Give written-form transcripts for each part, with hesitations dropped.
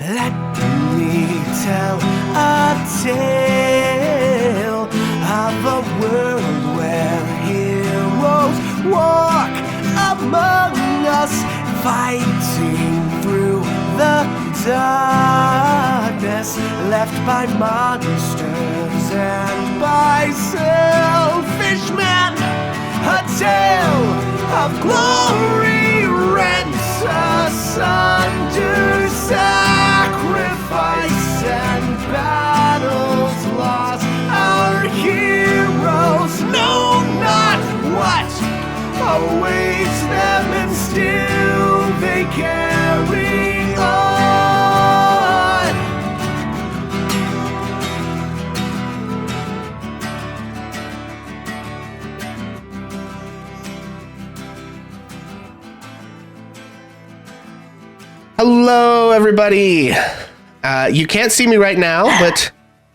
Let me tell a tale of a world where heroes walk among us, fighting through the darkness left by monsters and by selfish men. A tale of glory rent asunder, sacrifice and battles lost. Our heroes know not what awaits them, and still they carry on. Hello, everybody. You can't see me right now, but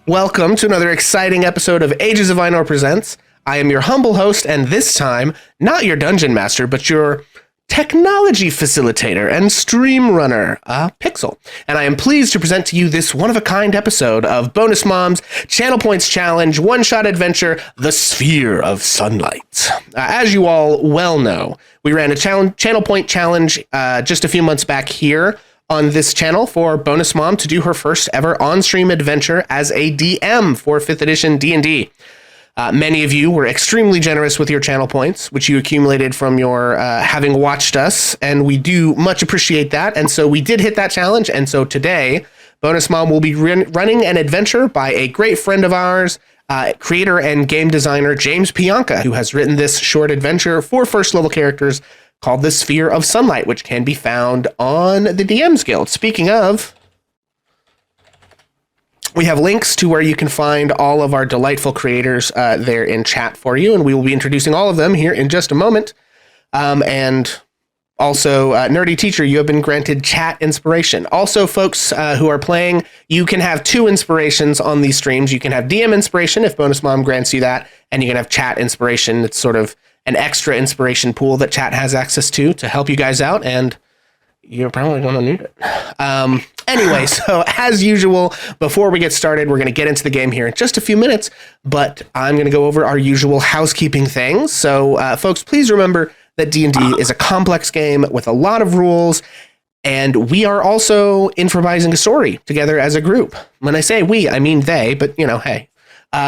welcome to another exciting episode of Ages of Einor Presents. I am your humble host, and this time, not your dungeon master, but your technology facilitator and stream runner, Pixel. And I am pleased to present to you this one-of-a-kind episode of BonusMom's Channel Points Challenge one-shot adventure, The Sphere of Sunlight. As you all well know, we ran a Channel Point Challenge just a few months back here on this channel for BonusMom to do her first ever on-stream adventure as a DM for 5th edition D&D. Many of you were extremely generous with your channel points, which you accumulated from your having watched us, and we do much appreciate that. And so we did hit that challenge, and so today, BonusMom will be running an adventure by a great friend of ours, creator and game designer James Pianka, who has written this short adventure for first-level characters called The Sphere of Sunlight, which can be found on the DM's Guild. Speaking of, we have links to where you can find all of our delightful creators there in chat for you, and we will be introducing all of them here in just a moment. And also, Nerdy Teacher, you have been granted chat inspiration. Also, folks who are playing, you can have 2 inspirations on these streams. You can have DM inspiration if BonusMom grants you that, and you can have chat inspiration. It's sort of an extra inspiration pool that chat has access to help you guys out, and you're probably going to need it. Anyway, so as usual, before we get started, we're going to get into the game here in just a few minutes, but I'm going to go over our usual housekeeping things. So, folks, please remember that D&D is a complex game with a lot of rules, and we are also improvising a story together as a group. When I say we, I mean they, but, you know, hey.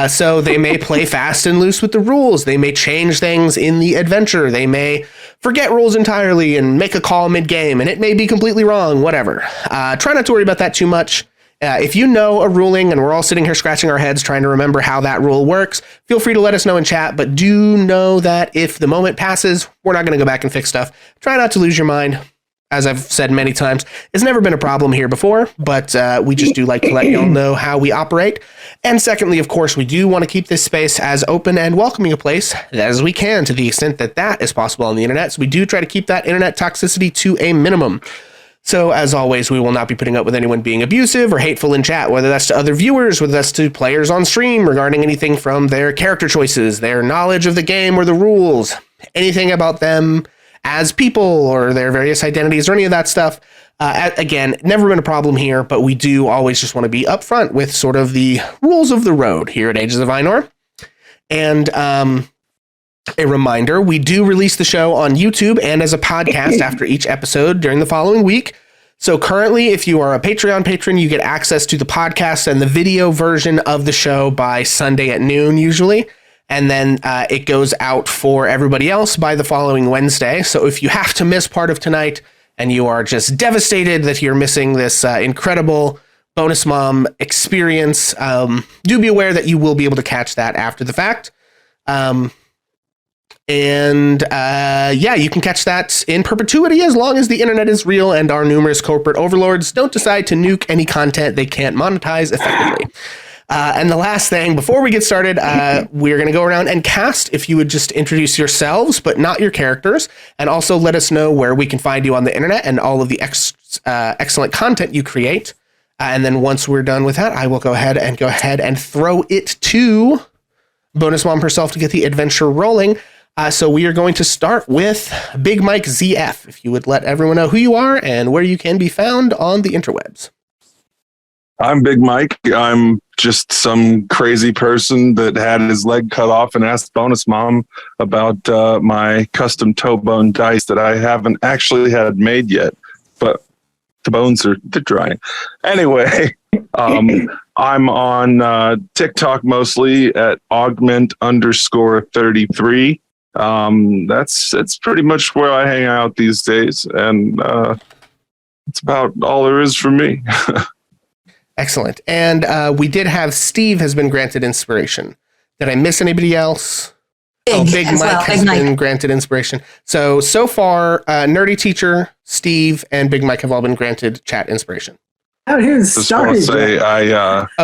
So they may play fast and loose with the rules. They may change things in the adventure. They may forget rules entirely and make a call mid-game, and it may be completely wrong, whatever. Try not to worry about that too much. If you know a ruling and we're all sitting here scratching our heads trying to remember how that rule works, feel free to let us know in chat, but do know that if the moment passes, we're not going to go back and fix stuff. Try not to lose your mind. As I've said many times, it's never been a problem here before, but we just do like to let y'all know how we operate. And secondly, of course, we do want to keep this space as open and welcoming a place as we can to the extent that that is possible on the internet. So we do try to keep that internet toxicity to a minimum. So as always, we will not be putting up with anyone being abusive or hateful in chat, whether that's to other viewers, whether that's to players on stream regarding anything from their character choices, their knowledge of the game or the rules, anything about them as people or their various identities or any of that stuff. Again, never been a problem here, but we do always just want to be upfront with sort of the rules of the road here at Ages of Einor. And a reminder, we do release the show on YouTube and as a podcast after each episode during the following week. So currently, if you are a Patreon patron, you get access to the podcast and the video version of the show by Sunday at noon usually. And then it goes out for everybody else by the following Wednesday. So if you have to miss part of tonight and you are just devastated that you're missing this incredible BonusMom experience, do be aware that you will be able to catch that after the fact. Yeah, you can catch that in perpetuity as long as the internet is real and our numerous corporate overlords don't decide to nuke any content they can't monetize effectively. And the last thing, before we get started, we're going to go around and cast. If you would just introduce yourselves, but not your characters, and also let us know where we can find you on the internet and all of the excellent content you create. And then once we're done with that, I will go ahead and throw it to BonusMom herself to get the adventure rolling. So we are going to start with Big Mike ZF. If you would let everyone know who you are and where you can be found on the interwebs. I'm Big Mike. I'm just some crazy person that had his leg cut off and asked BonusMom about my custom toe bone dice that I haven't actually had made yet, but the bones they're drying. Anyway, I'm on TikTok mostly at augment_33. That's pretty much where I hang out these days, and it's about all there is for me. Excellent. And we did have Steve has been granted inspiration. Did I miss anybody else? Big Mike has been granted inspiration. So far, Nerdy Teacher, Steve, and Big Mike have all been granted chat inspiration. I haven't even started.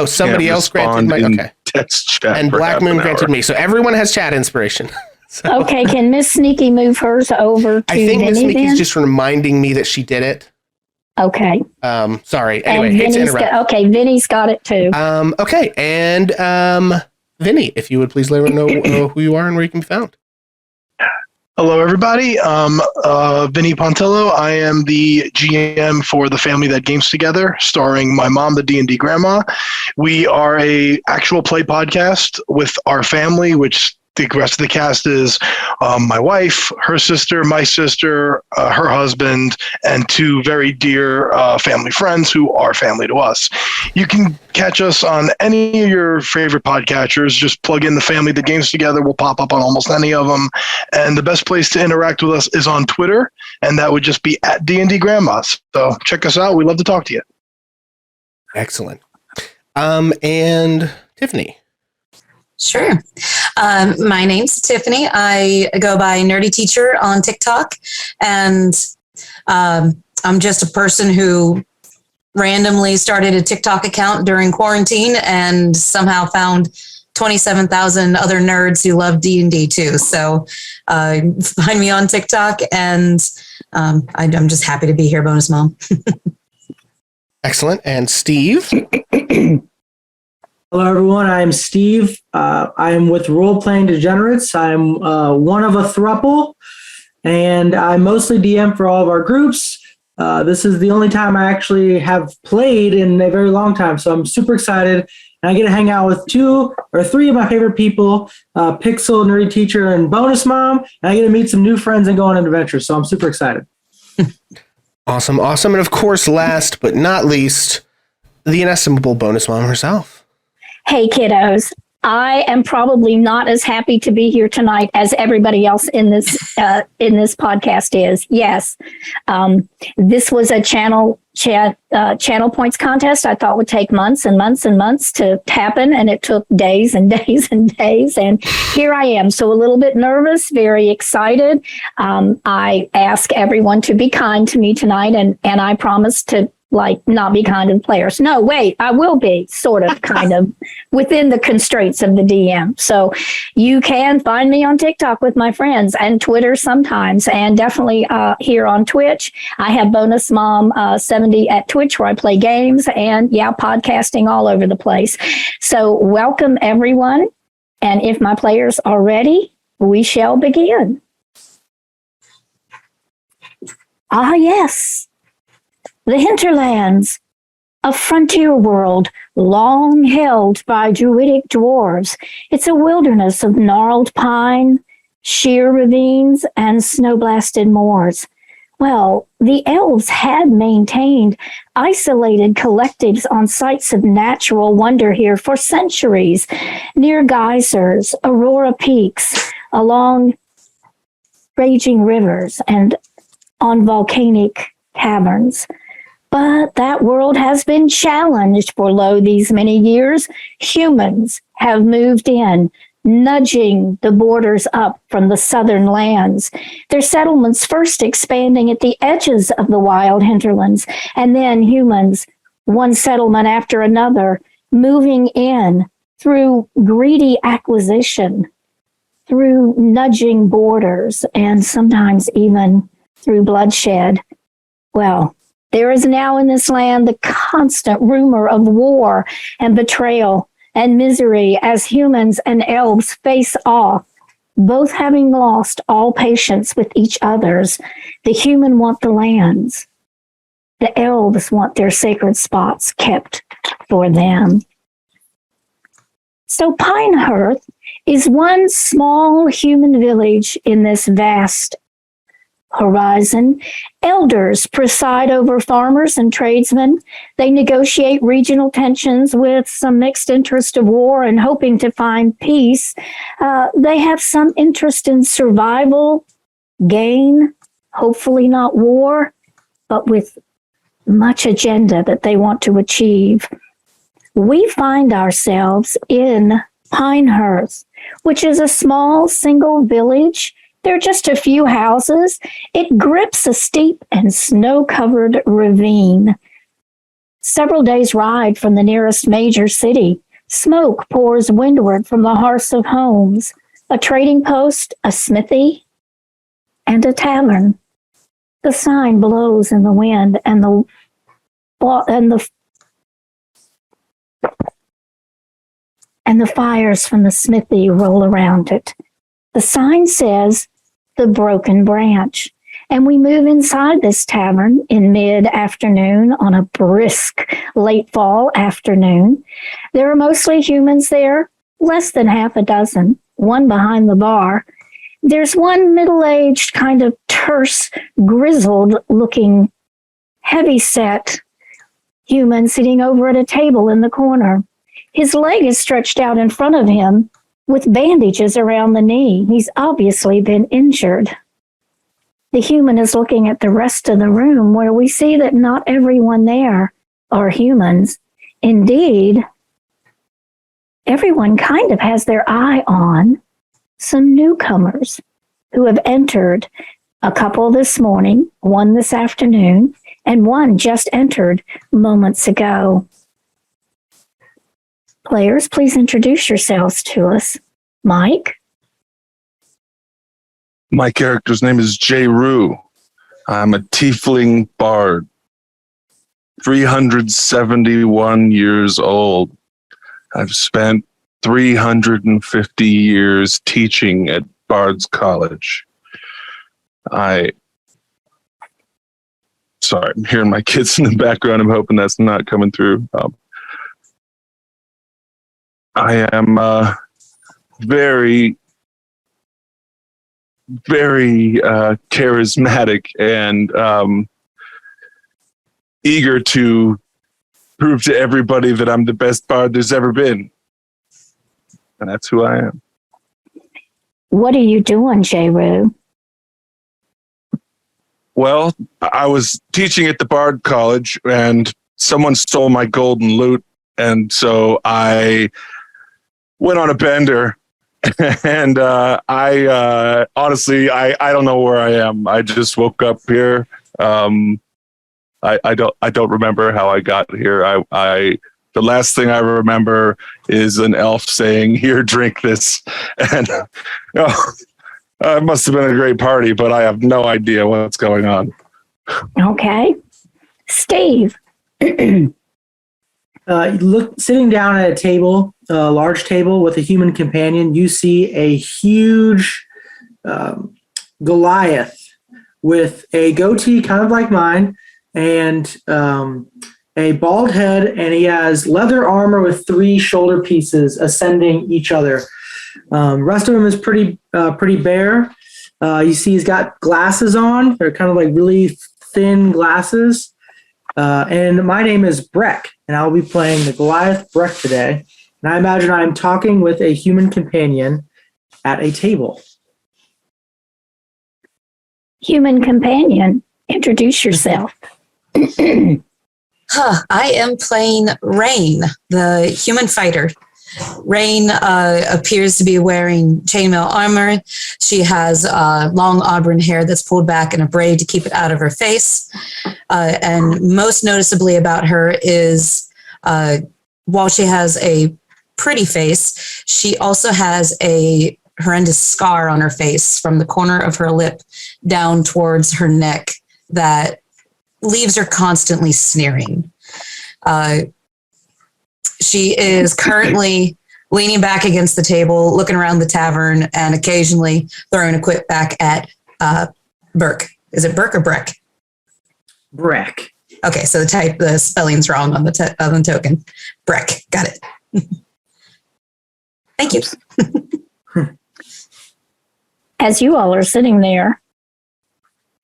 Somebody else granted Mike. Okay. Text chat and Black Moon granted me. So everyone has chat inspiration. So, okay, can Miss Sneaky move hers over to I think Miss Vinny Sneaky's then? just reminding me that she did it. Okay. Sorry. Anyway, hate to interrupt. Vinny's got it too. Okay, and Vinny, if you would please let me know who you are and where you can be found. Hello, everybody. Vinny Pontillo. I am the GM for The Family That Games Together, starring my mom, the D&D grandma. We are a actual play podcast with our family, which the rest of the cast is my wife, her sister, my sister, her husband, and two very dear family friends who are family to us. You can catch us on any of your favorite podcatchers. Just plug in The Family That Games Together. We'll pop up on almost any of them. And the best place to interact with us is on Twitter, and that would just be at D&D Grandma. So check us out. We'd love to talk to you. Excellent. And Tiffany. Sure. My name's Tiffany. I go by Nerdy Teacher on TikTok, and I'm just a person who randomly started a TikTok account during quarantine and somehow found 27,000 other nerds who love D&D too. So find me on TikTok, and I'm just happy to be here, Bonus Mom. Excellent. And Steve. Hello, everyone. I'm Steve. I'm with Role Playing Degenerates. I'm one of a throuple, and I mostly DM for all of our groups. This is the only time I actually have played in a very long time, so I'm super excited. And I get to hang out with two or three of my favorite people, Pixel, Nerdy Teacher, and Bonus Mom, and I get to meet some new friends and go on adventures, so I'm super excited. Awesome. And of course, last but not least, the inestimable Bonus Mom herself. Hey, kiddos. I am probably not as happy to be here tonight as everybody else in this podcast is. Yes, this was a channel points contest I thought would take months and months and months to happen, and it took days and days and days. And here I am, so a little bit nervous, very excited. I ask everyone to be kind to me tonight, and I promise to not be kind to the players. No, wait, I will be sort of kind of within the constraints of the DM. So you can find me on TikTok with my friends and Twitter sometimes, and definitely here on Twitch. I have Bonus Mom 70 at Twitch where I play games, and podcasting all over the place. So welcome everyone. And if my players are ready, we shall begin. Ah, yes. The hinterlands, a frontier world long held by druidic dwarves. It's a wilderness of gnarled pine, sheer ravines, and snow-blasted moors. Well, the elves had maintained isolated collectives on sites of natural wonder here for centuries, near geysers, aurora peaks, along raging rivers, and on volcanic caverns. But that world has been challenged for these many years. Humans have moved in, nudging the borders up from the southern lands. Their settlements first expanding at the edges of the wild hinterlands, and then humans, one settlement after another, moving in through greedy acquisition, through nudging borders, and sometimes even through bloodshed. Well, there is now in this land the constant rumor of war and betrayal and misery as humans and elves face off, both having lost all patience with each other's. The human want the lands. The elves want their sacred spots kept for them. So Pinehurst is one small human village in this vast horizon. Elders preside over farmers and tradesmen. They negotiate regional tensions with some mixed interest of war and hoping to find peace. They have some interest in survival, gain, hopefully not war, but with much agenda that they want to achieve. We find ourselves in Pinehurst, which is a small single village. There are just a few houses. It grips a steep and snow-covered ravine. Several days' ride from the nearest major city, smoke pours windward from the hearths of homes, a trading post, a smithy, and a tavern. The sign blows in the wind, and the fires from the smithy roll around it. The sign says, "The Broken Branch." And we move inside this tavern in mid-afternoon on a brisk late fall afternoon. There are mostly humans there, less than half a dozen, one behind the bar. There's one middle-aged, kind of terse, grizzled-looking, heavy-set human sitting over at a table in the corner. His leg is stretched out in front of him with bandages around the knee. He's obviously been injured. The human is looking at the rest of the room, where we see that not everyone there are humans. Indeed, everyone kind of has their eye on some newcomers who have entered, a couple this morning, one this afternoon, and one just entered moments ago. Players, please introduce yourselves to us. Mike? My character's name is Jay Rue. I'm a tiefling bard, 371 years old. I've spent 350 years teaching at Bard's College. Sorry, I'm hearing my kids in the background. I'm hoping that's not coming through. I am very, very charismatic and eager to prove to everybody that I'm the best bard there's ever been. And that's who I am. What are you doing, J-Roo? Well, I was teaching at the Bard College and someone stole my golden lute. And so I went on a bender and I honestly, I don't know where I am. I just woke up here. I don't remember how I got here. The last thing I remember is an elf saying, "Here, drink this." And it must have been a great party, but I have no idea what's going on. Okay. Steve. Sitting down at a table, a large table with a human companion, you see a huge Goliath with a goatee kind of like mine and a bald head, and he has leather armor with 3 shoulder pieces ascending each other. Rest of him is pretty bare. You see he's got glasses on. They're kind of like really thin glasses. And my name is Breck, and I'll be playing the Goliath Breck today. And I imagine I'm talking with a human companion at a table. Human companion, introduce yourself. I am playing Rain, the human fighter. Rain appears to be wearing chainmail armor. She has long auburn hair that's pulled back in a braid to keep it out of her face. And most noticeably about her is, while she has a pretty face, she also has a horrendous scar on her face from the corner of her lip down towards her neck that leaves her constantly sneering. She is currently leaning back against the table, looking around the tavern, and occasionally throwing a quick back at Burke. Is it Burke or Breck? Breck. Okay, so the spelling's wrong on the token. Breck, got it. Thank you. As you all are sitting there,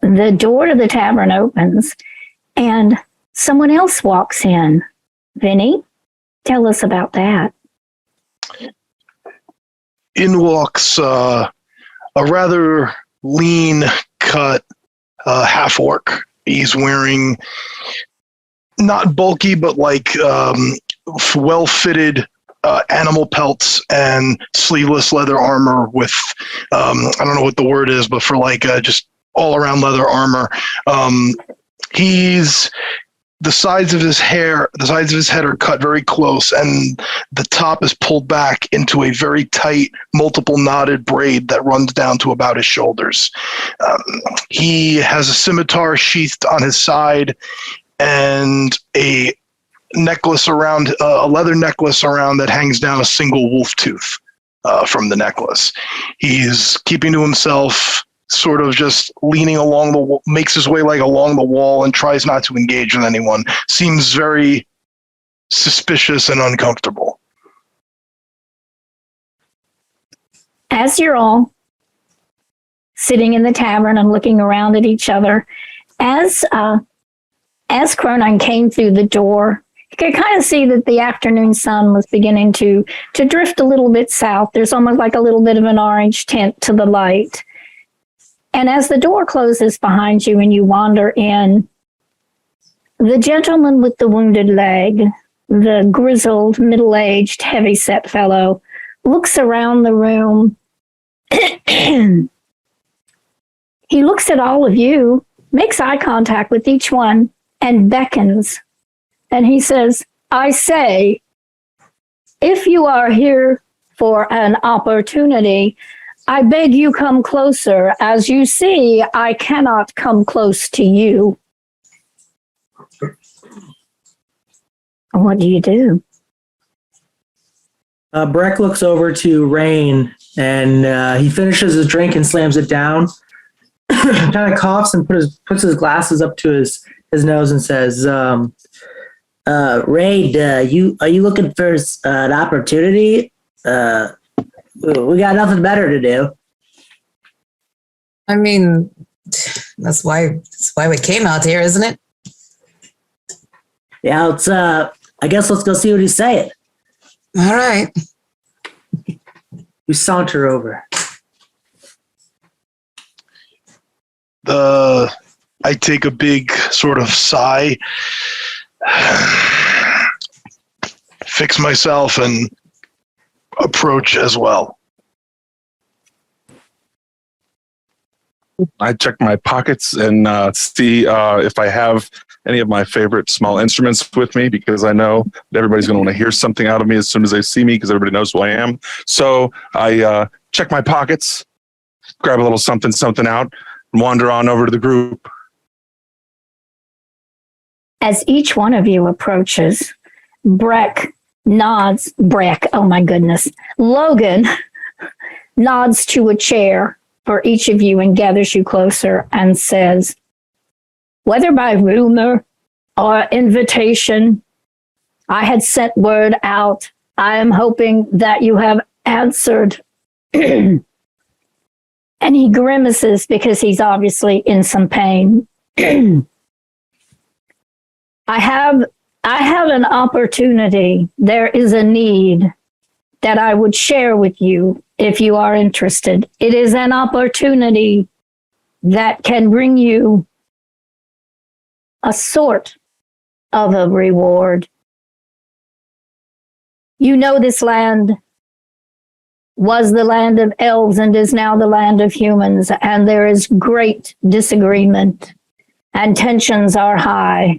the door to the tavern opens and someone else walks in. Vinny, tell us about that. In walks a rather lean cut half orc. He's wearing not bulky, but like well fitted animal pelts and sleeveless leather armor with I don't know what the word is, but for like just all around leather armor. He's the sides of his head are cut very close, and the top is pulled back into a very tight, multiple knotted braid that runs down to about his shoulders. He has a scimitar sheathed on his side and a necklace around, a leather necklace around that hangs down a single wolf tooth from the necklace. He's keeping to himself, sort of just leaning along makes his way like along the wall and tries not to engage with anyone. Seems very suspicious and uncomfortable. As you're all sitting in the tavern and looking around at each other, as Cronin came through the door, you could kind of see that the afternoon sun was beginning to drift a little bit south. There's almost like a little bit of an orange tint to the light. And as the door closes behind you and you wander in, the gentleman with the wounded leg, the grizzled, middle-aged, heavy-set fellow, looks around the room. He looks at all of you, makes eye contact with each one, and beckons. And he says, I say, if you are here for an opportunity, I beg you come closer. As you see, I cannot come close to you. What do you do? Breck looks over to Rain, and he finishes his drink and slams it down. Kind of coughs and puts his glasses up to his nose and says, Raid, are you looking for an opportunity? We got nothing better to do. I mean, that's why we came out here, isn't it? Yeah, I guess let's go see what he's saying. All right. We saunter over. I take a big sort of sigh, fix myself, and approach as well. I check my pockets and see if I have any of my favorite small instruments with me, because I know that everybody's going to want to hear something out of me as soon as they see me, because everybody knows who I am. So I check my pockets, grab a little something out, and wander on over to the group. As each one of you approaches, Breck, oh my goodness, Logan nods to a chair for each of you and gathers you closer and says, whether by rumor or invitation, I had sent word out. I am hoping that you have answered. And he grimaces because he's obviously in some pain. I have an opportunity. There is a need that I would share with you if you are interested. It is an opportunity that can bring you a sort of a reward. You know, this land was the land of elves and is now the land of humans, and there is great disagreement and tensions are high.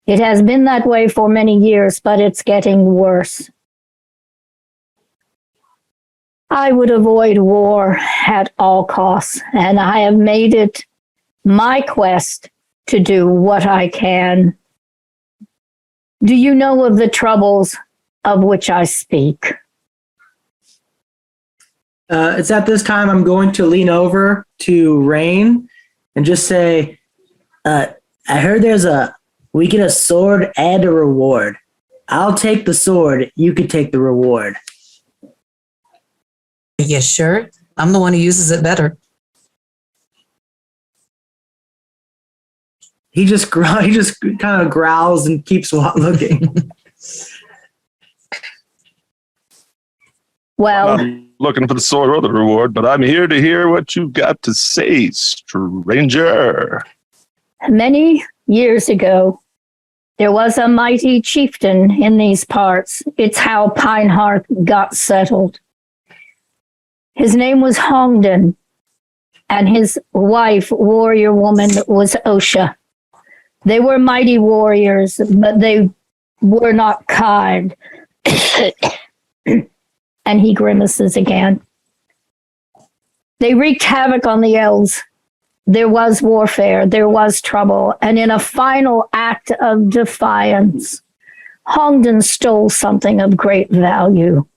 It has been that way for many years, but it's getting worse. I would avoid war at all costs, and I have made it my quest to do what I can. Do you know of the troubles of which I speak? It's at this time I'm going to lean over to Rain and just say, I heard there's a We get a sword and a reward. I'll take the sword. You can take the reward. Yeah, sure. I'm the one who uses it better. He just kind of growls and keeps looking. Well, I'm not looking for the sword or the reward, but I'm here to hear what you've got to say, stranger. many years ago, there was a mighty chieftain in these parts. It's how Pinehearth got settled. His name was Hongden, and his wife, warrior woman, was Osha. They were mighty warriors, but they were not kind. And he grimaces again. They wreaked havoc on the elves. There was warfare, there was trouble, and in a final act of defiance, Hongden stole something of great value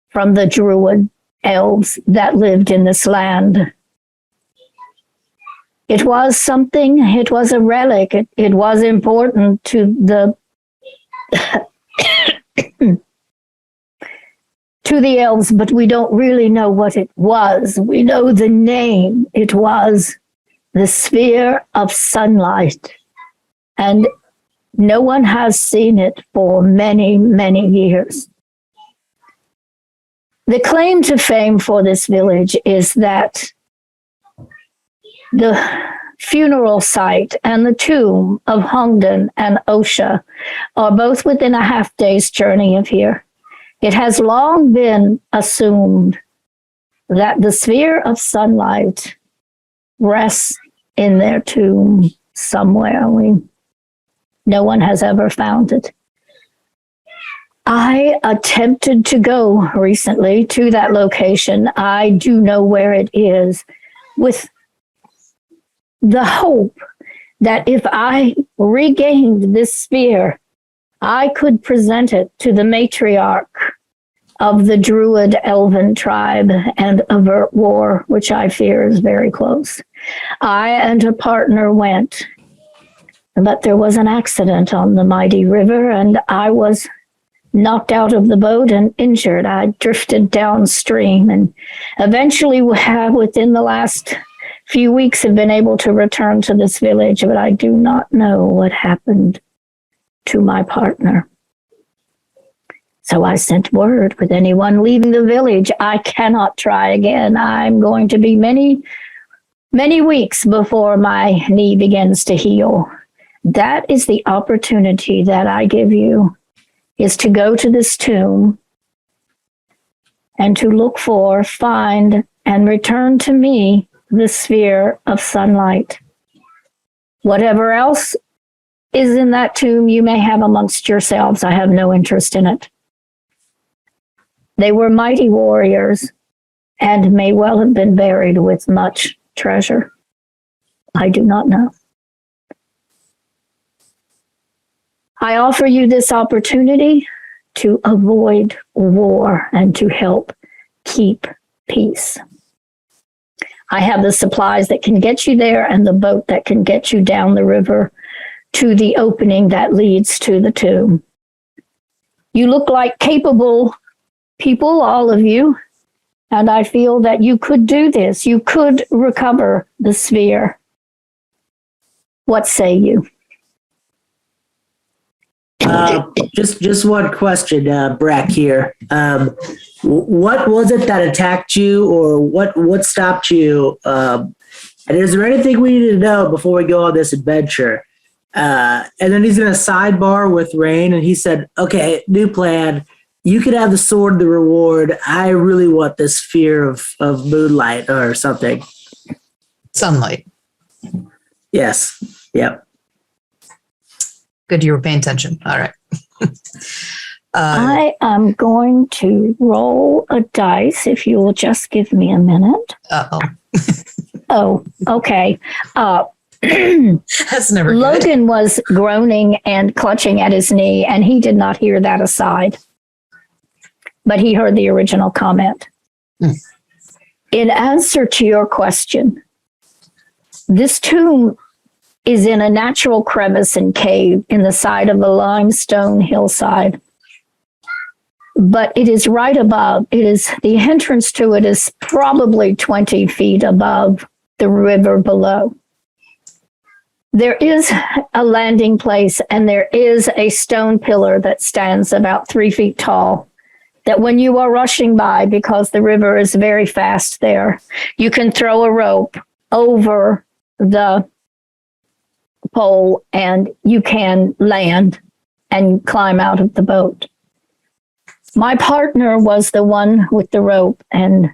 from the druid elves that lived in this land. It was something, it was a relic, it was important to the to the elves, but we don't really know what it was. We know the name. It was the Sphere of Sunlight. And no one has seen it for many, many years. The claim to fame for this village is that the funeral site and the tomb of Hongden and Osha are both within a half-day's journey of here. It has long been assumed that the Sphere of Sunlight rests in their tomb somewhere. No one has ever found it. I attempted to go recently to that location. I do know where it is, with the hope that if I regained this sphere, I could present it to the matriarch of the Druid Elven tribe and avert war, which I fear is very close. I and a partner went, but there was an accident on the mighty river, and I was knocked out of the boat and injured. I drifted downstream, and eventually within the last few weeks have been able to return to this village, but I do not know what happened to my partner. So I sent word, with anyone leaving the village, I cannot try again. I'm going to be many, many weeks before my knee begins to heal. That is the opportunity that I give you, is to go to this tomb and to look for, find, and return to me the Sphere of Sunlight. Whatever else is in that tomb you may have amongst yourselves. I have no interest in it. They were mighty warriors and may well have been buried with much treasure. I do not know. I offer you this opportunity to avoid war and to help keep peace. I have the supplies that can get you there and the boat that can get you down the river to the opening that leads to the tomb. You look like capable people, all of you, and I feel that you could do this. You could recover the sphere. What say you? Just one question, Breck here. What was it that attacked you, or what stopped you? And is there anything we need to know before we go on this adventure? And then he's in a sidebar with Rain, and he said, "Okay, new plan. You could have the sword, the reward. I really want this sphere of moonlight or something." Sunlight. Yes. Yep. Good, you were paying attention. All right. I am going to roll a dice, if you will just give me a minute. Uh-oh. Oh, okay. That's never good. Logan was groaning and clutching at his knee, and he did not hear that aside. But he heard the original comment. In answer to your question, this tomb is in a natural crevice and cave in the side of a limestone hillside. But it is right above. The entrance to it is probably 20 feet above the river below. There is a landing place, and there is a stone pillar that stands about 3 feet tall, that when you are rushing by, because the river is very fast there, you can throw a rope over the pole and you can land and climb out of the boat. My partner was the one with the rope, and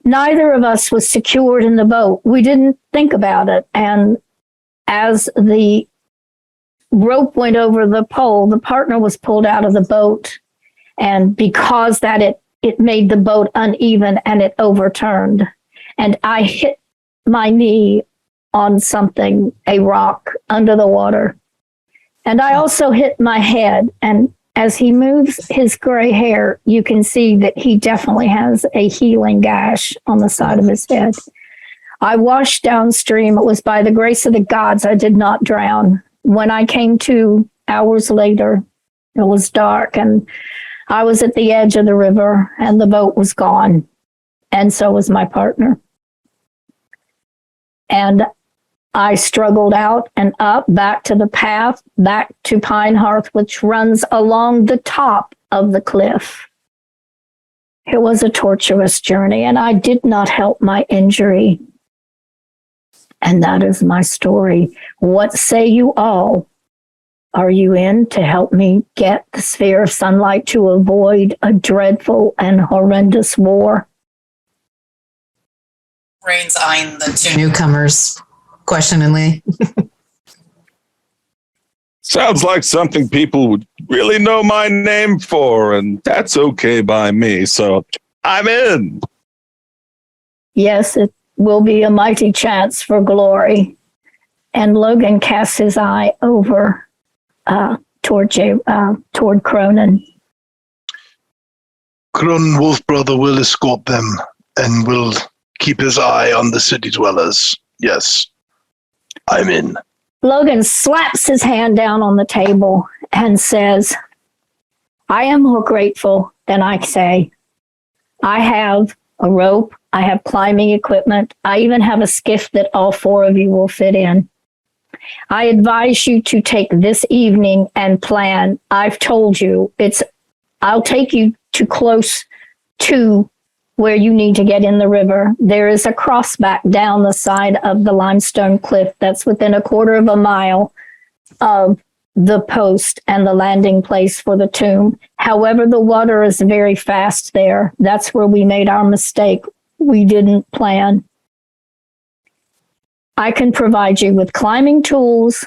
neither of us was secured in the boat. We didn't think about it. And as the rope went over the pole, the partner was pulled out of the boat. And because that it made the boat uneven and it overturned. And I hit my knee on something, a rock under the water. And I also hit my head. And as he moves his gray hair, you can see that he definitely has a healing gash on the side of his head. I washed downstream. It was by the grace of the gods I did not drown. When I came to hours later, it was dark and I was at the edge of the river and the boat was gone. And so was my partner. And I struggled out and up, back to the path, back to Pine Hearth, which runs along the top of the cliff. It was a tortuous journey, and I did not help my injury. And that is my story. What say you all? Are you in to help me get the sphere of sunlight to avoid a dreadful and horrendous war? Rain's eyeing the two newcomers questioningly. Sounds like something people would really know my name for, and that's okay by me. So I'm in. Yes, it will be a mighty chance for glory. And Logan casts his eye over toward Cronin. Cronin Wolf Brother will escort them and will keep his eye on the city dwellers. Yes, I'm in. Logan slaps his hand down on the table and says, I am more grateful than I say. I have a rope. I have climbing equipment. I even have a skiff that all four of you will fit in. I advise you to take this evening and plan. I've told you I'll take you to close to where you need to get in the river. There is a crossback down the side of the limestone cliff that's within a quarter of a mile of the post and the landing place for the tomb. However, the water is very fast there. That's where we made our mistake. We didn't plan. I can provide you with climbing tools,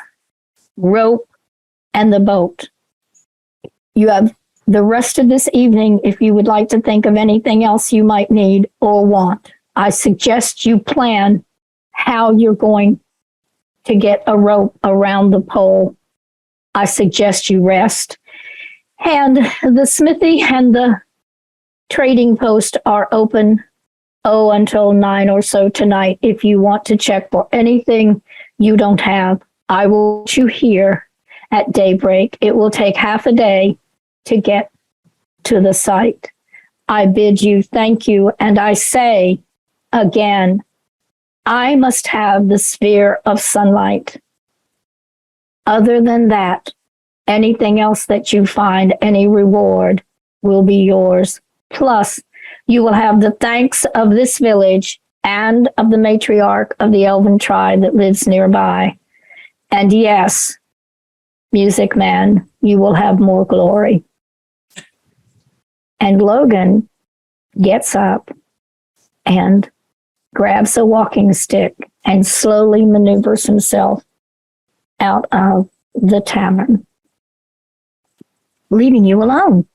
rope, and the boat. You have the rest of this evening if you would like to think of anything else you might need or want. I suggest you plan how you're going to get a rope around the pole. I suggest you rest. And the smithy and the trading post are open until 9 or so tonight. If you want to check for anything you don't have, I will meet you here at daybreak. It will take half a day to get to the site. I bid you thank you, and I say again, I must have the sphere of sunlight. Other than that, anything else that you find, any reward, will be yours. Plus, you will have the thanks of this village and of the matriarch of the elven tribe that lives nearby. And yes, Music Man, you will have more glory. And Logan gets up and grabs a walking stick and slowly maneuvers himself out of the tavern, leaving you alone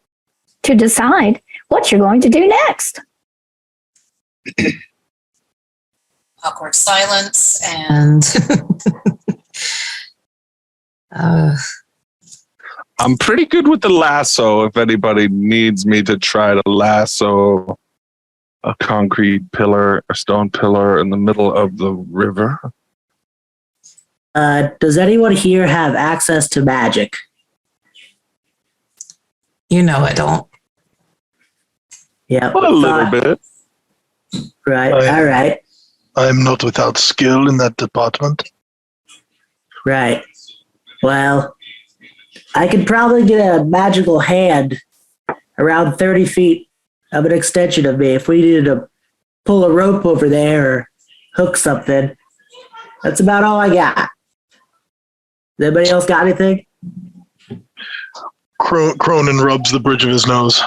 to decide what you're going to do next. Awkward silence and I'm pretty good with the lasso if anybody needs me to try to lasso a concrete pillar, a stone pillar in the middle of the river. Does anyone here have access to magic? You know I don't. Yeah. A little bit. Right. I- All right. I'm not without skill in that department. Right. Well, I could probably get a magical hand around 30 feet of an extension of me if we needed to pull a rope over there or hook something. That's about all I got. Does anybody else got anything? Cronin rubs the bridge of his nose.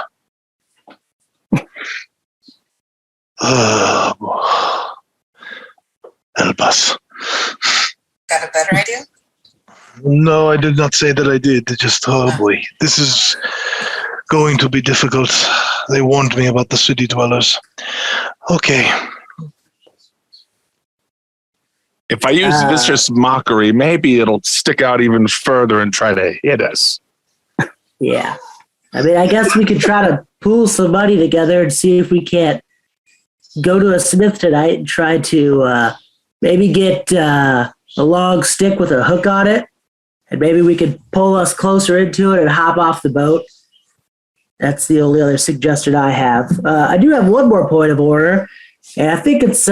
Help us. Got a better idea? No, I did not say that I did. Just, oh boy, this is going to be difficult. They warned me about the city dwellers. Okay. If I use vicious mockery, maybe it'll stick out even further and try to hit us. Yeah. I mean, I guess we could try to pool some money together and see if we can't go to a smith tonight and try to maybe get a long stick with a hook on it. And maybe we could pull us closer into it and hop off the boat. That's the only other suggestion I have. I do have one more point of order, and I think it's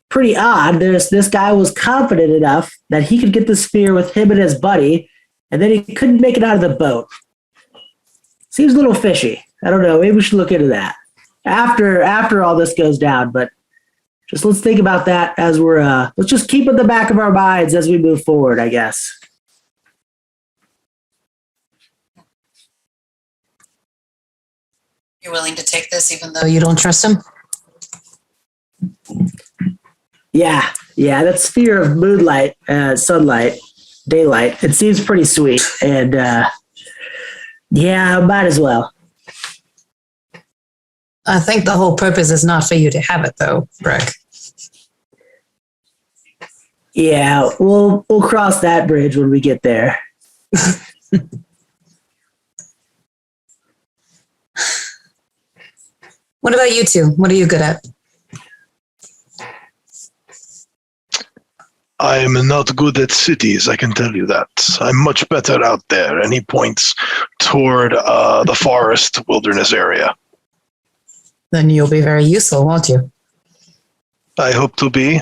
pretty odd. This guy was confident enough that he could get the spear with him and his buddy, and then he couldn't make it out of the boat. Seems a little fishy. I don't know. Maybe we should look into that after all this goes down. But just let's think about that as we're let's just keep it in the back of our minds as we move forward, I guess. You're willing to take this even though you don't trust him? Yeah, that sphere of moonlight, sunlight, daylight. It seems pretty sweet, and yeah, might as well. I think the whole purpose is not for you to have it, though, Brick. Yeah, we'll cross that bridge when we get there. What about you two? What are you good at? I am not good at cities, I can tell you that. I'm much better out there. And he points toward the forest wilderness area. Then you'll be very useful, won't you? I hope to be.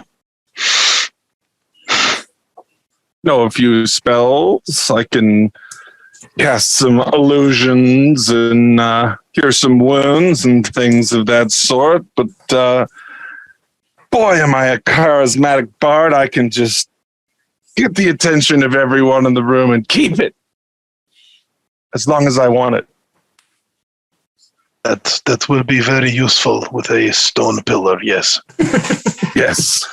Know a few spells. I can cast some illusions and cure some wounds and things of that sort. But boy, am I a charismatic bard. I can just get the attention of everyone in the room and keep it as long as I want it. That will be very useful with a stone pillar, yes. Yes.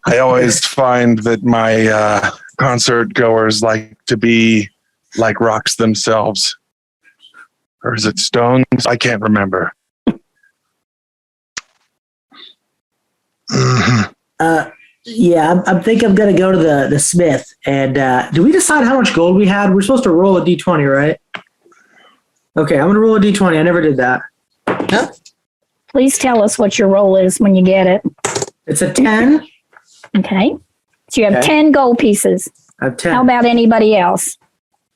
I always find that my concert goers like to be like rocks themselves. Or is it stones? I can't remember. Mm-hmm. Yeah, I think I'm gonna go to the smith. And do we decide how much gold we had? We're supposed to roll a d20, right? Okay, I'm gonna roll a d20. I never did that. Yep. Please tell us what your roll is when you get it. It's a 10. Okay. So you have Okay. 10 gold pieces. I have 10. How about anybody else?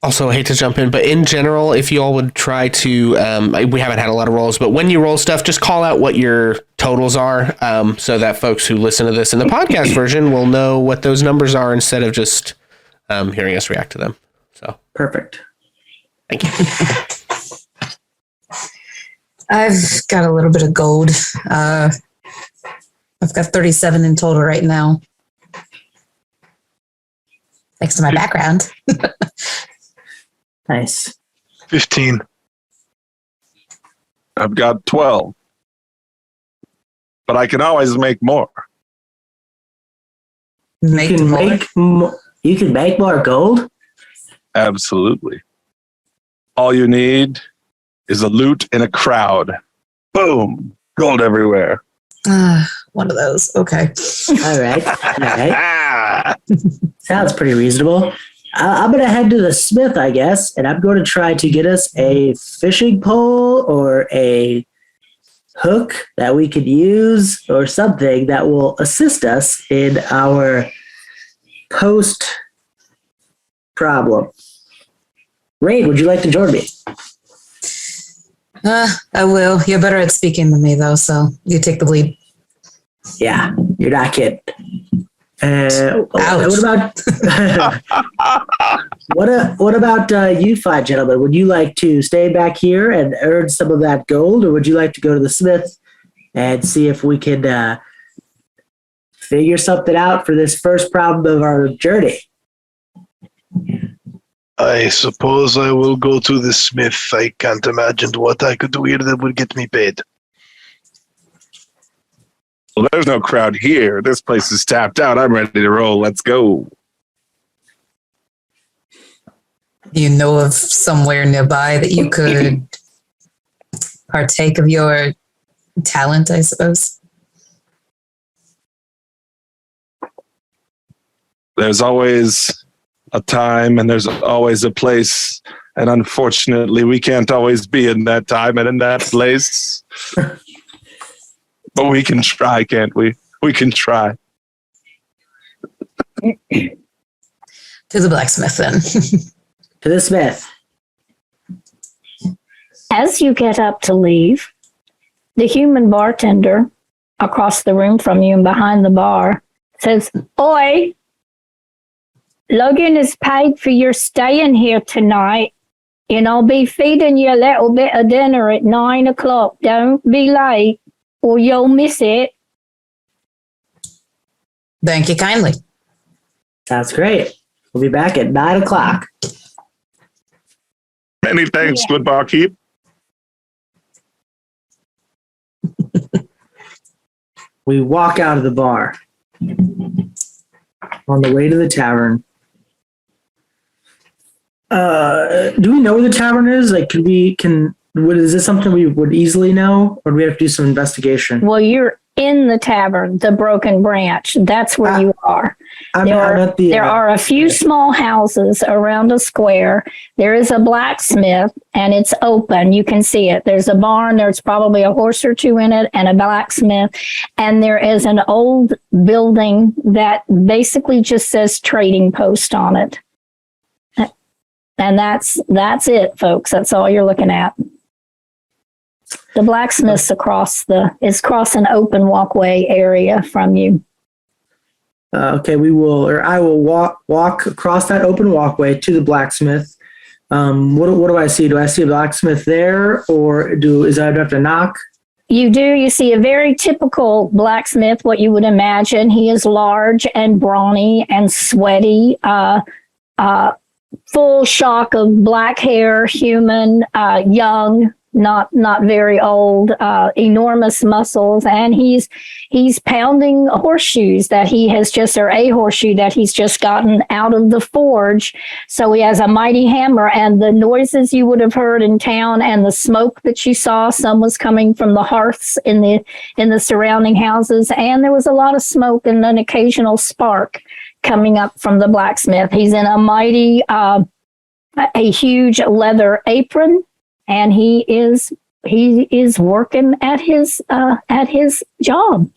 Also, I hate to jump in, but in general, if you all would try to, we haven't had a lot of rolls, but when you roll stuff, just call out what your totals are, so that folks who listen to this in the podcast version will know what those numbers are instead of just hearing us react to them. So Perfect. thank you. I've got a little bit of gold. I've got 37 in total right now. Thanks to my background. Nice. 15. I've got 12. But I can always make more. Make You can more. you can make more gold? Absolutely. All you need is a loot in a crowd. Boom. Gold everywhere. One of those. Okay. All right. All right. Ah! Sounds pretty reasonable. I'm going to head to the smith, I guess, and I'm going to try to get us a fishing pole or a hook that we could use or something that will assist us in our post problem. Raid, would you like to join me? I will. You're better at speaking than me, though, so you take the lead. Yeah, you're not kidding. Ouch. What about what about you five gentlemen? Would you like to stay back here and earn some of that gold, or would you like to go to the smith and see if we can figure something out for this first problem of our journey? I suppose I will go to the smith. I can't imagine what I could do here that would get me paid. Well, there's no crowd here. This place is tapped out. I'm ready to roll. Let's go. Do you know of somewhere nearby that you could partake of your talent, I suppose? There's always a time and there's always a place. And unfortunately, we can't always be in that time and in that place. But we can try, can't we? We can try. To the blacksmith, then. To the smith. As you get up to leave, the human bartender across the room from you and behind the bar says, "Oi, Logan is paid for your staying here tonight, and I'll be feeding you a little bit of dinner at 9 o'clock. Don't be late or you'll miss it." Thank you kindly. Sounds great. We'll be back at 9 o'clock. Many thanks, good barkeep. We walk out of the bar on the way to the tavern. Do we know where the tavern is? Like, is this something we would easily know, or do we have to do some investigation? Well, you're in the tavern, the Broken Branch. That's where you are. There are a few small houses around a square. There is a blacksmith, and it's open. You can see it. There's a barn. There's probably a horse or two in it, and a blacksmith. And there is an old building that basically just says trading post on it. And that's it, folks. That's all you're looking at. The blacksmith's across an open walkway area from you. Okay, I will walk across that open walkway to the blacksmith. What do I see? Do I see a blacksmith there, or do I have to knock? You do. You see a very typical blacksmith, what you would imagine. He is large and brawny and sweaty, full shock of black hair, human, young, not very old, enormous muscles, and he's pounding horseshoes that he has just, or a horseshoe that he's just gotten out of the forge. So he has a mighty hammer, and the noises you would have heard in town and the smoke that you saw, some was coming from the hearths in the surrounding houses, and there was a lot of smoke and an occasional spark coming up from the blacksmith. He's in a mighty, a huge leather apron, and he is working at his job.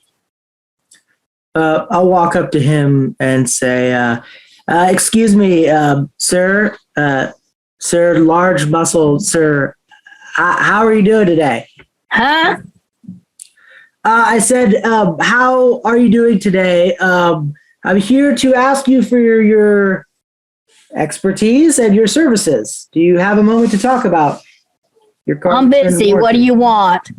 I'll walk up to him and say, "Excuse me, sir, large muscle, sir. How are you doing today?" Huh? I said, "How are you doing today? I'm here to ask you for your expertise and your services. Do you have a moment to talk about your car?" I'm busy. What do you want?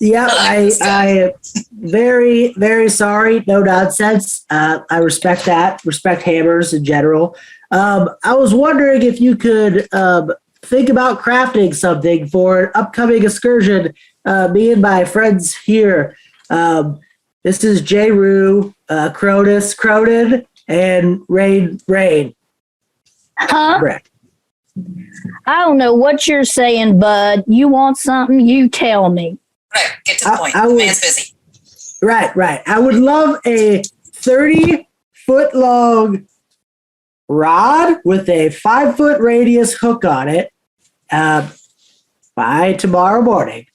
Yeah, I very, very sorry. No nonsense. I respect that. Respect hammers in general. I was wondering if you could think about crafting something for an upcoming excursion. Me and my friends here. This is J. Rue, Cronin, and Rain. Huh? Correct. I don't know what you're saying, bud. You want something? You tell me. Right, get to the point. The man's busy. Right. I would love a 30-foot long rod with a 5-foot radius hook on it by tomorrow morning.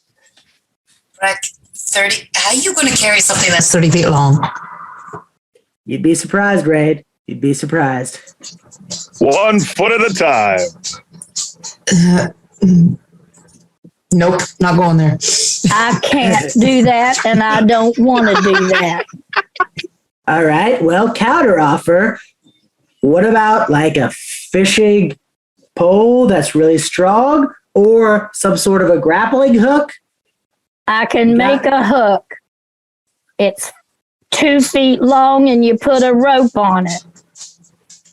Right, 30. How are you going to carry something that's 30 feet long? You'd be surprised, Raid. You'd be surprised. 1 foot at a time. Nope, not going there. I can't do that, and I don't want to do that. All right. Well, counter offer. What about like a fishing pole that's really strong or some sort of a grappling hook? I can make a hook. It's 2 feet long, and you put a rope on it.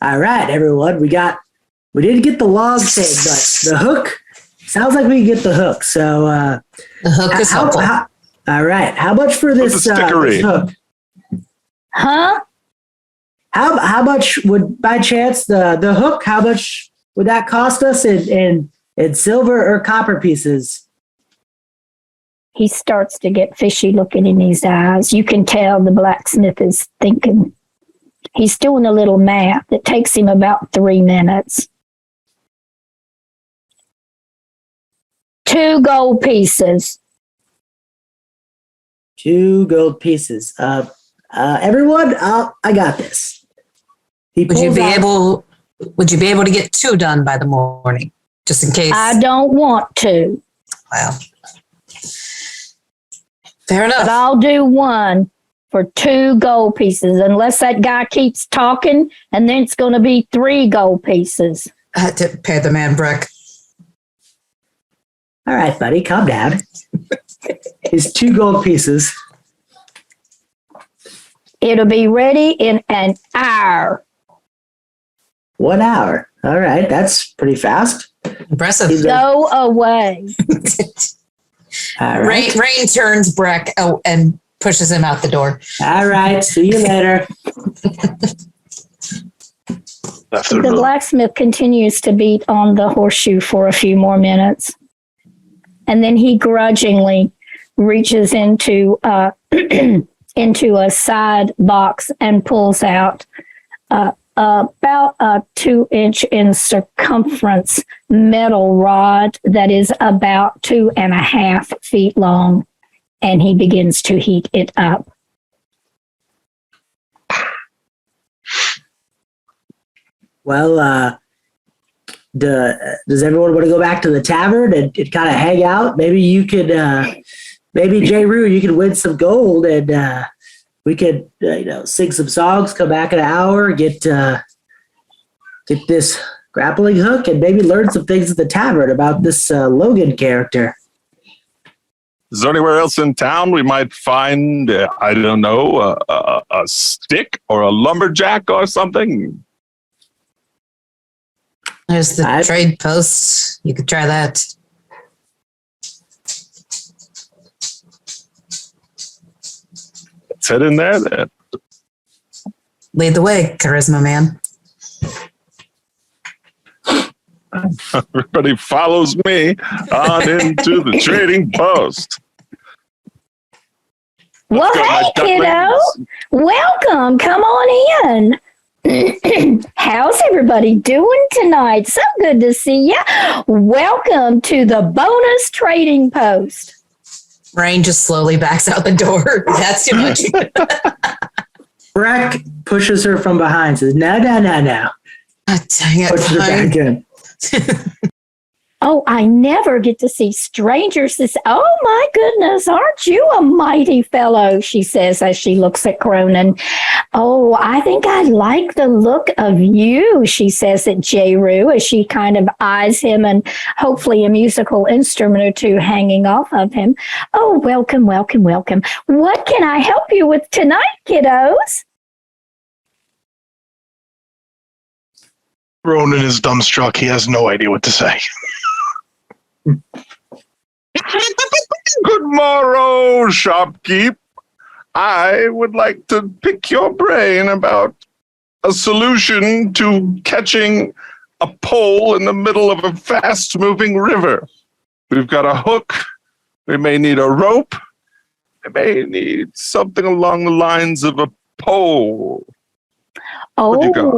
All right, everyone. We didn't get the log thing, but the hook sounds like we can get the hook. So The hook is helpful. all right. How much for this, the stickery? this hook? Huh? How much would, by chance, the hook? How much would that cost us in silver or copper pieces? He starts to get fishy looking in his eyes. You can tell the blacksmith is thinking. He's doing a little math. It takes him about 3 minutes. 2 gold pieces. 2 gold pieces. Everyone, I got this. Would you be able to get 2 done by the morning, just in case? I don't want to, Well, fair enough. but I'll do 1 for 2 gold pieces, unless that guy keeps talking, and then it's going to be 3 gold pieces. I had to pay the man Breck. All right, buddy, calm down. It's 2 gold pieces. It'll be ready in an hour. 1 hour. All right, that's pretty fast. Impressive. Go away. All right. Rain turns Breck out and pushes him out the door. All right. See you later. Left The blacksmith continues to beat on the horseshoe for a few more minutes. And then he grudgingly reaches into into a side box and pulls out about a 2-inch in circumference metal rod that is about 2.5 feet long, and he begins to heat it up. Well, does everyone want to go back to the tavern and kind of hang out? Maybe you could, maybe J. Rue, you could win some gold, and we could, sing some songs, come back in an hour, get this grappling hook, and maybe learn some things at the tavern about this Logan character. Is there anywhere else in town we might find, I don't know, a stick or a lumberjack or something? There's the trade post. You could try that. Let's head in there then. Lead the way, charisma man. Everybody follows me on into the trading post. Well, go, my hey, kiddo. ducklings. Welcome. Come on in. How's everybody doing tonight? So good to see you. Welcome to the bonus trading post. Rain just slowly backs out the door. That's too much. Breck pushes her from behind, says, no. Dang it. Pushes her back in. Oh, I never get to see strangers this. Oh my goodness, aren't you a mighty fellow? She says as she looks at Cronin. Oh, I think I like the look of you, she says at J. Rue as she kind of eyes him and hopefully a musical instrument or 2 hanging off of him. Oh, welcome. What can I help you with tonight, kiddos? Ronan is dumbstruck. He has no idea what to say. Good morrow, shopkeep. I would like to pick your brain about a solution to catching a pole in the middle of a fast-moving river. We've got a hook. We may need a rope. We may need something along the lines of a pole. What you got?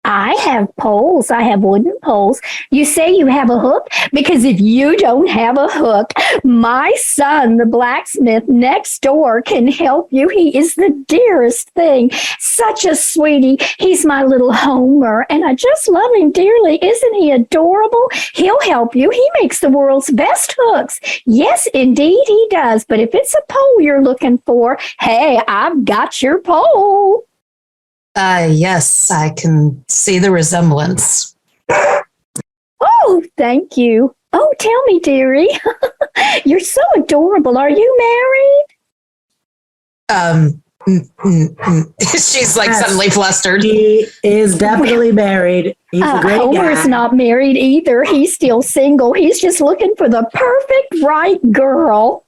I have poles. I have wooden poles. You say you have a hook? Because if you don't have a hook, my son, the blacksmith next door, can help you. He is the dearest thing. Such a sweetie. He's my little Homer, and I just love him dearly. Isn't he adorable? He'll help you. He makes the world's best hooks. Yes, indeed he does. But if it's a pole you're looking for, hey, I've got your pole. Yes, I can see the resemblance. Oh, thank you. Oh, tell me, dearie. You're so adorable. Are you married? She's like Yes. suddenly flustered. He is definitely married. He's a great Homer's guy. not married either. He's still single. He's just looking for the perfect right girl.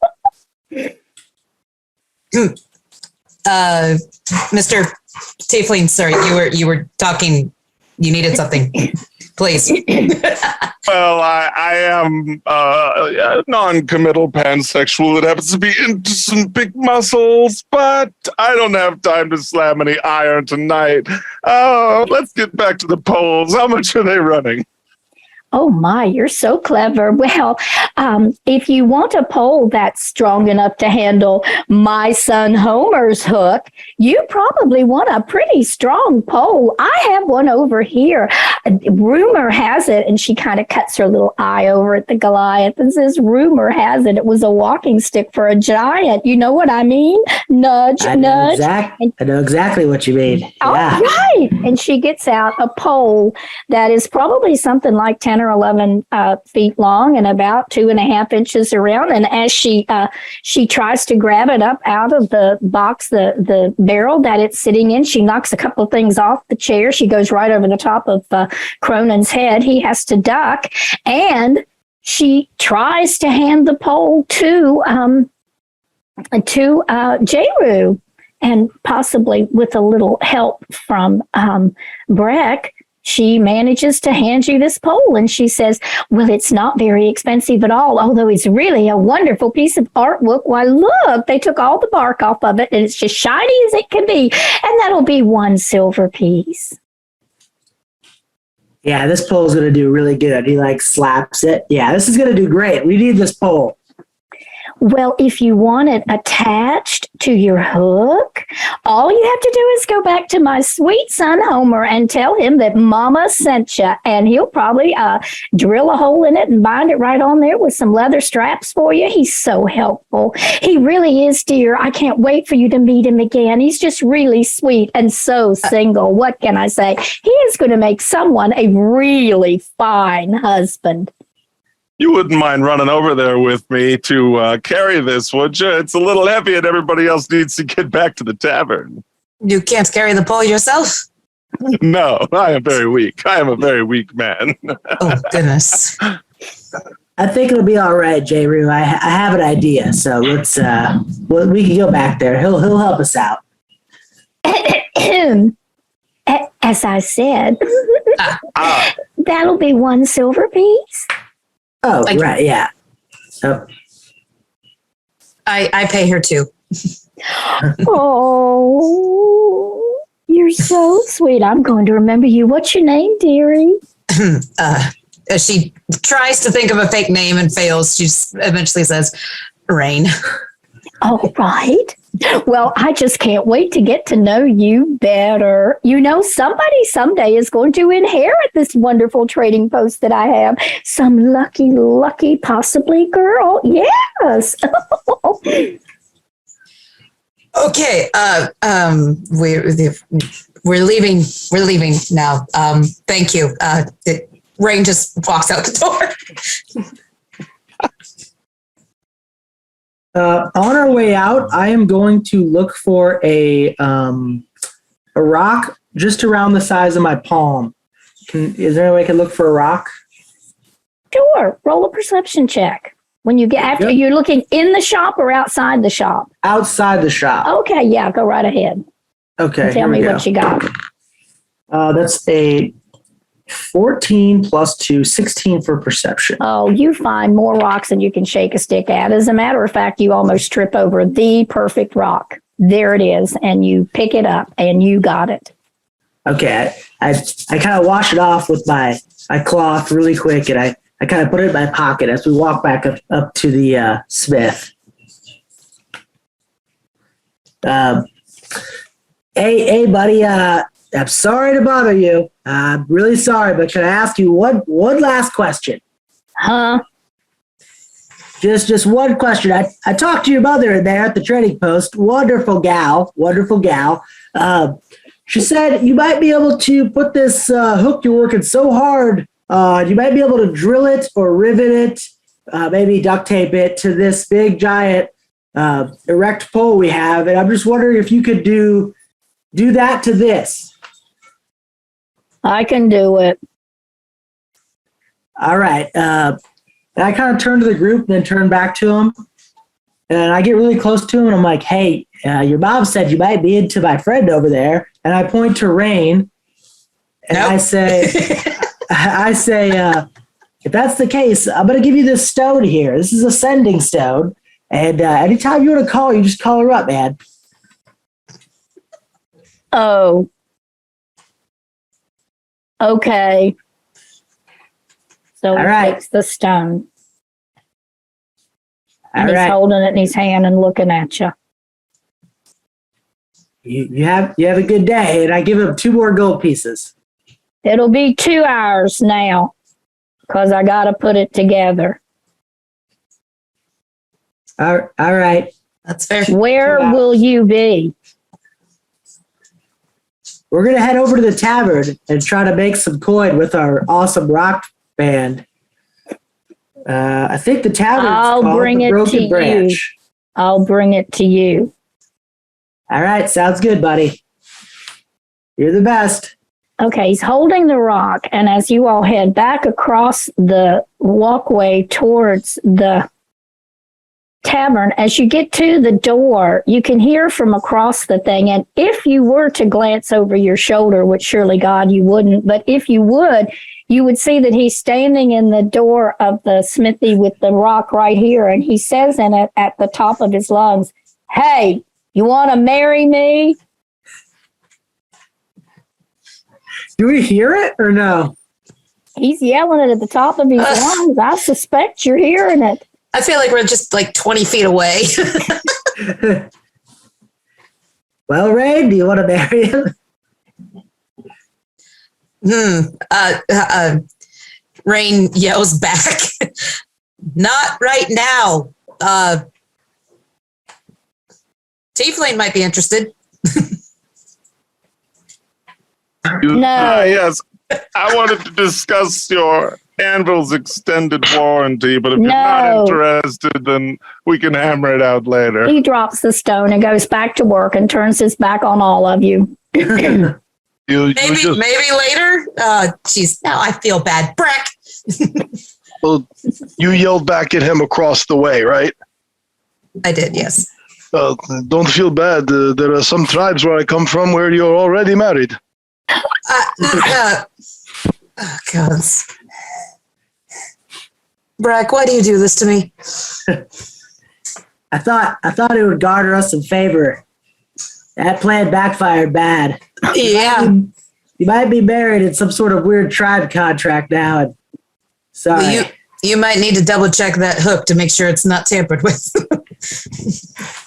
Mr. Tiefling, sir, you were talking. You needed something. Please. Well, I am a non-committal pansexual that happens to be into some big muscles, but I don't have time to slam any iron tonight. Oh, let's get back to the polls. How much are they running? Oh my, you're so clever. Well, if you want a pole that's strong enough to handle my son Homer's hook, you probably want a pretty strong pole. I have one over here. Rumor has it, and she kind of cuts her little eye over at the Goliath and says, rumor has it, it was a walking stick for a giant. You know what I mean? Nudge, nudge. I know exactly what you mean. All Yeah. right. And she gets out a pole that is probably something like 10 or 11 feet long and about 2.5 inches around. And as she tries to grab it up out of the box, the barrel that it's sitting in, she knocks a couple of things off the chair. She goes right over the top of Cronin's head. He has to duck. And she tries to hand the pole to Jeru. And possibly with a little help from Breck, she manages to hand you this pole. And she says, well, it's not very expensive at all, although it's really a wonderful piece of artwork. Why, look, they took all the bark off of it, and it's just shiny as it can be. And that'll be 1 silver piece. Yeah, this pole's going to do really good. He slaps it. Yeah, this is going to do great. We need this pole. Well, if you want it attached to your hook, all you have to do is go back to my sweet son Homer and tell him that Mama sent you, and he'll probably drill a hole in it and bind it right on there with some leather straps for you. He's so helpful. He really is, dear. I can't wait for you to meet him again. He's just really sweet and so single. What can I say? He is going to make someone a really fine husband. You wouldn't mind running over there with me to carry this, would you? It's a little heavy and everybody else needs to get back to the tavern. You can't carry the pole yourself? No, I am very weak. I am a very weak man. Oh, goodness. I think it'll be all right, Jeru. I have an idea, so let's we can go back there. He'll help us out. As I said, that'll be 1 silver piece. Oh, right, yeah. Oh. I pay her too. Oh, you're so sweet. I'm going to remember you. What's your name, dearie? She tries to think of a fake name and fails. She just eventually says, Rain. All right. Well, I just can't wait to get to know you better. You know, somebody someday is going to inherit this wonderful trading post that I have. Some lucky, possibly girl. Yes. Okay. We're leaving. We're leaving now. Thank you. Rain just walks out the door. On our way out, I am going to look for a rock just around the size of my palm. Is there any way I can look for a rock? Sure. Roll a perception check. When you get after, you're looking in the shop or outside the shop? Outside the shop. Okay, yeah, go right ahead. Okay. And tell me what you got. That's a 14 plus 2, 16 for perception. Oh, you find more rocks than you can shake a stick at. As a matter of fact, you almost trip over the perfect rock. There it is, and you pick it up, and you got it. Okay, I kind of wash it off with my cloth really quick, and I kind of put it in my pocket as we walk back up to the smith. Hey, buddy. I'm sorry to bother you. I'm really sorry, but can I ask you one last question? Huh? Just one question. I talked to your mother in there at the trading post. Wonderful gal. She said you might be able to put this hook you're working so hard on. You might be able to drill it or rivet it, maybe duct tape it to this big giant erect pole we have. And I'm just wondering if you could do that to this. I can do it. All right. And I kind of turn to the group and then turn back to him. And I get really close to him and I'm like, hey, your mom said you might be into my friend over there. And I point to Rain and Nope. I say, if that's the case, I'm going to give you this stone here. This is a sending stone. And anytime you want to call, you just call her up, man. Oh. Okay. So All he right. takes the stone. All And he's right. holding it in his hand and looking at you. You have a good day. And I give him 2 more gold pieces. It'll be 2 hours now because I got to put it together. All right. That's fair. Where will you be? We're going to head over to the tavern and try to make some coin with our awesome rock band. I think the tavern's I'll called bring the it Broken to you. Branch. I'll bring it to you. All right. Sounds good, buddy. You're the best. Okay, he's holding the rock, and as you all head back across the walkway towards the tavern, as you get to the door, you can hear from across the thing, and if you were to glance over your shoulder, which surely God you wouldn't, but if you would see that he's standing in the door of the smithy with the rock right here, and he says in it at the top of his lungs, "Hey, you want to marry me?" Do we hear it or no? He's yelling it at the top of his lungs. I suspect you're hearing it. I feel like we're just like 20 feet away. Well, Ray, do you want to marry him? Rain yells back. Not right now. Tiefling might be interested. No. Yes. I wanted to discuss your anvil's extended warranty, but if you're No. not interested, then we can hammer it out later. He drops the stone and goes back to work and turns his back on all of you. You Maybe just, later. Geez, now I feel bad. Brack. well, you yelled back at him across the way, right? I did, yes. Don't feel bad. There are some tribes where I come from where you're already married. Oh, God. Brack, why do you do this to me? I thought it would garner us some favor. That plan backfired bad. Yeah. You might be married in some sort of weird tribe contract now. And sorry. Well, you might need to double check that hook to make sure it's not tampered with.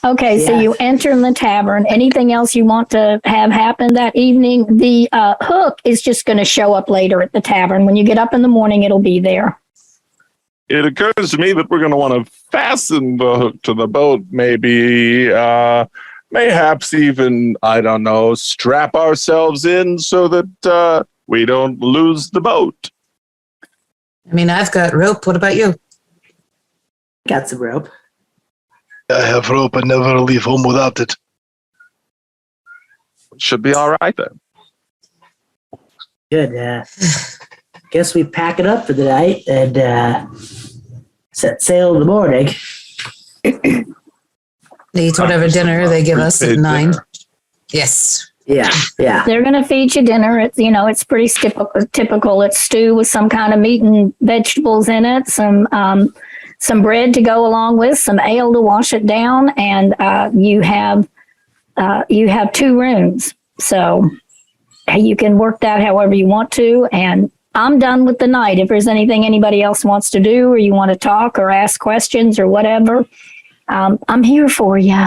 Okay, so Yeah. you enter in the tavern. Anything else you want to have happen that evening? The hook is just going to show up later at the tavern. When you get up in the morning, it'll be there. It occurs to me that we're going to want to fasten the hook to the boat, maybe, mayhaps even, I don't know, strap ourselves in so that we don't lose the boat. I mean, I've got rope. What about you? Got some rope. I have rope and never leave home without it. Should be all right then. Good. Guess we pack it up for the night and set sail in the morning. Eat whatever dinner they give us at Prepaid 9. dinner. Yes. Yeah. They're going to feed you dinner. It's, it's pretty typical. It's stew with some kind of meat and vegetables in it, some bread to go along with, some ale to wash it down, and you have 2 rooms. So you can work that however you want to. And I'm done with the night. If there's anything anybody else wants to do, or you want to talk or ask questions or whatever, I'm here for you.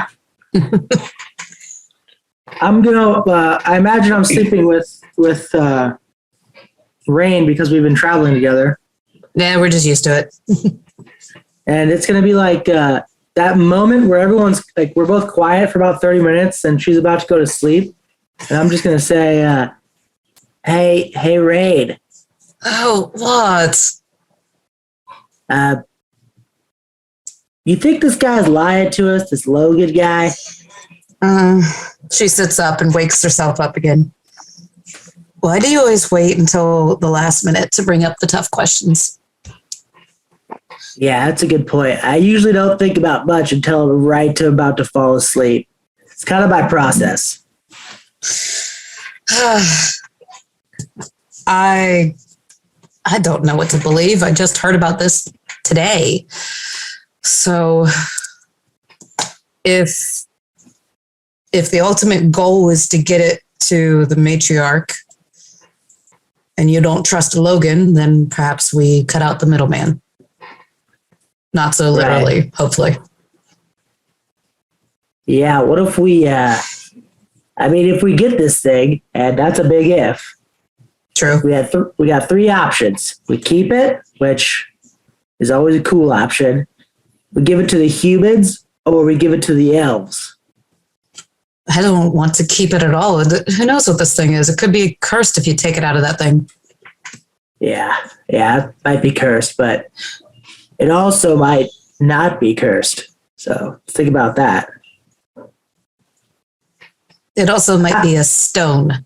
I'm gonna. I imagine I'm sleeping with Rain because we've been traveling together, Yeah, we're just used to it. and it's gonna be like that moment where everyone's like, we're both quiet for about 30 minutes, and she's about to go to sleep, and I'm just gonna say, "Hey, Rain. Oh, what? You think this guy's lying to us? This Logan guy?" She sits up and wakes herself up again. Why do you always wait until the last minute to bring up the tough questions? Yeah, that's a good point. I usually don't think about much until I'm about to fall asleep. It's kind of my process. I don't know what to believe. I just heard about this today. So if the ultimate goal is to get it to the matriarch and you don't trust Logan, then perhaps we cut out the middleman. Not so literally, Right. hopefully. Yeah, what if we, if we get this thing, and that's a big if, True. we got three options. We keep it, which is always a cool option. We give it to the humans, or we give it to the elves. I don't want to keep it at all. Who knows what this thing is? It could be cursed if you take it out of that thing. Yeah, it might be cursed, but it also might not be cursed. So think about that. It also might be a stone.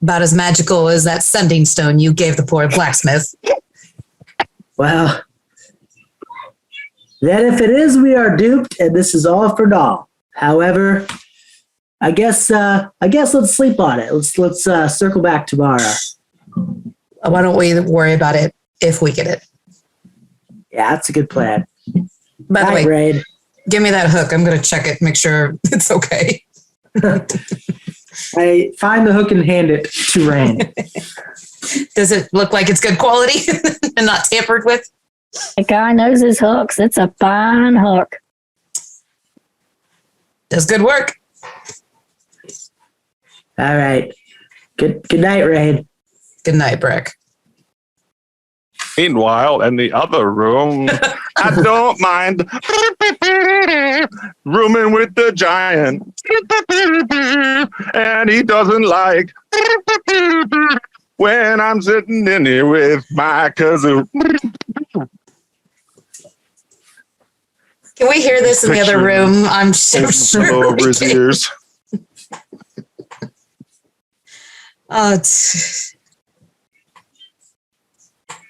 About as magical as that sending stone you gave the poor blacksmith. Well, then if it is, we are duped, and this is all for naught. However, I guess let's sleep on it. Let's circle back tomorrow. Why don't we worry about it if we get it? Yeah, that's a good plan. By the way, Raid. give me that hook. I'm going to check it, make sure it's okay. I find the hook and hand it to Rain. Does it look like it's good quality and not tampered with? The guy knows his hooks. It's a fine hook. Does good work. All right. Good night, Rain. Good night, Brick. Meanwhile, in the other room, I don't mind rooming with the giant. And he doesn't like when I'm sitting in here with my cousin. Can we hear this in the other room? I'm so sure Over his ears. It's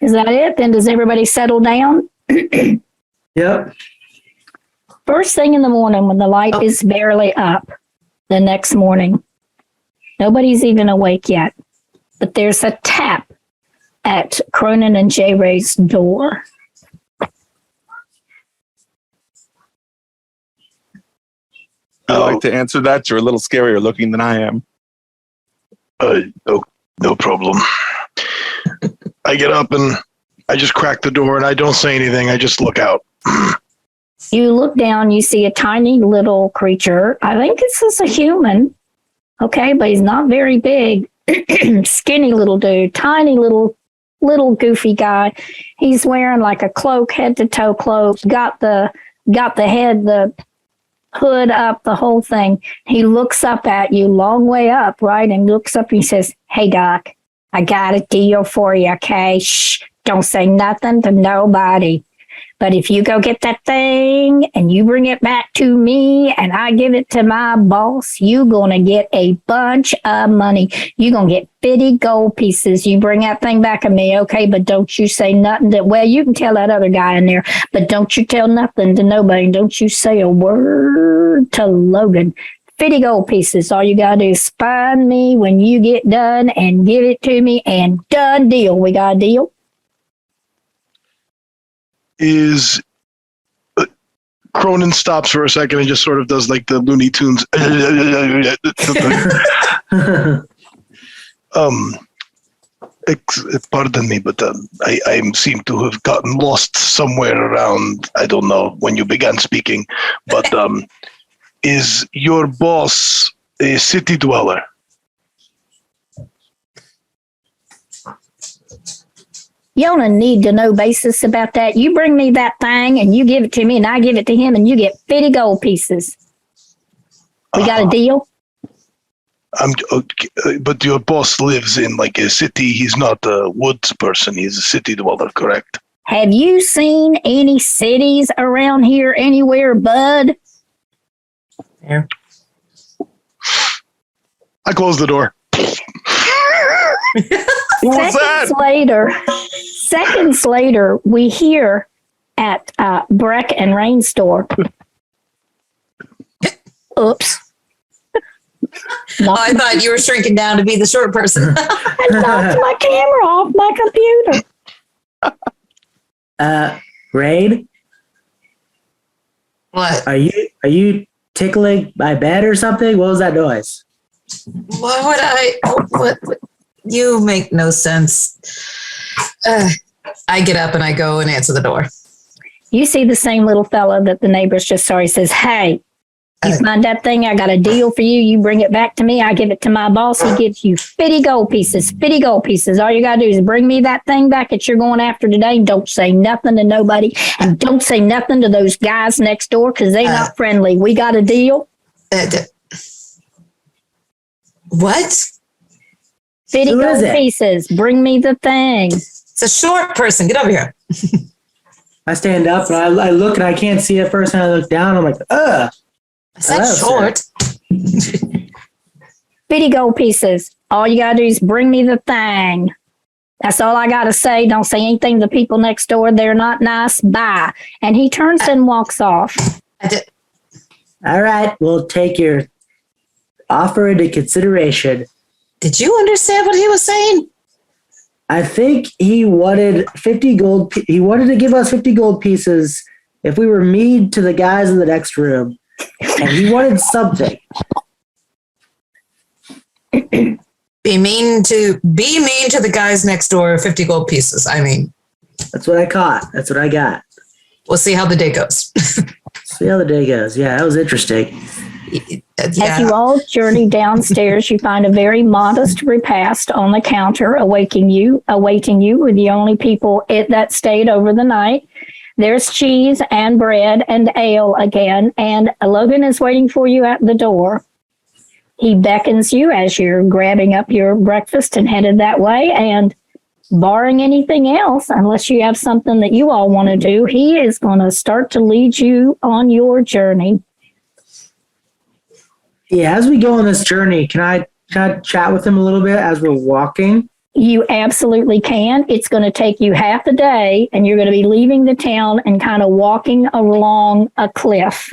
Is that it? Then does everybody settle down? Yep. First thing in the morning when the light is barely up the next morning. Nobody's even awake yet. But there's a tap at Cronin and J. Ray's door. I like to answer that. You're a little scarier looking than I am. No problem. I get up and I just crack the door and I don't say anything. I just look out. You look down, you see a tiny little creature. I think this is a human. Okay, but he's not very big. Skinny little dude, tiny little goofy guy. He's wearing like a cloak, head to toe cloak, got the head, the hood up, the whole thing. He looks up at you, long way up, right? And looks up and he says, "Hey, Doc, I got a deal for you, okay? Shh, don't say nothing to nobody. But if you go get that thing and you bring it back to me and I give it to my boss, you're going to get a bunch of money. You're going to get 50 gold pieces. You bring that thing back to me, okay? But don't you say nothing to, well, you can tell that other guy in there, but don't you tell nothing to nobody. Don't you say a word to Logan. 50 gold pieces. All you got to do is find me when you get done and give it to me, and done deal. We got a deal? Is Cronin stops for a second and just sort of does like the Looney Tunes. Pardon me, but I seem to have gotten lost somewhere around, I don't know, when you began speaking. But is your boss a city dweller? You on a need to know basis about that. You bring me that thing and you give it to me and I give it to him and you get 50 gold pieces. We got a deal? But your boss lives in like a city. He's not a woods person. He's a city dweller, correct? Have you seen any cities around here anywhere, bud? Yeah. I close the door. Seconds later, we hear at Breck and Rain's store. Oops. I thought you were shrinking down to be the short person. I knocked my camera off my computer. Rain, What? are you tickling my bed or something? What was that noise? What would I? What? You make no sense. I get up and I go and answer the door. You see the same little fella that the neighbors just saw. He says, "Hey, you find that thing? I got a deal for you. You bring it back to me. I give it to my boss. He gives you 50 gold pieces. 50 gold pieces. All you got to do is bring me that thing back that you're going after today. Don't say nothing to nobody. And don't say nothing to those guys next door because they're not friendly. We got a deal." What? 50 Who is gold it? pieces. Bring me the thing. It's a short person. Get over here. I stand up and I look and I can't see at first, and I look down. I'm like, ugh. I said Hello, short. 50 gold pieces. All you got to do is bring me the thing. That's all I got to say. Don't say anything to people next door. They're not nice. Bye. And he turns and walks off. All right, we'll take your offer into consideration. Did you understand what he was saying? I think he wanted 50 gold. He wanted to give us 50 gold pieces if we were mean to the guys in the next room, and he wanted something. Be mean to the guys next door. 50 gold pieces. I mean, That's what I caught. That's what I got. we'll see how the day goes. See how the day goes. Yeah, that was interesting. As you all journey downstairs, you find a very modest repast on the counter awaiting you. We're the only people that stayed over the night. There's cheese and bread and ale again, and Logan is waiting for you at the door. He beckons you as you're grabbing up your breakfast and headed that way, and barring anything else, unless you have something that you all want to do, he is going to start to lead you on your journey. Yeah, as we go on this journey, can I chat with him a little bit as we're walking? You absolutely can. It's going to take you half a day, and you're going to be leaving the town and kind of walking along a cliff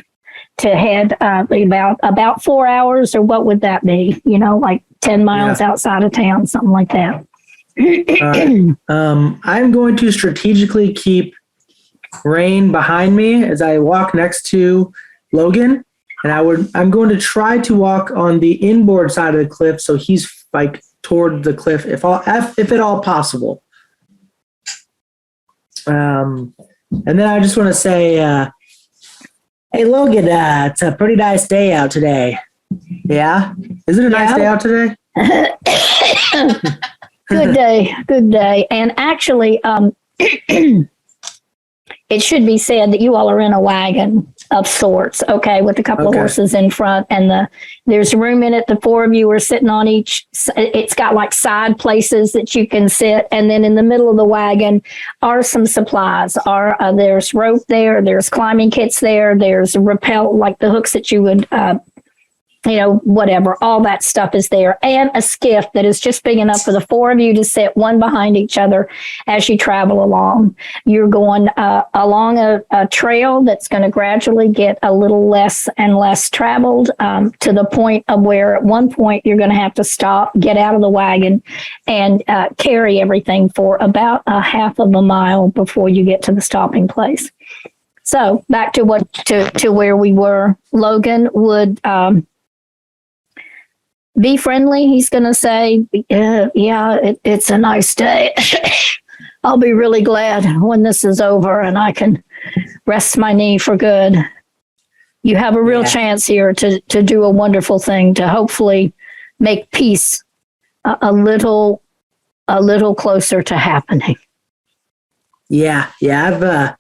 to head about 4 hours, or what would that be? Like 10 miles outside of town, something like that. I'm going to strategically keep Rain behind me as I walk next to Logan, and I'm going to try to walk on the inboard side of the cliff, so he's like toward the cliff, if at all possible. And then I just want to say, hey Logan, it's a pretty nice day out today. Yeah, is it a nice day out today? Good day. And actually, it should be said that you all are in a wagon of sorts, okay, with a couple of horses in front, and there's room in it. The four of you are sitting on each. It's got like side places that you can sit, and then in the middle of the wagon are some supplies. There's rope there, there's climbing kits there, there's rappel, like the hooks that you would whatever, all that stuff is there, and a skiff that is just big enough for the four of you to sit one behind each other as you travel along. You're going along a trail that's going to gradually get a little less and less traveled, to the point of where at one point you're going to have to stop, get out of the wagon, and carry everything for about a half of a mile before you get to the stopping place. So back to where we were. Logan would be friendly. He's going to say, it's a nice day. I'll be really glad when this is over and I can rest my knee for good. You have a real chance here to do a wonderful thing, to hopefully make peace a little closer to happening. Yeah. I've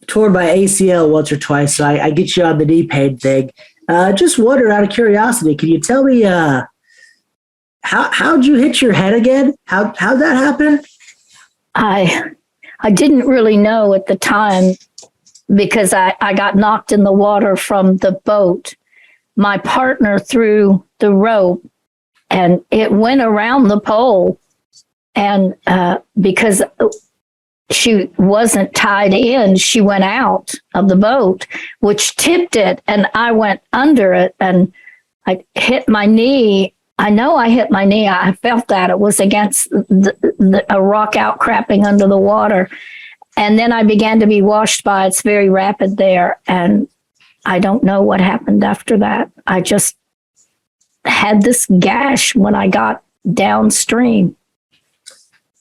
torn my ACL once or twice, so I get you on the knee pain thing. Just wonder, out of curiosity, can you tell me how'd you hit your head again? How'd that happen? I didn't really know at the time because I got knocked in the water from the boat. My partner threw the rope and it went around the pole. And because she wasn't tied in, she went out of the boat, which tipped it. And I went under it and I hit my knee. I know I hit my knee. I felt that it was against a rock outcropping under the water. And then I began to be washed by, it's very rapid there. And I don't know what happened after that. I just had this gash when I got downstream.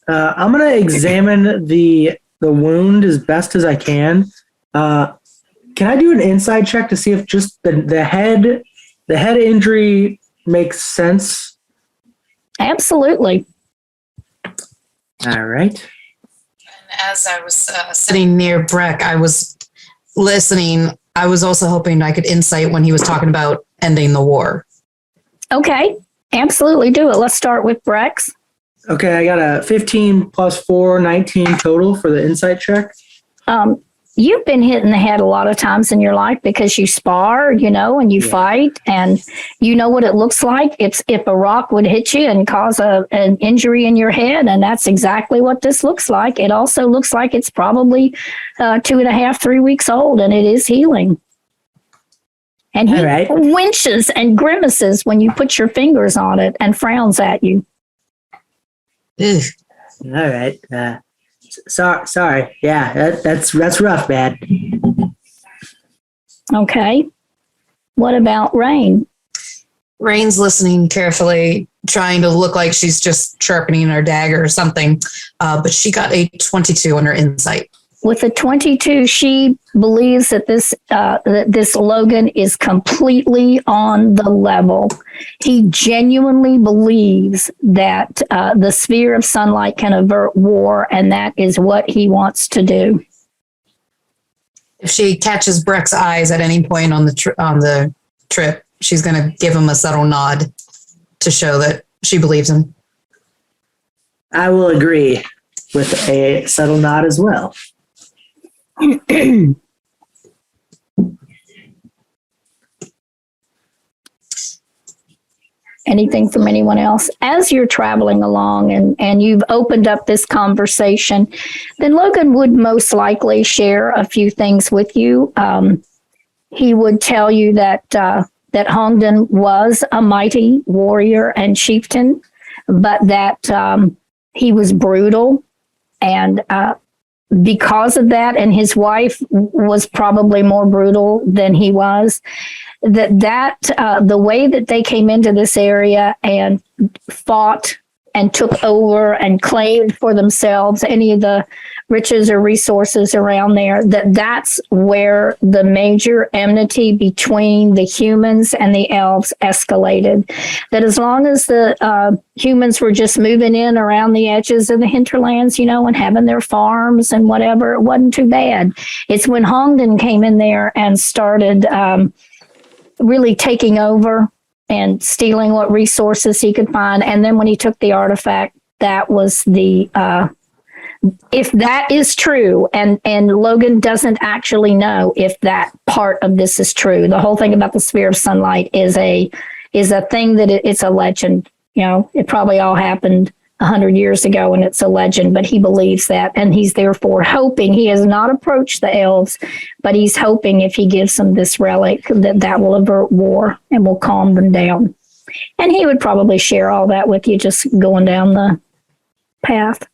I'm going to examine the wound as best as I can. Can I do an inside check to see if just the head injury makes sense? Absolutely. All right. And as I was sitting near Breck, I was listening. I was also hoping I could insight when he was talking about ending the war. Okay. Absolutely do it. Let's start with Brex. Okay, I got a 15 plus 4, 19 total for the insight check. You've been hit in the head a lot of times in your life because you spar, and you fight, and you know what it looks like. It's if a rock would hit you and cause an injury in your head, and that's exactly what this looks like. It also looks like it's probably 2.5, 3 weeks old, and it is healing. And he winches and grimaces when you put your fingers on it and frowns at you. Ugh. All right. Sorry. Yeah, that's rough, man. Okay. What about Rain? Rain's listening carefully, trying to look like she's just sharpening her dagger or something. But she got a 22 on her insight. With a 22, she believes that this Logan is completely on the level. He genuinely believes that the sphere of sunlight can avert war, and that is what he wants to do. If she catches Breck's eyes at any point on the trip, she's going to give him a subtle nod to show that she believes him. I will agree with a subtle nod as well. Anything from anyone else? As you're traveling along and you've opened up this conversation, then Logan would most likely share a few things with you. He would tell you that Hongdon was a mighty warrior and chieftain, but that he was brutal, and because of that, and his wife was probably more brutal than he was, the way that they came into this area and fought and took over and claimed for themselves any of the riches or resources around there, that's where the major enmity between the humans and the elves escalated. That as long as the humans were just moving in around the edges of the hinterlands, and having their farms and whatever, it wasn't too bad. It's when Hongdon came in there and started really taking over and stealing what resources he could find. And then when he took the artifact, that was the, if that is true, and Logan doesn't actually know if that part of this is true. The whole thing about the sphere of sunlight is a thing that it's a legend. It probably all happened 100 years ago and it's a legend, but he believes that. And he's therefore hoping, he has not approached the elves, but he's hoping if he gives them this relic that will avert war and will calm them down. And he would probably share all that with you just going down the path.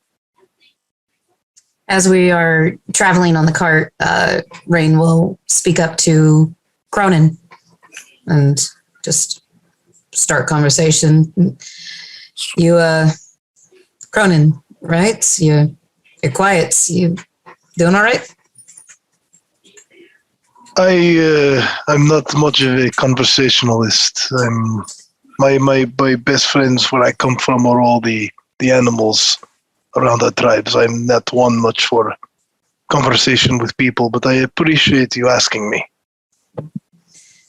As we are traveling on the cart, Rain will speak up to Cronin and just start conversation. You, Cronin, right? You're quiet. You doing all right? I'm not much of a conversationalist. My best friends where I come from are all the animals around our tribes. I'm not one much for conversation with people, but I appreciate you asking me.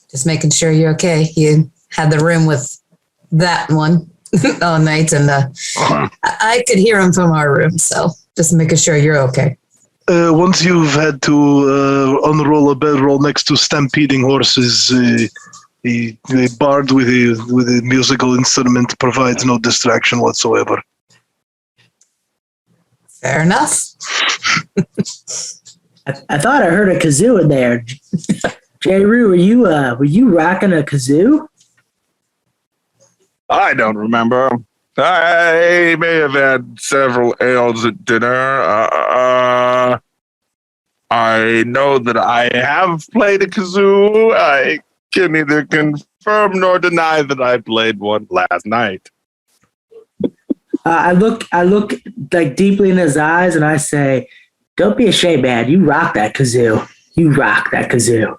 Just making sure you're okay. You had the room with that one all night, and I could hear him from our room, so just making sure you're okay. Once you've had to unroll a bedroll next to stampeding horses, a bard with a musical instrument provides no distraction whatsoever. Fair enough. I thought I heard a kazoo in there. J. Roo, were you rocking a kazoo? I don't remember. I may have had several ales at dinner. I know that I have played a kazoo. I can neither confirm nor deny that I played one last night. I look like deeply in his eyes and I say, "Don't be ashamed, man. You rock that kazoo. You rock that kazoo."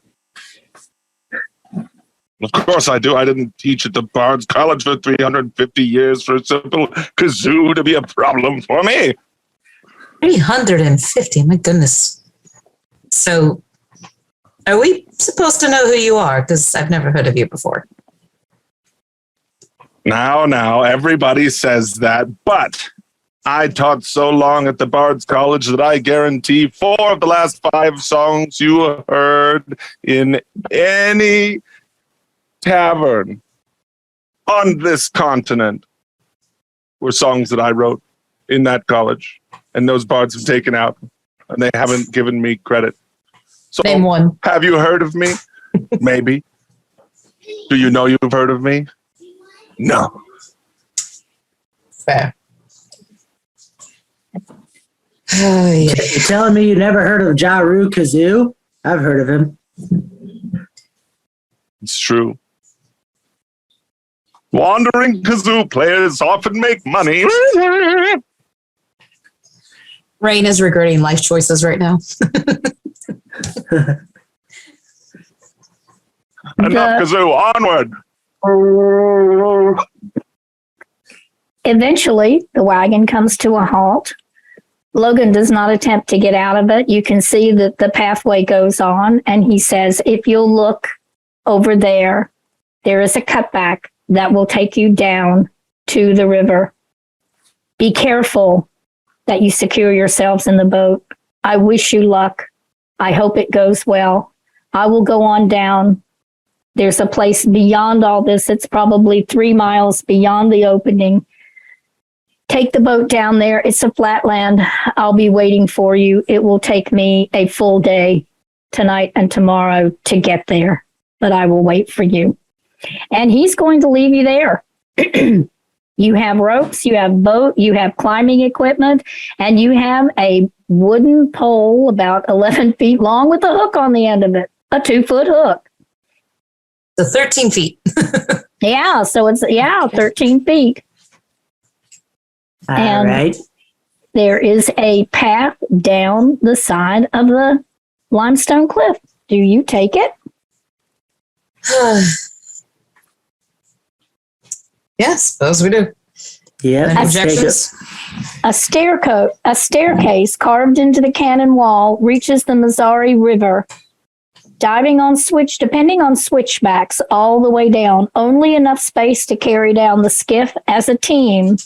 Of course I do. I didn't teach at the Bard's College for 350 years for a simple kazoo to be a problem for me. 350, my goodness. So, are we supposed to know who you are? Because I've never heard of you before. Now, everybody says that, but I taught so long at the Bard's College that I guarantee 4 of the last 5 songs you heard in any tavern on this continent were songs that I wrote in that college, and those bards have taken out, and they haven't given me credit. So, Name one. have you heard of me? Maybe. Do you know you've heard of me? No. Fair. Oh, yeah. You're telling me you never heard of Ja Roo Kazoo? I've heard of him. It's true. Wandering kazoo players often make money. Rain is regretting life choices right now. Enough kazoo, onward. Eventually, the wagon comes to a halt. Logan does not attempt to get out of it. You can see that the pathway goes on, and he says, "If you'll look over there, there is a cutback that will take you down to the river. Be careful that you secure yourselves in the boat. I wish you luck. I hope it goes well. I will go on down. There's a place beyond all this. It's probably 3 miles beyond the opening. Take the boat down there. It's a flat land. I'll be waiting for you. It will take me a full day tonight and tomorrow to get there, but I will wait for you." And he's going to leave you there. You have ropes, you have boat, you have climbing equipment, and you have a wooden pole about 11 feet long with a hook on the end of it, a 2-foot hook. So 13 feet. Yeah, so it's 13 feet. All And right. there is a path down the side of the limestone cliff. Do you take it? Yes, suppose we do. Yeah. Any objections? A staircase carved into the cannon wall reaches the Missouri River, depending on switchbacks all the way down, only enough space to carry down the skiff as a team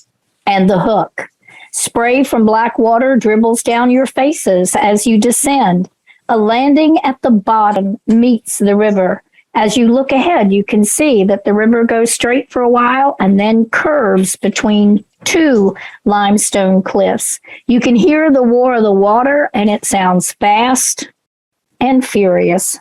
and the hook. Spray from black water dribbles down your faces as you descend. A landing at the bottom meets the river. As you look ahead, you can see that the river goes straight for a while and then curves between 2 limestone cliffs. You can hear the roar of the water, and it sounds fast and furious.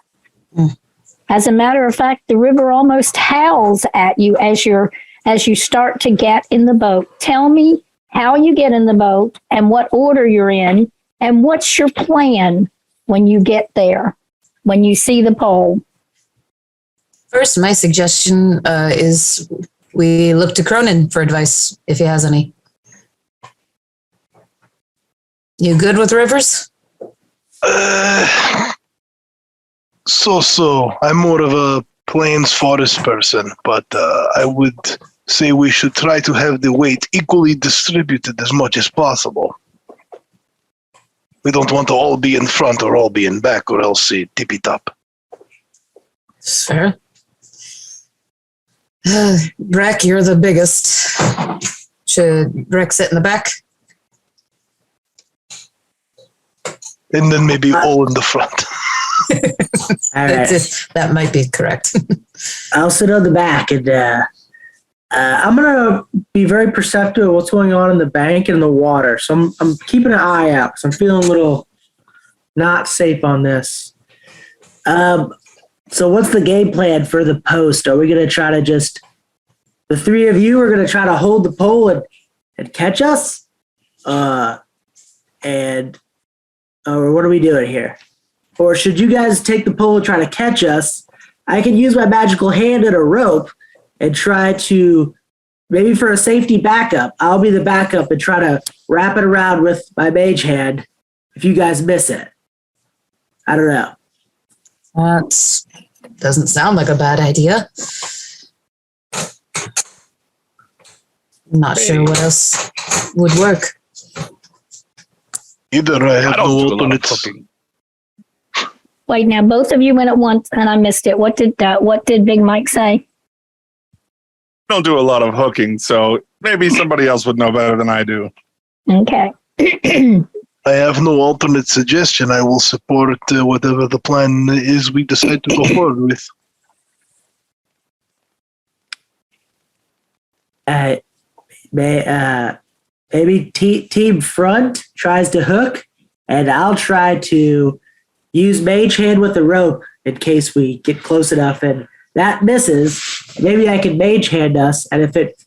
As a matter of fact, the river almost howls at you as you start to get in the boat. Tell me how you get in the boat and what order you're in, and what's your plan when you get there, when you see the pole. First, my suggestion is we look to Cronin for advice if he has any. You good with rivers? So. I'm more of a plains forest person, but I would say we should try to have the weight equally distributed as much as possible. We don't want to all be in front or all be in back, or else tippy top. Fair. Breck, you're the biggest. Should Breck sit in the back? And then maybe all in the front. All right. That might be correct. I'll sit on the back, and I'm gonna be very perceptive of what's going on in the bank and the water. So I'm keeping an eye out because I'm feeling a little not safe on this. So what's the game plan for the post? Are we gonna try to the three of you are gonna try to hold the pole and catch us? Or what are we doing here? Or should you guys take the pole and try to catch us? I can use my magical hand and a rope and try to, maybe for a safety backup, I'll be the backup and try to wrap it around with my mage hand if you guys miss it. I don't know. That doesn't sound like a bad idea. I'm not sure what else would work. Either I have I don't no do a lot of alternates. cooking. Wait, now both of you went at once and I missed it. What did Big Mike say? I don't do a lot of hooking, so maybe somebody else would know better than I do. Okay. I have no alternate suggestion. I will support whatever the plan is we decide to go forward with. Maybe team front tries to hook, and I'll try to use mage hand with the rope in case we get close enough and that misses. Maybe I can mage hand us, and if it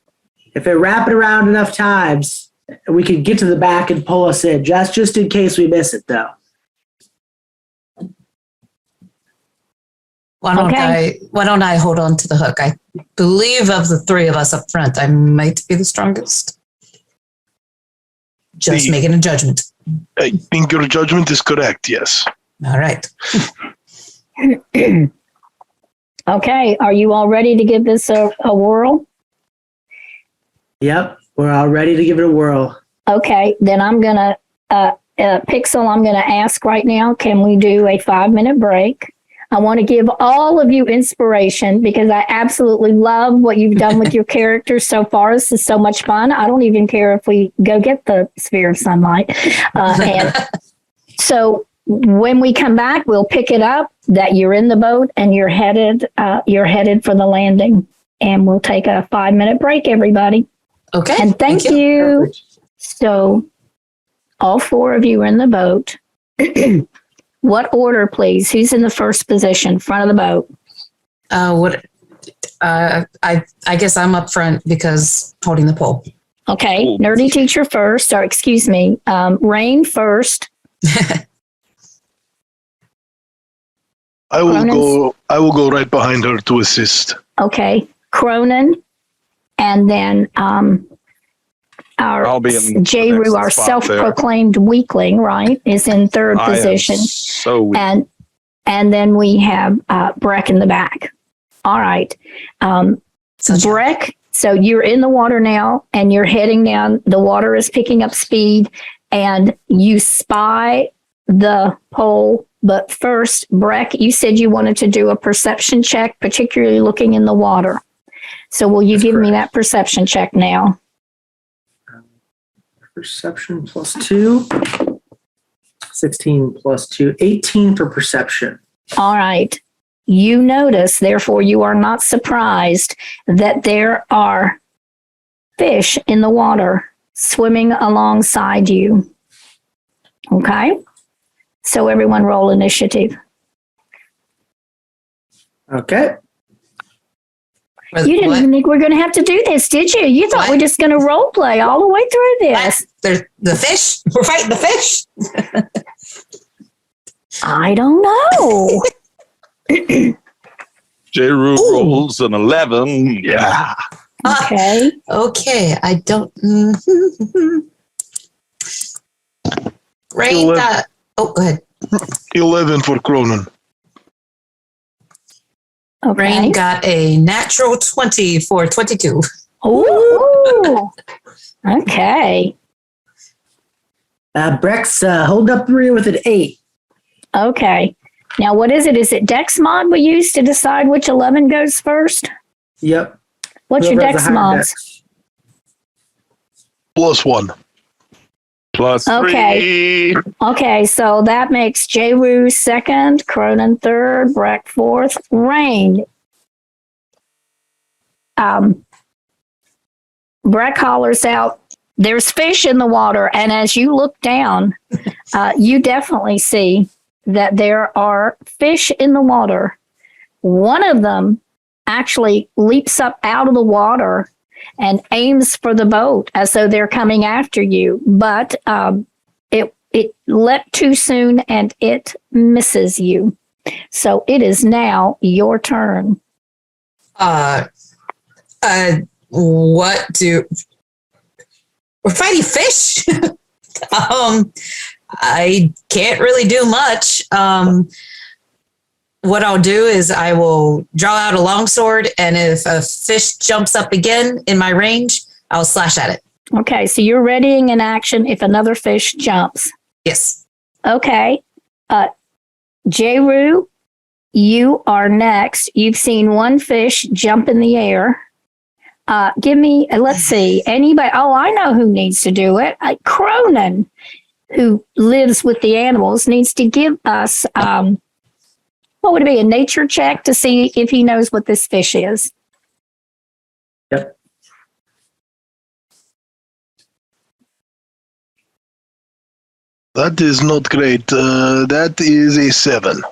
wrap it around enough times, we can get to the back and pull us in. Just in case we miss it, though. Why don't I hold on to the hook? I believe of the three of us up front, I might be the strongest. Just making a judgment. I think your judgment is correct, yes. All right. Okay. Are you all ready to give this a whirl? Yep, we're all ready to give it a whirl. Okay. Then I'm going to, Pixel, I'm going to ask right now, can we do a 5-minute break? I want to give all of you inspiration because I absolutely love what you've done with your characters so far. This is so much fun. I don't even care if we go get the sphere of sunlight. And so when we come back, we'll pick it up that you're in the boat and you're headed for the landing. And we'll take a 5-minute break, everybody. Okay. And thank you. So all 4 of you are in the boat. What order, please? Who's in the first position, front of the boat? I guess I'm up front because holding the pole. Okay, nerdy teacher first, or excuse me, Rain first. I will go right behind her to assist. Okay, Cronin, and then I'll be in J. Rue, our self-proclaimed weakling, right, is in third position. So weak. And then we have Breck in the back. All right. Breck, so you're in the water now and you're heading down. The water is picking up speed and you spy the pole. But first, Breck, you said you wanted to do a perception check, particularly looking in the water. So will you give me that perception check now? Perception plus 2. 16 plus 2. 18 for perception. All right. You notice, therefore, you are not surprised that there are fish in the water swimming alongside you. Okay? So everyone roll initiative. Okay. You didn't even think we're going to have to do this, did you? You thought we're just going to role play all the way through this. The fish? We're fighting the fish? I don't know. J. Rue rolls an 11. Yeah. Okay. Okay, I don't. Rain You'll live- got. Oh, go ahead. 11 for Cronin. Okay. Rain got a natural 20 for 22. Ooh. Okay. Brex, hold up 3 with an 8. Okay. Now, what is it? Is it Dex mod we use to decide which 11 goes first? Yep. What's your Whoever has Dex the higher mods? dex. +1. Plus Okay. 3. Okay, so that makes Jeru second, Cronin third, Breck fourth, Rain. Breck hollers out, there's fish in the water. And as you look down, you definitely see that there are fish in the water. One of them actually leaps up out of the water and aims for the boat as though they're coming after you. But it leapt too soon and it misses you. So it is now your turn. What do we're fighting fish? I can't really do much. What I'll do is I will draw out a longsword, and if a fish jumps up again in my range, I'll slash at it. Okay, so you're readying an action if another fish jumps. Yes. Okay. Jeru, you are next. You've seen one fish jump in the air. Give me, let's see, anybody. Oh, I know who needs to do it. Cronin, who lives with the animals, needs to give us, what would it be, a nature check to see if he knows what this fish is. Yep. That is not great. That is a 7.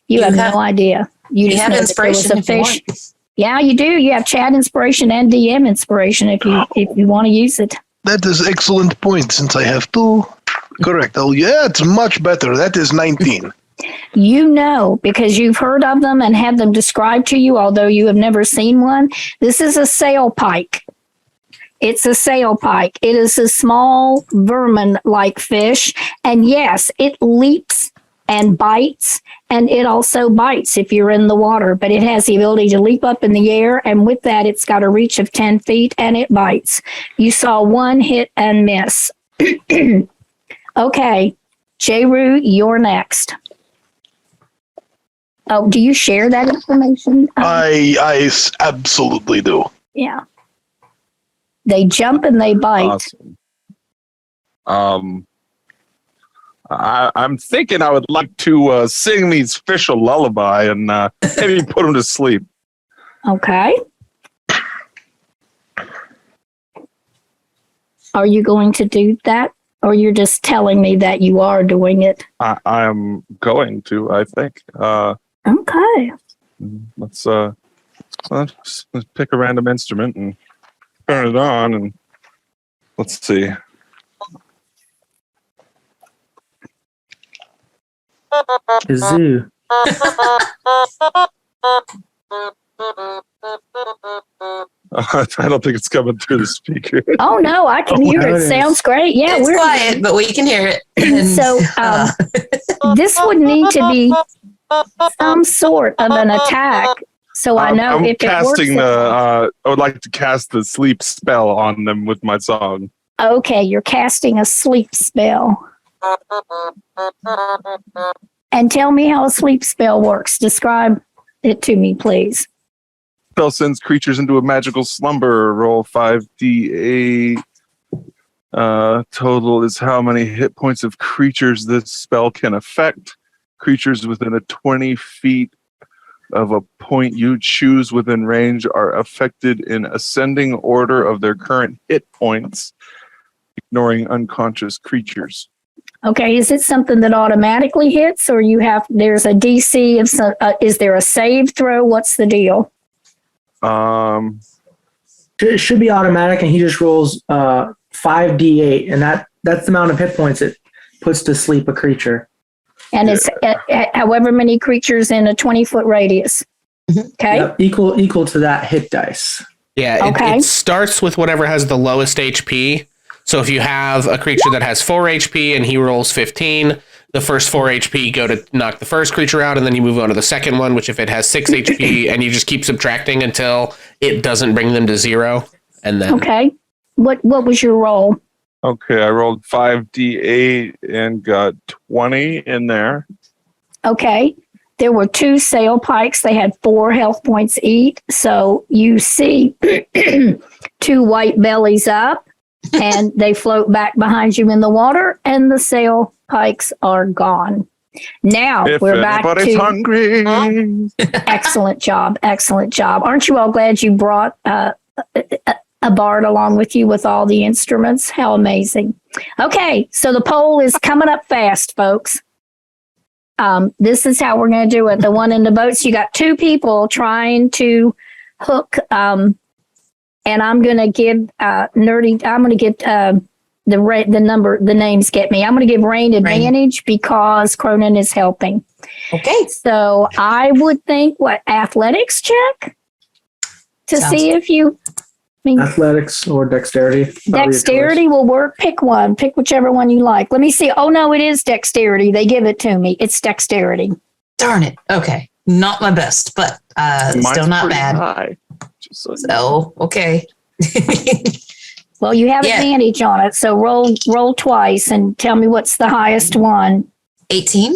You have have- no idea. You just have know that there was inspiration a if you fish. want. Yeah, you do. You have chat inspiration and DM inspiration if you want to use it. That is excellent point since I have 2. Correct. Oh, yeah, it's much better. That is 19. You know, because you've heard of them and had them described to you, although you have never seen one. This is a sail pike. It's a sail pike. It is a small vermin-like fish. And yes, it leaps and bites, and it also bites if you're in the water, but it has the ability to leap up in the air, and with that, it's got a reach of 10 feet, and it bites. You saw one hit and miss. Okay, Jeru, you're next. Oh, do you share that information? I absolutely do. Yeah. They jump and they bite. Awesome. I'm thinking I would like to sing these fish a lullaby and maybe put them to sleep. Okay. Are you going to do that? Or you're just telling me that you are doing it? I'm going to, I think. Okay. Let's pick a random instrument and turn it on, and let's see. Kazoo. I don't think it's coming through the speaker. Oh, no, I can hear there it. it is. Sounds great. Yeah, It's quiet, but we can hear it. And, So this would need to be some sort of an attack. So I know I'm if it works. casting I would like to cast the sleep spell on them with my song. Okay, you're casting a sleep spell. And tell me how a sleep spell works. Describe it to me, please. Spell sends creatures into a magical slumber. Roll 5d8. Total is how many hit points of creatures this spell can affect. Creatures within a 20 feet of a point you choose within range are affected in ascending order of their current hit points, ignoring unconscious creatures. Okay, is it something that automatically hits, or there's a DC of some? Is there a save throw? What's the deal? It should be automatic, and he just rolls 5d8, and that's the amount of hit points it puts to sleep a creature. And it's however many creatures in a 20-foot radius. Okay. Yep, equal to that hit dice. Yeah, Okay. it starts with whatever has the lowest HP. So if you have a creature that has 4 HP and he rolls 15, the first 4 HP go to knock the first creature out, and then you move on to the second one, which if it has 6 HP, and you just keep subtracting until it doesn't bring them to 0. And then Okay. What was your roll? Okay, I rolled 5d8 and got 20 in there. Okay. There were 2 sail pikes. They had 4 health points each. So you see 2 white bellies up, and they float back behind you in the water, and the sail pikes are gone. Now If we're back anybody's to hungry. excellent job. Excellent job. Aren't you all glad you brought a bard along with you with all the instruments? How amazing. Okay, so the poll is coming up fast, folks. This is how we're going to do it. The one in the boats, you got 2 people trying to hook, and I'm going to give Nerdy, I'm going to give the names get me. I'm going to give Rain advantage because Cronin is helping. Okay. So I would think, athletics check? To Sounds see if you... Athletics or dexterity. Probably your Dexterity choice. will work. Pick one. Pick whichever one you like. Let me see. Oh, no, it is dexterity. They give it to me. It's dexterity. Darn it. Okay. Not my best, but Mine's still not pretty bad. high. Just so you So, know. okay. Well, you have Yeah. advantage on it. So roll twice and tell me what's the highest one. 18.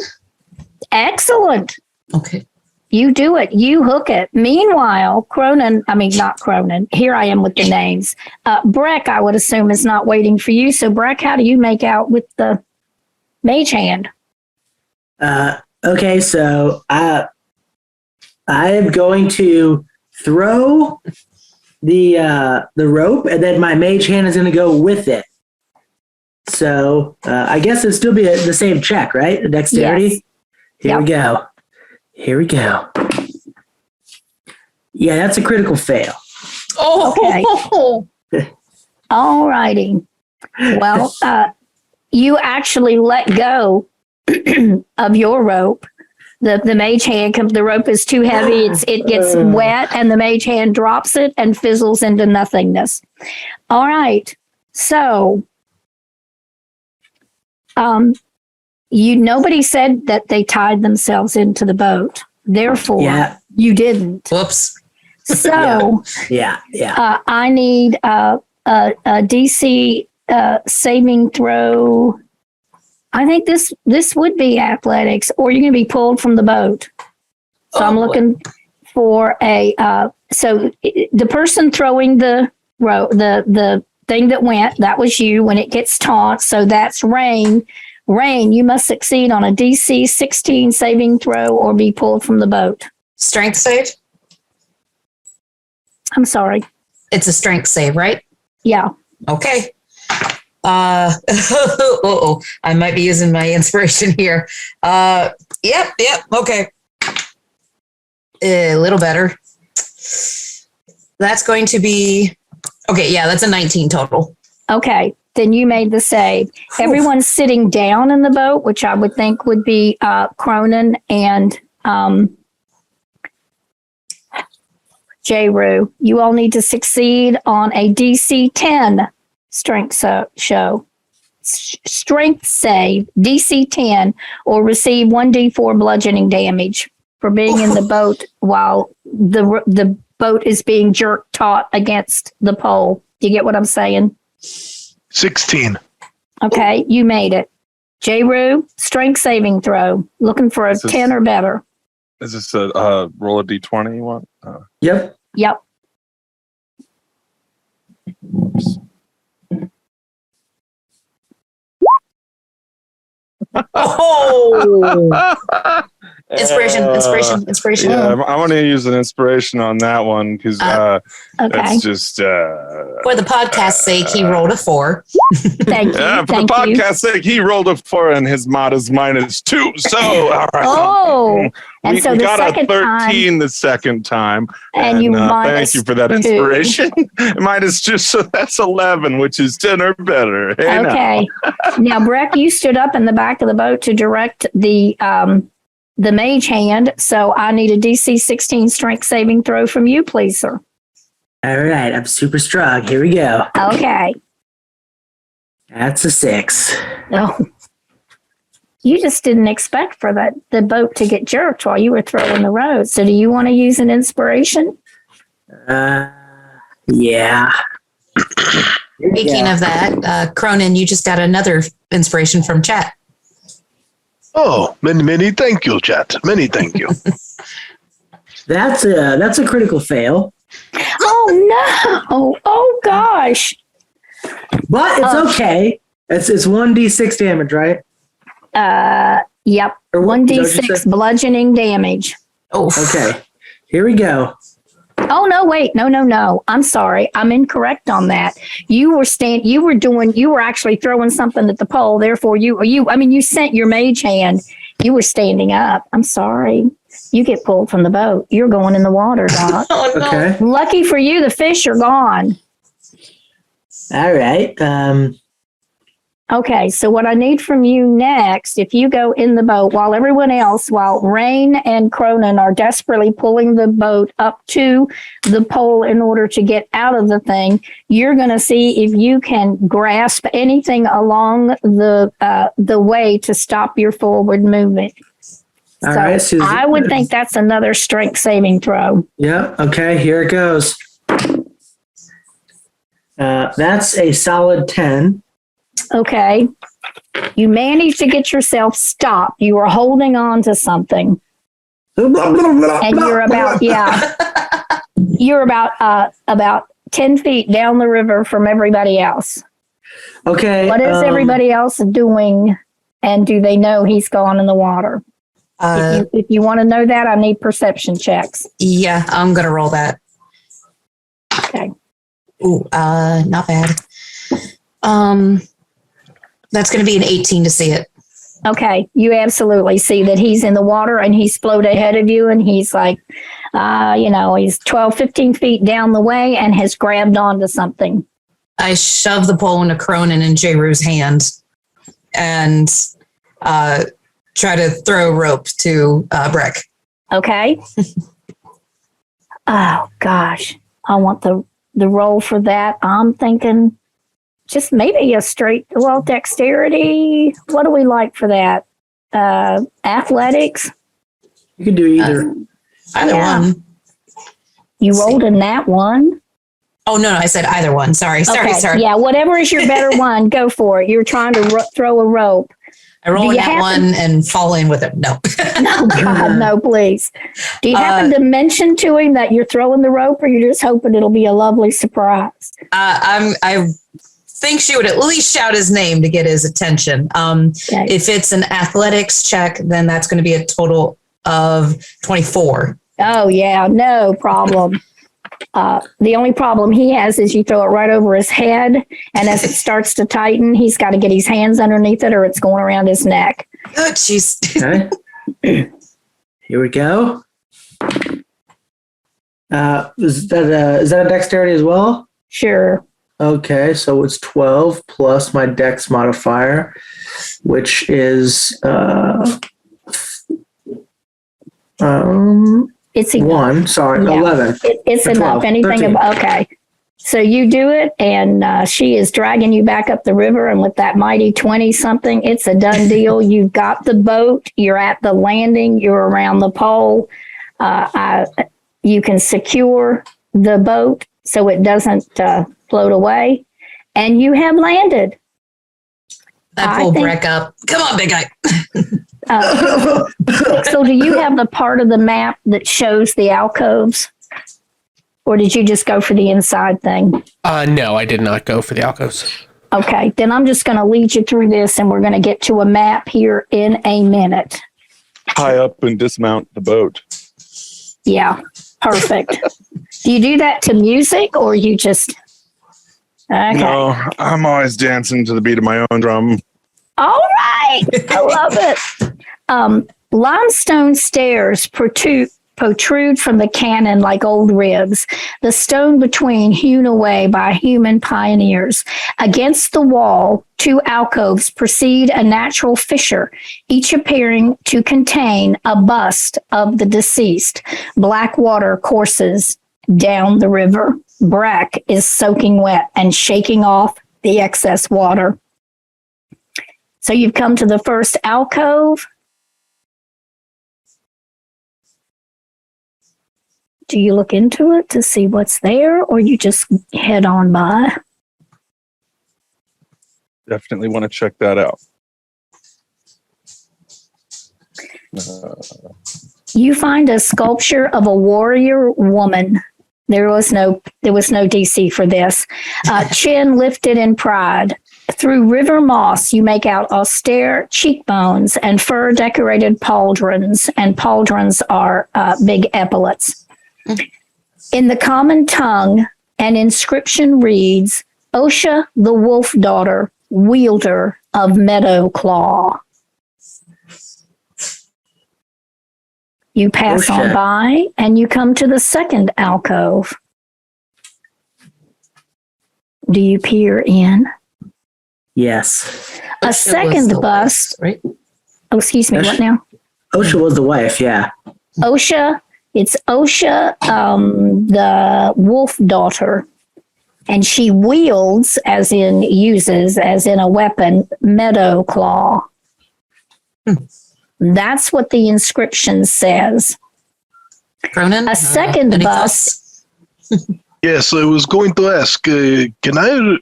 Excellent. Okay. You do it. You hook it. Meanwhile, not Cronin. Here I am with the names. Breck, I would assume, is not waiting for you. So, Breck, how do you make out with the mage hand? Okay, so I am going to throw the rope, and then my mage hand is going to go with it. So I guess it'd still be the same check, right? The dexterity. Yes. Here we go. Yeah, that's a critical fail. Oh, All righty. Well, you actually let go of your rope. The mage hand comes, the rope is too heavy. It gets wet, and the mage hand drops it and fizzles into nothingness. All right. So, nobody said that they tied themselves into the boat. Therefore, you didn't. whoops. So, Yeah. I need a DC saving throw. I think this would be athletics, or you're going to be pulled from the boat. So I'm looking for the person throwing the thing that went, that was you when it gets taunt. So that's Rain. Rain, you must succeed on a DC 16 saving throw or be pulled from the boat. Strength save? I'm sorry. It's a strength save, right? Yeah. Okay. I might be using my inspiration here. Yep. Okay. A little better. That's going to be, okay. Yeah, that's a 19 total. Okay. Then you made the save. Everyone's sitting down in the boat, which I would think would be Cronin and J-Roo. You all need to succeed on a DC 10 strength save, DC 10, or receive 1d4 bludgeoning damage for being in the boat while the boat is being jerked taut against the pole. Do you get what I'm saying? 16. Okay, you made it. J-Roo, strength saving throw. Looking for a 10 or better. Is this a roll a d20 you want? Yep. Yep. Oh! Inspiration. Yeah, I want to use an inspiration on that one because Okay. that's just For the podcast's sake, he rolled a 4. Thank you. yeah, for Thank the you. podcast's sake, he rolled a 4 and his mod is -2. So all right. Oh, and so we the got second a 13 the second time. And you thank you for that minus 2. inspiration. -2, so that's 11, which is 10 or better. Hey, now. Okay. Now, Breck, you stood up in the back of the boat to direct the mage hand. So I need a DC 16 strength saving throw from you, please, sir. All right, I'm super strong. Here we go. Okay. That's a 6. Oh. You just didn't expect for the boat to get jerked while you were throwing the rope. So do you want to use an inspiration? Yeah. Speaking of that, Cronin, you just got another inspiration from chat. Oh, many thank you, chat. Many thank you. That's a critical fail. Oh no! Oh gosh! But it's okay. It's 1d6 damage, right? Yep. Or what- is that what you 1d6 said? bludgeoning damage. Oh, Okay. Here we go. Oh no! Wait, no! I'm sorry, I'm incorrect on that. You were actually throwing something at the pole. Therefore, you sent your mage hand. You were standing up. I'm sorry. You get pulled from the boat. You're going in the water, Doc. Oh, no. Okay. Lucky for you, the fish are gone. All right. Okay, so what I need from you next, if you go in the boat while Rain and Cronin are desperately pulling the boat up to the pole in order to get out of the thing, you're going to see if you can grasp anything along the way to stop your forward movement. All right, Susan. I would think that's another strength saving throw. Yep. Okay. Here it goes. That's a solid 10. Okay. You managed to get yourself stopped. You were holding on to something. And you're about 10 feet down the river from everybody else. Okay. What is everybody else doing? And do they know he's gone in the water? If you want to know that, I need perception checks. Yeah, I'm going to roll that. Okay. Ooh, not bad. That's going to be an 18 to see it. Okay. You absolutely see that he's in the water and he's floated ahead of you and he's like, he's 12, 15 feet down the way and has grabbed onto something. I shove the pole into Cronin and J-Rue's hand and try to throw rope to Breck. Okay. Oh, gosh. I want the roll for that. I'm thinking just maybe a straight, dexterity. What do we like for that? Athletics? You can do either. Either one. You rolled a nat 1? Oh, no, I said either one. Sorry. Yeah, whatever is your better one, go for it. You're trying to throw a rope. I roll in that one and fall in with it. No. No, God, no, please. Do you happen to mention to him that you're throwing the rope or you're just hoping it'll be a lovely surprise? I think she would at least shout his name to get his attention. Okay. If it's an athletics check, then that's going to be a total of 24. Oh, yeah, no problem. The only problem he has is you throw it right over his head, and as it starts to tighten, he's got to get his hands underneath it or it's going around his neck. Oh, jeez. Okay. Here we go. Is that a dexterity as well? Sure. Okay, so it's 12 plus my dex modifier, which is It's enough. 1. Sorry, Yeah. 11. It's Or 12, enough. Anything 13. okay. So you do it, and she is dragging you back up the river, and with that mighty 20-something, it's a done deal. You've got the boat. You're at the landing. You're around the pole. You can secure the boat so it doesn't float away, and you have landed. I pull Breck up. Come on, big guy. So do you have the part of the map that shows the alcoves? Or did you just go for the inside thing? No, I did not go for the alcoves. Okay, then I'm just going to lead you through this and we're going to get to a map here in a minute. Tie up and dismount the boat. Yeah, perfect. Do you do that to music or you just... Okay. No, I'm always dancing to the beat of my own drum. All right. I love it. Limestone stairs protrude from the cannon like old ribs, the stone between hewn away by human pioneers. Against the wall, 2 alcoves precede a natural fissure, each appearing to contain a bust of the deceased. Black water courses down the river. Brack is soaking wet and shaking off the excess water. So you've come to the first alcove. Do you look into it to see what's there, or you just head on by? Definitely want to check that out. You find a sculpture of a warrior woman. There was no DC for this. Chin lifted in pride. Through river moss, you make out austere cheekbones and fur-decorated pauldrons, and pauldrons are big epaulets. In the common tongue, an inscription reads, Osha the Wolf Daughter, wielder of Meadow Claw. You pass on by and you come to the second alcove. Do you peer in? Yes. A second bust. Right? Oh, excuse me. What now? Osha was the wife, yeah. Osha. It's Osha, the wolf daughter. And she wields, as in uses, as in a weapon, Meadow Claw. That's what the inscription says. Cronin? A second any bust. Yes, I was going to ask, can I,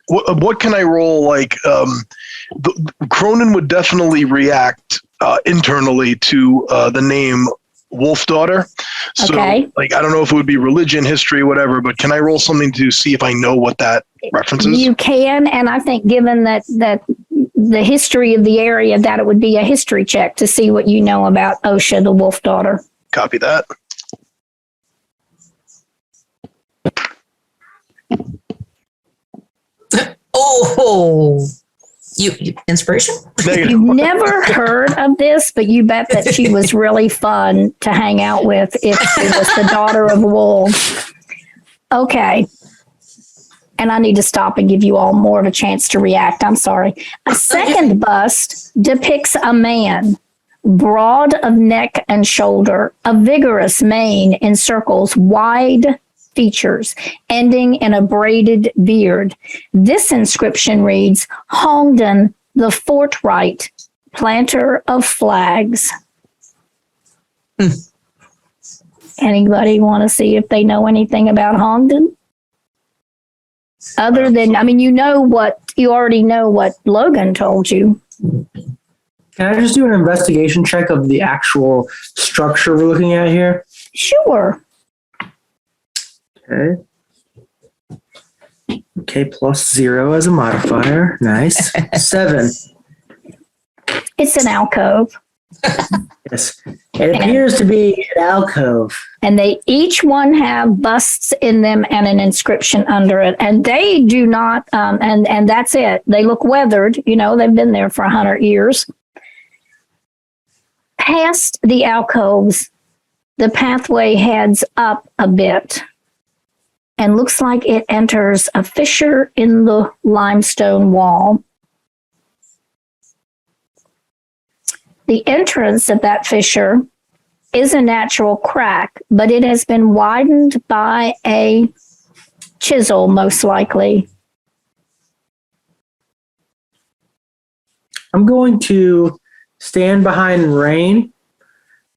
what can I roll? Like, Cronin would definitely react internally to the name Wolf Daughter. So, Okay. like, I don't know if it would be religion, history, whatever, but can I roll something to see if I know what that references? You can, and I think given that the history of the area, that it would be a history check to see what you know about Osha, the wolf daughter. Copy that. Oh, you inspiration? You've never heard of this, but you bet that she was really fun to hang out with if she was the daughter of wolves. Okay. And I need to stop and give you all more of a chance to react. I'm sorry. A second bust depicts a man, broad of neck and shoulder, a vigorous mane encircles wide features, ending in a braided beard. This inscription reads, Hongden the Forthright, planter of flags. Anybody want to see if they know anything about Hongden? Other than, I mean, you already know what Logan told you. Can I just do an investigation check of the actual structure we're looking at here? Sure. Okay. Okay, +0 as a modifier. Nice. 7. It's an alcove. Yes. It appears to be an alcove. And they each one have busts in them and an inscription under it. And they do not, and that's it. They look weathered. You know, they've been there for 100 years. Past the alcoves, the pathway heads up a bit and looks like it enters a fissure in the limestone wall. The entrance of that fissure is a natural crack, but it has been widened by a chisel, most likely. I'm going to stand behind Rain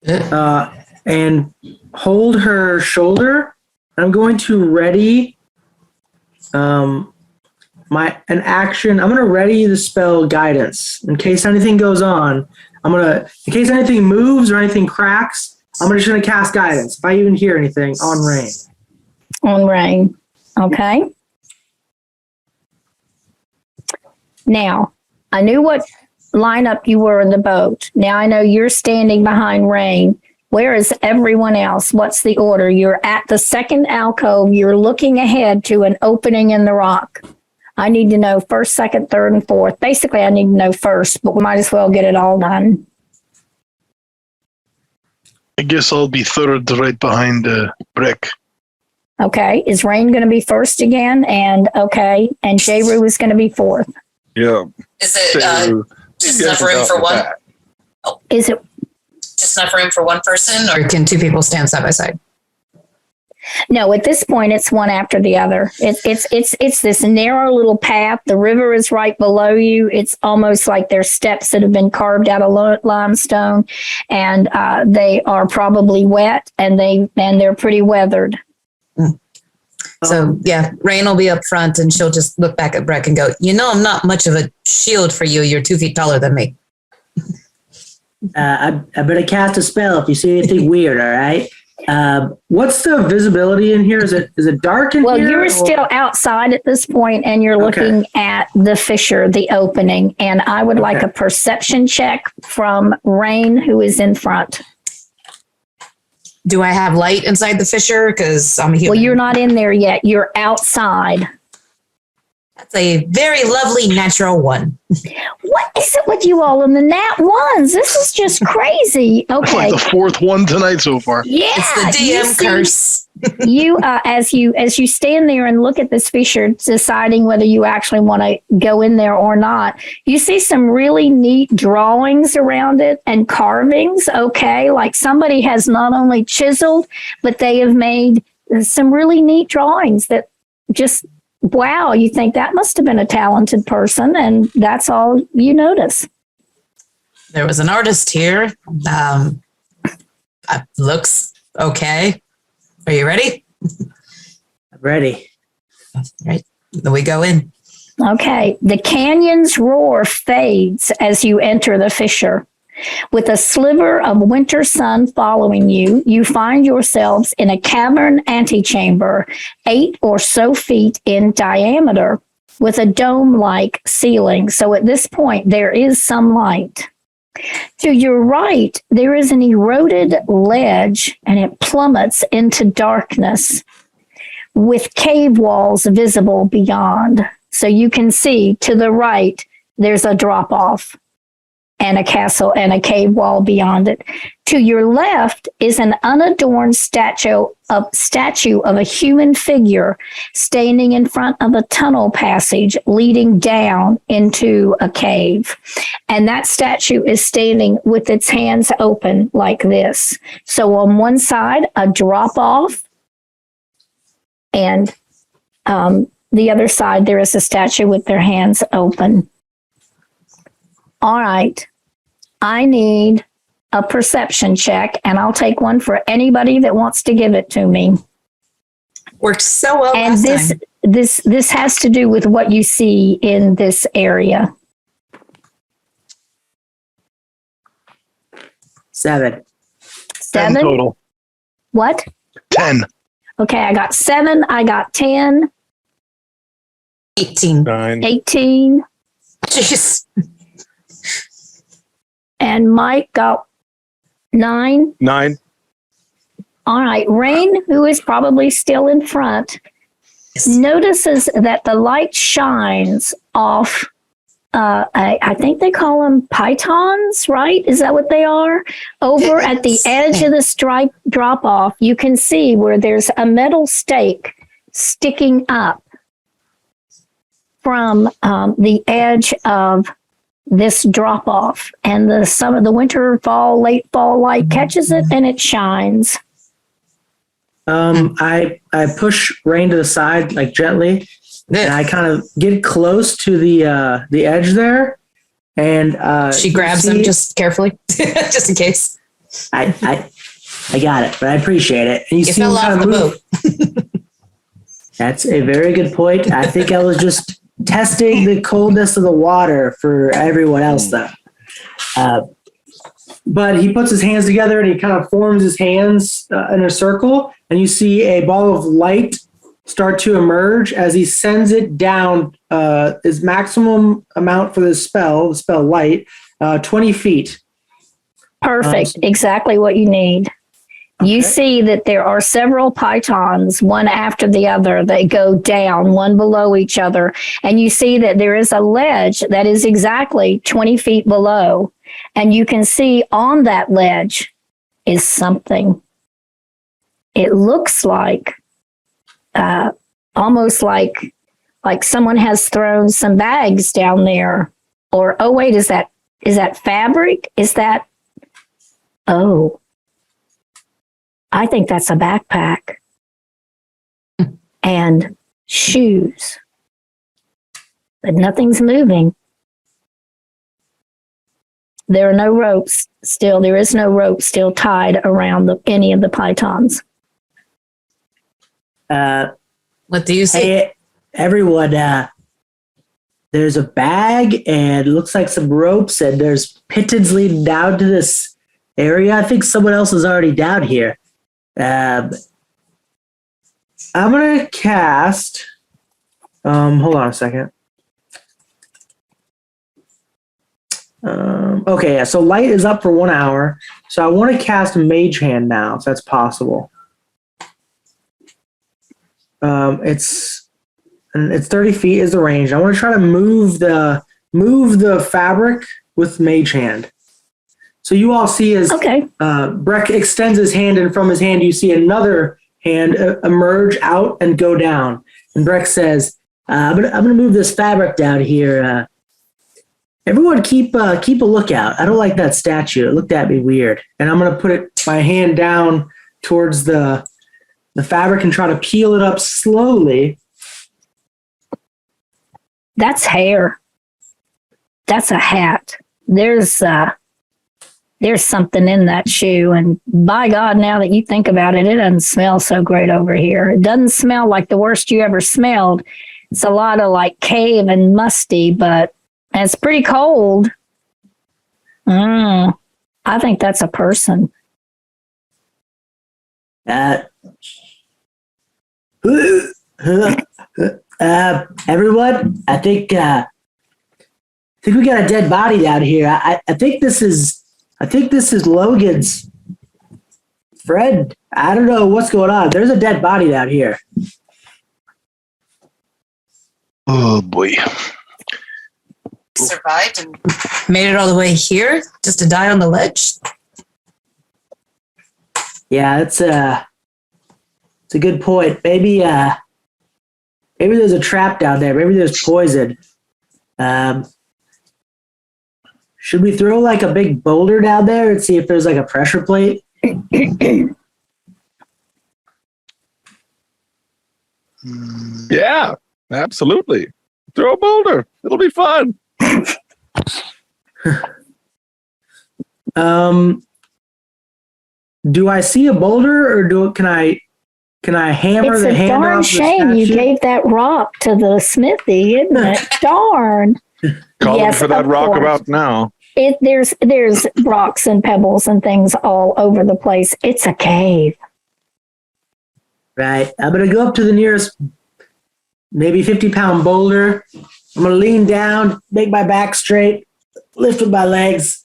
and hold her shoulder. I'm going to ready an action. I'm going to ready the spell guidance in case anything goes on. In case anything moves or anything cracks, I'm just going to cast guidance. If I even hear anything on Rain. On Rain. Okay. Now, I knew what lineup you were in the boat. Now I know you're standing behind Rain. Where is everyone else? What's the order? You're at the second alcove. You're looking ahead to an opening in the rock. I need to know first, second, third, and fourth. Basically, I need to know first, but we might as well get it all done. I guess I'll be third right behind Brick. Okay. Is Rain going to be first again? And J-Roo is going to be fourth. Yeah. Is it just enough room for one? Is it? Just enough room for one person, or can two people stand side by side? No, at this point, it's one after the other. It's this narrow little path. The river is right below you. It's almost like there's steps that have been carved out of limestone, and they are probably wet, and they're pretty weathered. So yeah, Rain will be up front and she'll just look back at Breck and go, I'm not much of a shield for you. You're 2 feet taller than me. I better cast a spell if you see anything weird, all right? What's the visibility in here? Is it dark in here? Well, you're still outside at this point, and you're looking at the fissure, the opening, and I would like a perception check from Rain, who is in front. Do I have light inside the fissure? Because I'm a human. Well, you're not in there yet. You're outside. That's a very lovely natural one. What is it with you all in the nat ones? This is just crazy. It's Okay. like the fourth one tonight so far. Yeah. It's the DM curse. You, as you stand there and look at this fissure, deciding whether you actually want to go in there or not, you see some really neat drawings around it and carvings. Okay. Like somebody has not only chiseled, but they have made some really neat drawings that just, wow, you think that must have been a talented person, and that's all you notice. There was an artist here. Looks okay. Are you ready? Ready. Right. Then we go in. Okay. The canyon's roar fades as you enter the fissure. With a sliver of winter sun following you, you find yourselves in a cavern antechamber, 8 or so feet in diameter, with a dome-like ceiling. So at this point, there is some light. To your right, there is an eroded ledge, and it plummets into darkness, with cave walls visible beyond. So you can see to the right, there's a drop-off and a castle and a cave wall beyond it. To your left is an unadorned statue of a human figure standing in front of a tunnel passage leading down into a cave. And that statue is standing with its hands open like this. So on one side, a drop off, and the other side, there is a statue with their hands open. All right. I need a perception check, and I'll take one for anybody that wants to give it to me. Worked so well And last time. this has to do with what you see in this area. 7. 7 total. What? 10. Okay, I got 7. I got 10. 18. 9. 18. Jeez. And Mike got 9. 9. All right. Rain, who is probably still in front, notices that the light shines off. I think they call them pythons, right? Is that what they are? Over at the edge of the stripe drop off, you can see where there's a metal stake sticking up from the edge of this drop off, and the winter, fall, late fall light catches it and it shines. I push Rain to the side, like gently, and I kind of get close to the edge there, and She grabs him just carefully, just in case. I got it, but I appreciate it. And You fell off the boat. That's a very good point. I think I was just testing the coldness of the water for everyone else, though. But he puts his hands together and he kind of forms his hands in a circle, and you see a ball of light start to emerge as he sends it down his maximum amount for the spell light, 20 feet. Perfect. Exactly what you need. You see that there are several pythons, one after the other. They go down, one below each other. And you see that there is a ledge that is exactly 20 feet below. And you can see on that ledge is something. It looks like, almost like someone has thrown some bags down there. Or, oh, wait, is that fabric? Is that, oh. I think that's a backpack. and shoes. But nothing's moving. There are no ropes still. There is no rope still tied around any of the pythons. What do you see? Hey, everyone, there's a bag and it looks like some ropes and there's pittons leading down to this area. I think someone else is already down here. I'm going to cast... hold on a second. Okay, yeah, so light is up for 1 hour. So I want to cast Mage Hand now, if that's possible. It's 30 feet is the range. I want to try to move the fabric with Mage Hand. So you all see as Breck extends his hand, and from his hand you see another hand emerge out and go down. And Breck says, "I'm gonna move this fabric down here. Everyone, keep a lookout. I don't like that statue. It looked at me weird. And I'm gonna put my hand down towards the fabric and try to peel it up slowly." That's hair. That's a hat. There's something in that shoe, and by God, now that you think about it, it doesn't smell so great over here. It doesn't smell like the worst you ever smelled. It's a lot of like cave and musty, but it's pretty cold. I think that's a person. Everyone, I think we got a dead body down here. I think this is Logan's friend. I don't know what's going on. There's a dead body down here. Oh boy. Survived and made it all the way here just to die on the ledge. Yeah, it's a good point. Maybe there's a trap down there. Maybe there's poison. Should we throw like a big boulder down there and see if there's like a pressure plate? Yeah, absolutely. Throw a boulder. It'll be fun. Do I see a boulder, or can I hammer It's the a hand darn off the shame you statue? gave that rock to the smithy, isn't it? Darn. Calling Yes, for that of rock course. about now. There's rocks and pebbles and things all over the place. It's a cave. Right. I'm going to go up to the nearest maybe 50-pound boulder. I'm going to lean down, make my back straight, lift with my legs,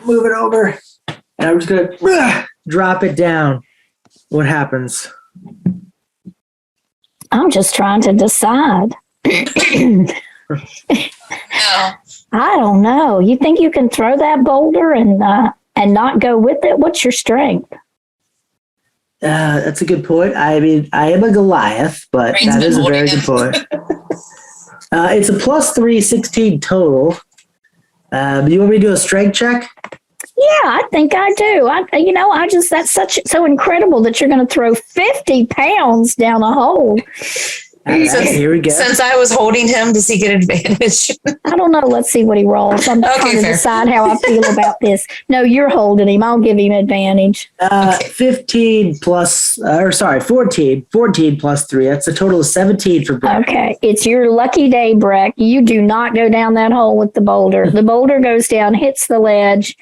move it over, and I'm just going to drop it down. What happens? I'm just trying to decide. I don't know. You think you can throw that boulder and not go with it? What's your strength? That's a good point. I mean, I am a Goliath, but Brain's that been is a holding very him. good point. It's a +3, 16 total. Do you want me to do a strength check? Yeah, I think I do. That's so incredible that you're going to throw 50 pounds down a hole. All right, here we go. Since I was holding him, does he get advantage? I don't know. Let's see what he rolls. I'm Okay, trying to fair. decide how I feel about this. No, you're holding him. I'll give him advantage. 14 plus 3. That's a total of 17 for Brett. Okay. It's your lucky day, Breck. You do not go down that hole with the boulder. The boulder goes down, hits the ledge,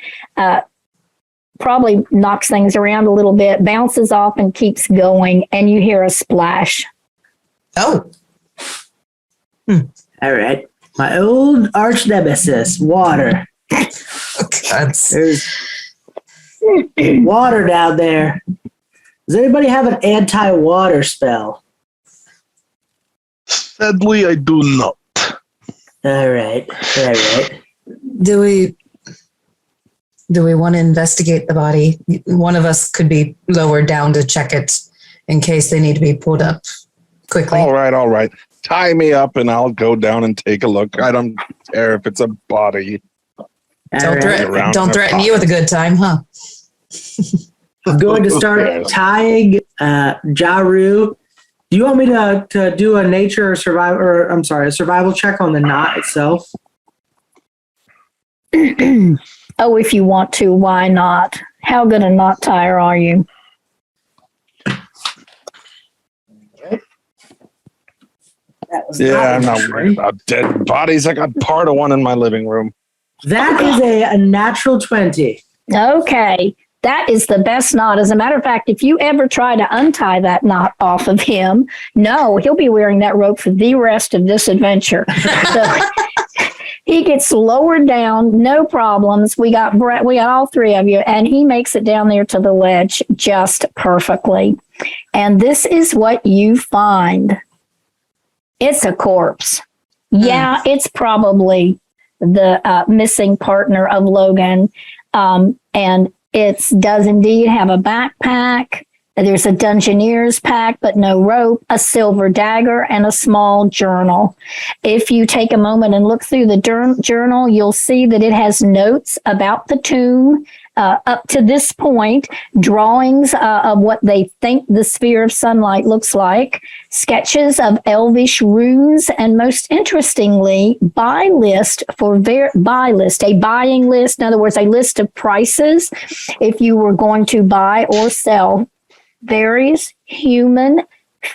probably knocks things around a little bit, bounces off and keeps going, and you hear a splash. Oh, All right. My old arch nemesis, water. God. There's water down there. Does anybody have an anti-water spell? Sadly, I do not. All right. Do we want to investigate the body? One of us could be lowered down to check it in case they need to be pulled up quickly. All right. Tie me up and I'll go down and take a look. I don't care if it's a body. All Don't right. around don't in a threaten you with a good time, huh? I'm going to start tying Jaru. Do Do you want me to do a nature or survival, or I'm sorry, a survival check on the knot itself? Oh, if you want to, why not? How good a knot tire are you? Yeah, I'm not worried about dead bodies. I got part of one in my living room. That is a natural 20. Okay. That is the best knot. As a matter of fact, if you ever try to untie that knot off of him, no, he'll be wearing that rope for the rest of this adventure. So he gets lowered down, no problems. We got Brett, we got all three of you, and he makes it down there to the ledge just perfectly. And this is what you find. It's a corpse. Yeah, it's probably the missing partner of Logan. And it does indeed have a backpack. There's a Dungeoneer's pack, but no rope, a silver dagger, and a small journal. If you take a moment and look through the journal, you'll see that it has notes about the tomb up to this point, drawings of what they think the sphere of sunlight looks like, sketches of elvish runes, and most interestingly, a buying list. In other words, a list of prices if you were going to buy or sell various human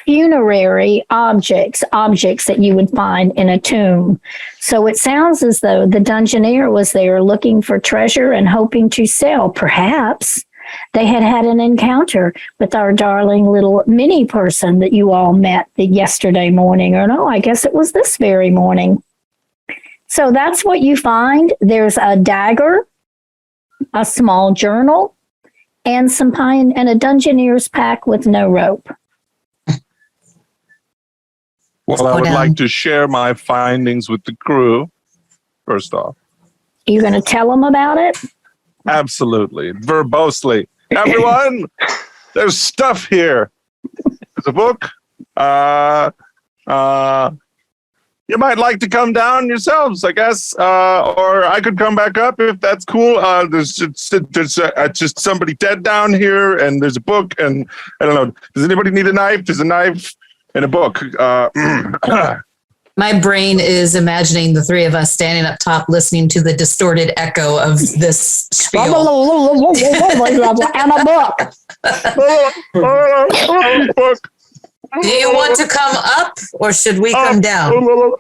funerary objects that you would find in a tomb. So it sounds as though the Dungeoneer was there looking for treasure and hoping to sell. Perhaps they had had an encounter with our darling little mini person that you all met yesterday morning, or no, I guess it was this very morning. So that's what you find. There's a dagger, a small journal, and some pine and a Dungeoneer's pack with no rope. Well, I would like to share my findings with the crew, first off. You're going to tell them about it? Absolutely. Verbosely. Everyone, there's stuff here. There's a book. You might like to come down yourselves, I guess. Or I could come back up if that's cool. There's just somebody dead down here, and there's a book, and I don't know. Does anybody need a knife? There's a knife and a book. My brain is imagining the three of us standing up top listening to the distorted echo of this spiel. And a book. Do you want to come up or should we come down?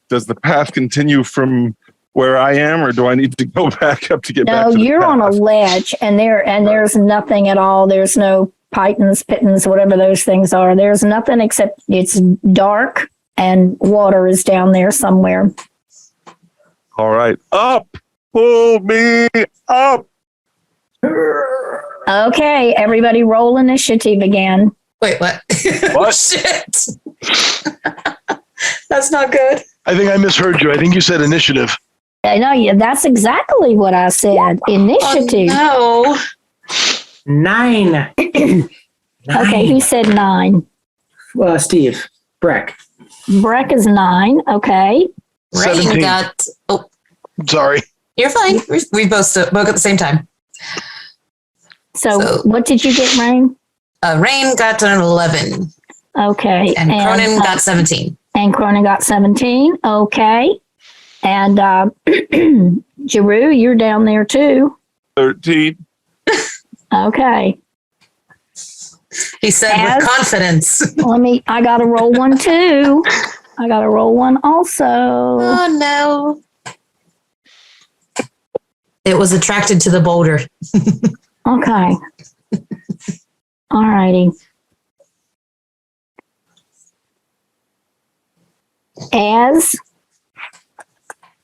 Does the path continue from where I am, or do I need to go back up to get back to the you're path? on a ledge, and there's nothing at all. There's no pittons, whatever those things are. There's nothing except it's dark and water is down there somewhere. All right. Up. Pull me up. Okay, everybody roll initiative again. Wait, what? What? Shit. That's not good. I think I misheard you. I think you said initiative. I know, that's exactly what I said. Initiative. Oh, 9. Okay, who said 9? Steve. Breck. Breck is 9. Okay. no. Rain 17. got. Oh, Sorry. you're fine. We both spoke at the same time. So what did you get, Rain? Rain got an 11. Okay. And Cronin got 17. And Cronin got 17. Okay. And Jeru, you're down there too. 13. Okay. He said with confidence. I got to roll one too. I got to roll one also. Oh, no. It was attracted to the boulder. Okay. All righty. As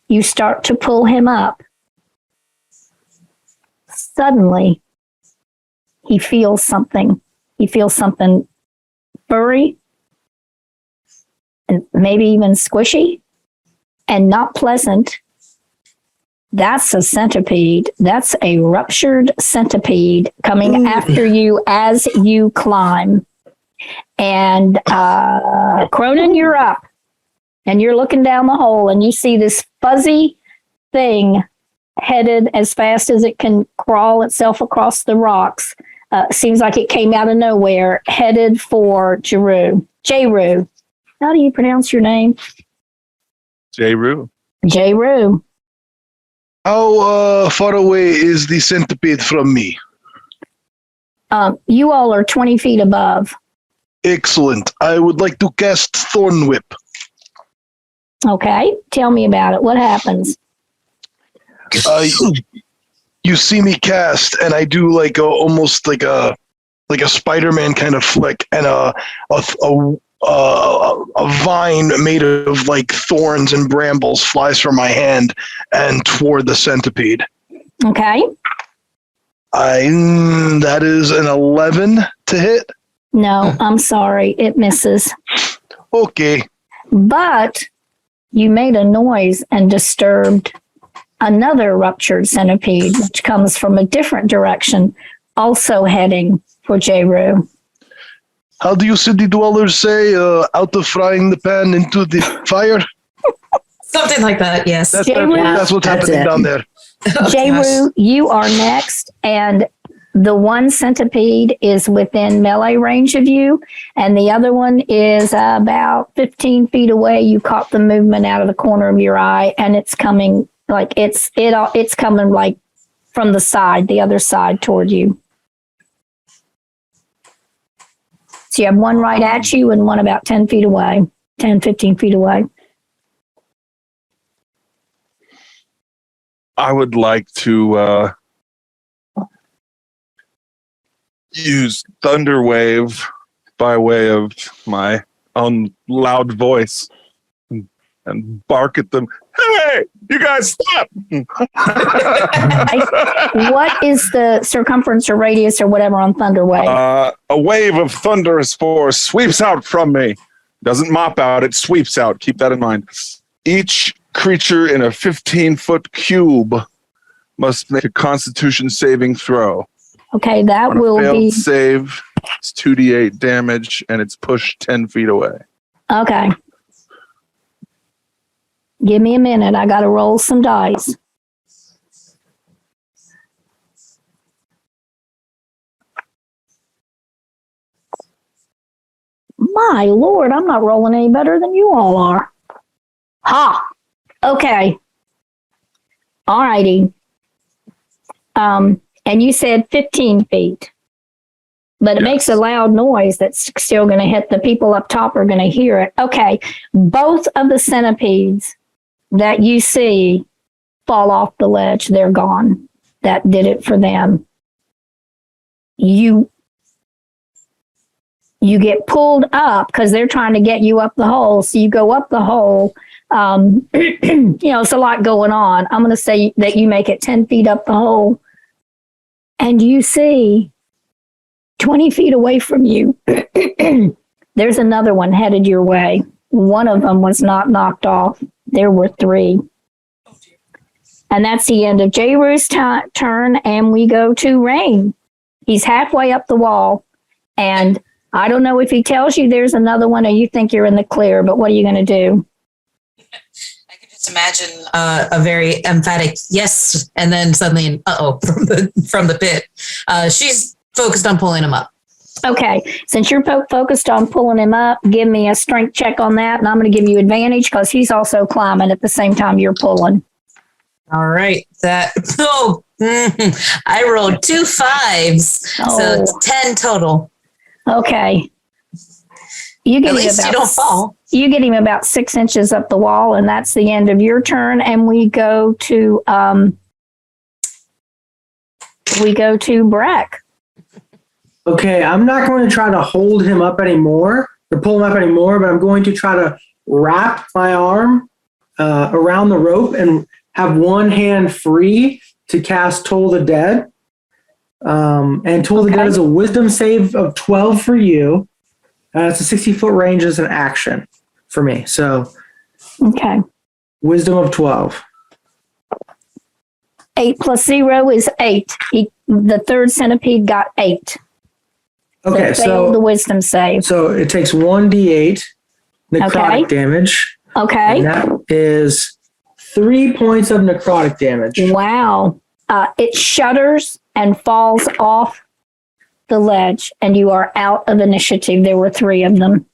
you start to pull him up, suddenly he feels something. He feels something furry and maybe even squishy and not pleasant. That's a centipede. That's a ruptured centipede coming after you as you climb. And Cronin, you're up. And you're looking down the hole and you see this fuzzy thing headed as fast as it can crawl itself across the rocks seems like it came out of nowhere, headed for Jeru. Jeru. How do you pronounce your name? Jeru. Jeru. How far away is the centipede from me? You all are 20 feet above. Excellent. I would like to cast Thorn Whip. Okay. Tell me about it. What happens? You see me cast, and I do like almost like a Spider-Man kind of flick, and a vine made of like thorns and brambles flies from my hand and toward the centipede. Okay. That is an 11 to hit. No, I'm sorry. It misses. Okay. But you made a noise and disturbed another ruptured centipede, which comes from a different direction, also heading for Jeru. How do you city dwellers say, out of frying the pan into the fire? Something like that, yes. That's what's happening down there. Jeru, you are next, and the one centipede is within melee range of you, and the other one is about 15 feet away. You caught the movement out of the corner of your eye, and it's coming like it's coming like from the side, the other side toward you. So you have one right at you and one about 10 feet away, 10, 15 feet away. I would like to use Thunder Wave by way of my own loud voice and bark at them. Hey, you guys stop! What is the circumference or radius or whatever on Thunder Wave? A wave of thunderous force sweeps out from me. Doesn't mop out, it sweeps out. Keep that in mind. Each creature in a 15-foot cube must make a Constitution saving throw. Okay, that On a will failed be save. It's 2d8 damage, and it's pushed 10 feet away. okay. Give me a minute. I got to roll some dice. My Lord, I'm not rolling any better than you all are. Ha! Okay. All righty. And you said 15 feet. But it makes a loud noise that's still going to hit the people up top are going to hear it. Okay. Both of the centipedes that you see fall off the ledge. They're gone. That did it for them. You get pulled up because they're trying to get you up the hole. So you go up the hole. It's a lot going on. I'm going to say that you make it 10 feet up the hole. And you see 20 feet away from you, there's another one headed your way. One of them was not knocked off. There were 3. And that's the end of Jeru's turn, and we go to Rain. He's halfway up the wall, and I don't know if he tells you there's another one or you think you're in the clear, but what are you going to do? I can just imagine a very emphatic yes, and then suddenly from the pit. She's focused on pulling him up. Okay, since you're focused on pulling him up, give me a strength check on that, and I'm going to give you advantage because he's also climbing at the same time you're pulling. All right, I rolled 2 5s, so it's 10 total. Okay, you get At least you don't fall. You get him about 6 inches up the wall, and that's the end of your turn. And we go to Breck. Okay, I'm not going to try to hold him up anymore or pull him up anymore, but I'm going to try to wrap my arm around the rope and have one hand free to cast Toll the Dead. And Toll the Dead is a wisdom save of 12 for you. It's a 60-foot range as an action for me. So, wisdom of 12. 8 plus 0 is 8. The third centipede got 8. Okay, so the wisdom save. So it takes 1d8 necrotic damage. Okay. And that is 3 points of necrotic damage. Wow. It shudders and falls off the ledge, and you are out of initiative. There were 3 of them.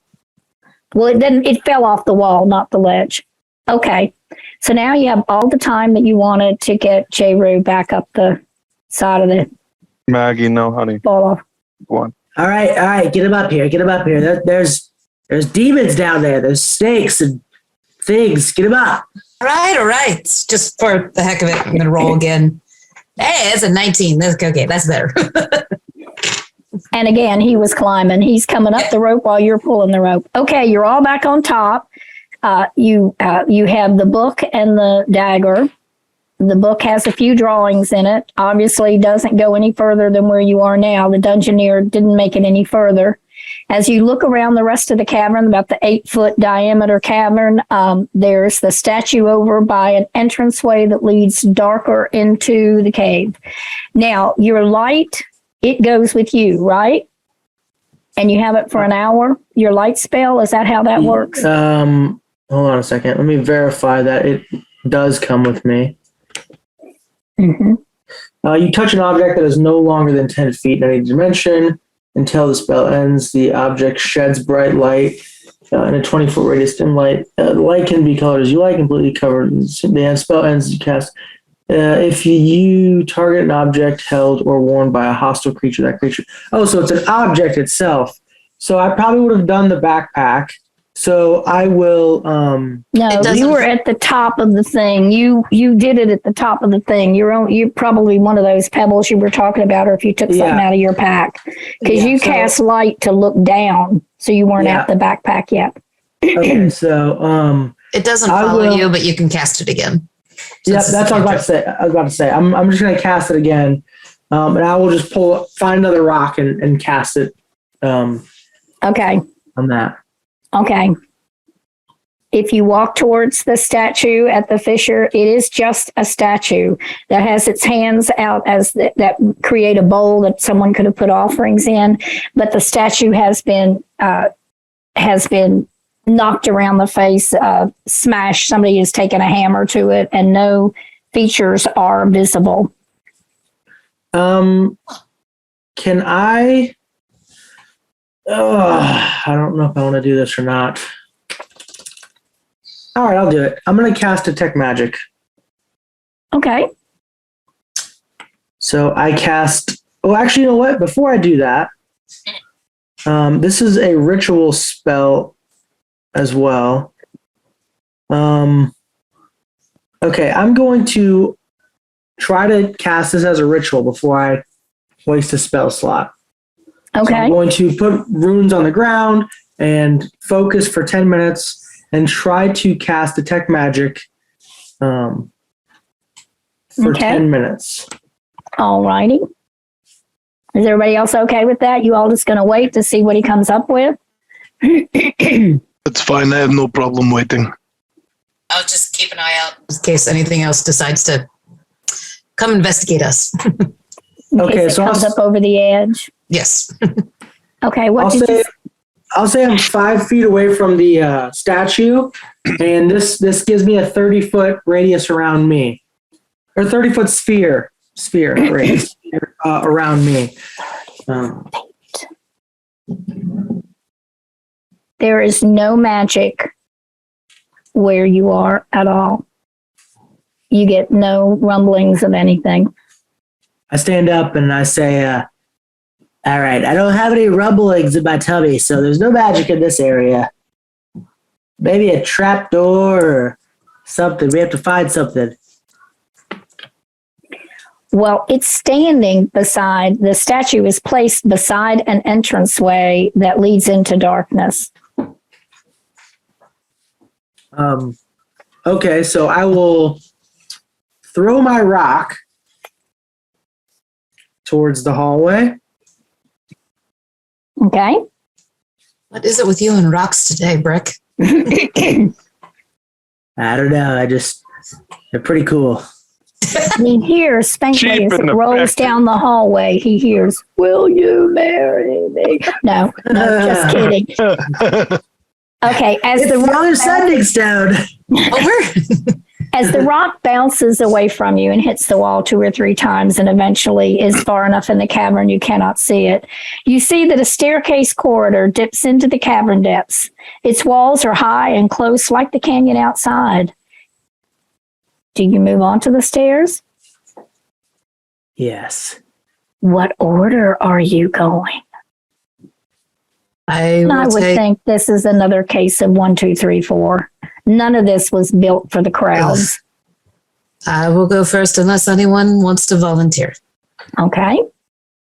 Well, it fell off the wall, not the ledge. Okay. So now you have all the time that you wanted to get J-Roo back up the side of the Maggie, no, honey. ball off. Go on. All right, get him up here. There's demons down there. There's snakes and things. Get him up. All right. Just for the heck of it, I'm going to roll again. Hey, that's a 19. Okay, that's better. And again, he was climbing. He's coming up the rope while you're pulling the rope. Okay, you're all back on top. You have the book and the dagger. The book has a few drawings in it. Obviously, doesn't go any further than where you are now. The dungeoneer didn't make it any further. As you look around the rest of the cavern, about the 8-foot diameter cavern, there's the statue over by an entranceway that leads darker into the cave. Now, your light, it goes with you, right? And you have it for an hour? Your light spell, is that how that works? Hold on a second. Let me verify that it does come with me. Mm-hmm. You touch an object that is no longer than 10 feet in any dimension. Until the spell ends, the object sheds bright light in a 20-foot radius dim light. The light can be colored as you like, completely covered. The spell ends as you cast. If you target an object held or worn by a hostile creature, that creature. Oh, so it's an object itself. So I probably would have done the backpack. So I will. No, you were at the top of the thing. You did it at the top of the thing. You're probably one of those pebbles you were talking about, or if you took something out of your pack, because you cast light to look down, so you weren't at the backpack yet. Okay, so it doesn't follow you, but you can cast it again. Yeah, that's what I was about to say. I'm just going to cast it again, and I will just find another rock and cast it. Okay. On that. Okay. If you walk towards the statue at the fissure, it is just a statue that has its hands out as that create a bowl that someone could have put offerings in. But the statue has been knocked around the face, smashed. Somebody has taken a hammer to it, and no features are visible. Can I? I don't know if I want to do this or not. All right, I'll do it. I'm going to cast Detect Magic. Okay. So I cast. Oh, actually, you know what? Before I do that, this is a ritual spell as well. Okay, I'm going to try to cast this as a ritual before I waste a spell slot. Okay. So I'm going to put runes on the ground and focus for 10 minutes and try to cast Detect Magic for 10 minutes. All righty. Is everybody else okay with that? You all just going to wait to see what he comes up with? That's fine. I have no problem waiting. I'll just keep an eye out in case anything else decides to come investigate us. Okay, so it comes up over the edge. Yes. Okay, I'll say I'm 5 feet away from the statue, and this gives me a 30-foot radius around me, or 30-foot sphere radius around me. There is no magic where you are at all. You get no rumblings of anything. I stand up and I say, all right, I don't have any rumblings in my tummy, so there's no magic in this area. Maybe a trap door or something. We have to find something. Well, it's standing beside, the statue is placed beside an entranceway that leads into darkness. Okay, so I will throw my rock towards the hallway. Okay. What is it with you and rocks today, Brick? I don't know. They're pretty cool. He hears faintly as it rolls down the hallway. He hears, "Will you marry me?" No, just kidding. Okay, as It's the Father Sending Stone. As the rock bounces away from you and hits the wall 2 or 3 times and eventually is far enough in the cavern you cannot see it, you see that a staircase corridor dips into the cavern depths. Its walls are high and close like the canyon outside. Do you move on to the stairs? Yes. What order are you going? I would think this is another case of 1, 2, 3, 4. None of this was built for the crowds. I will go first unless anyone wants to volunteer. Okay.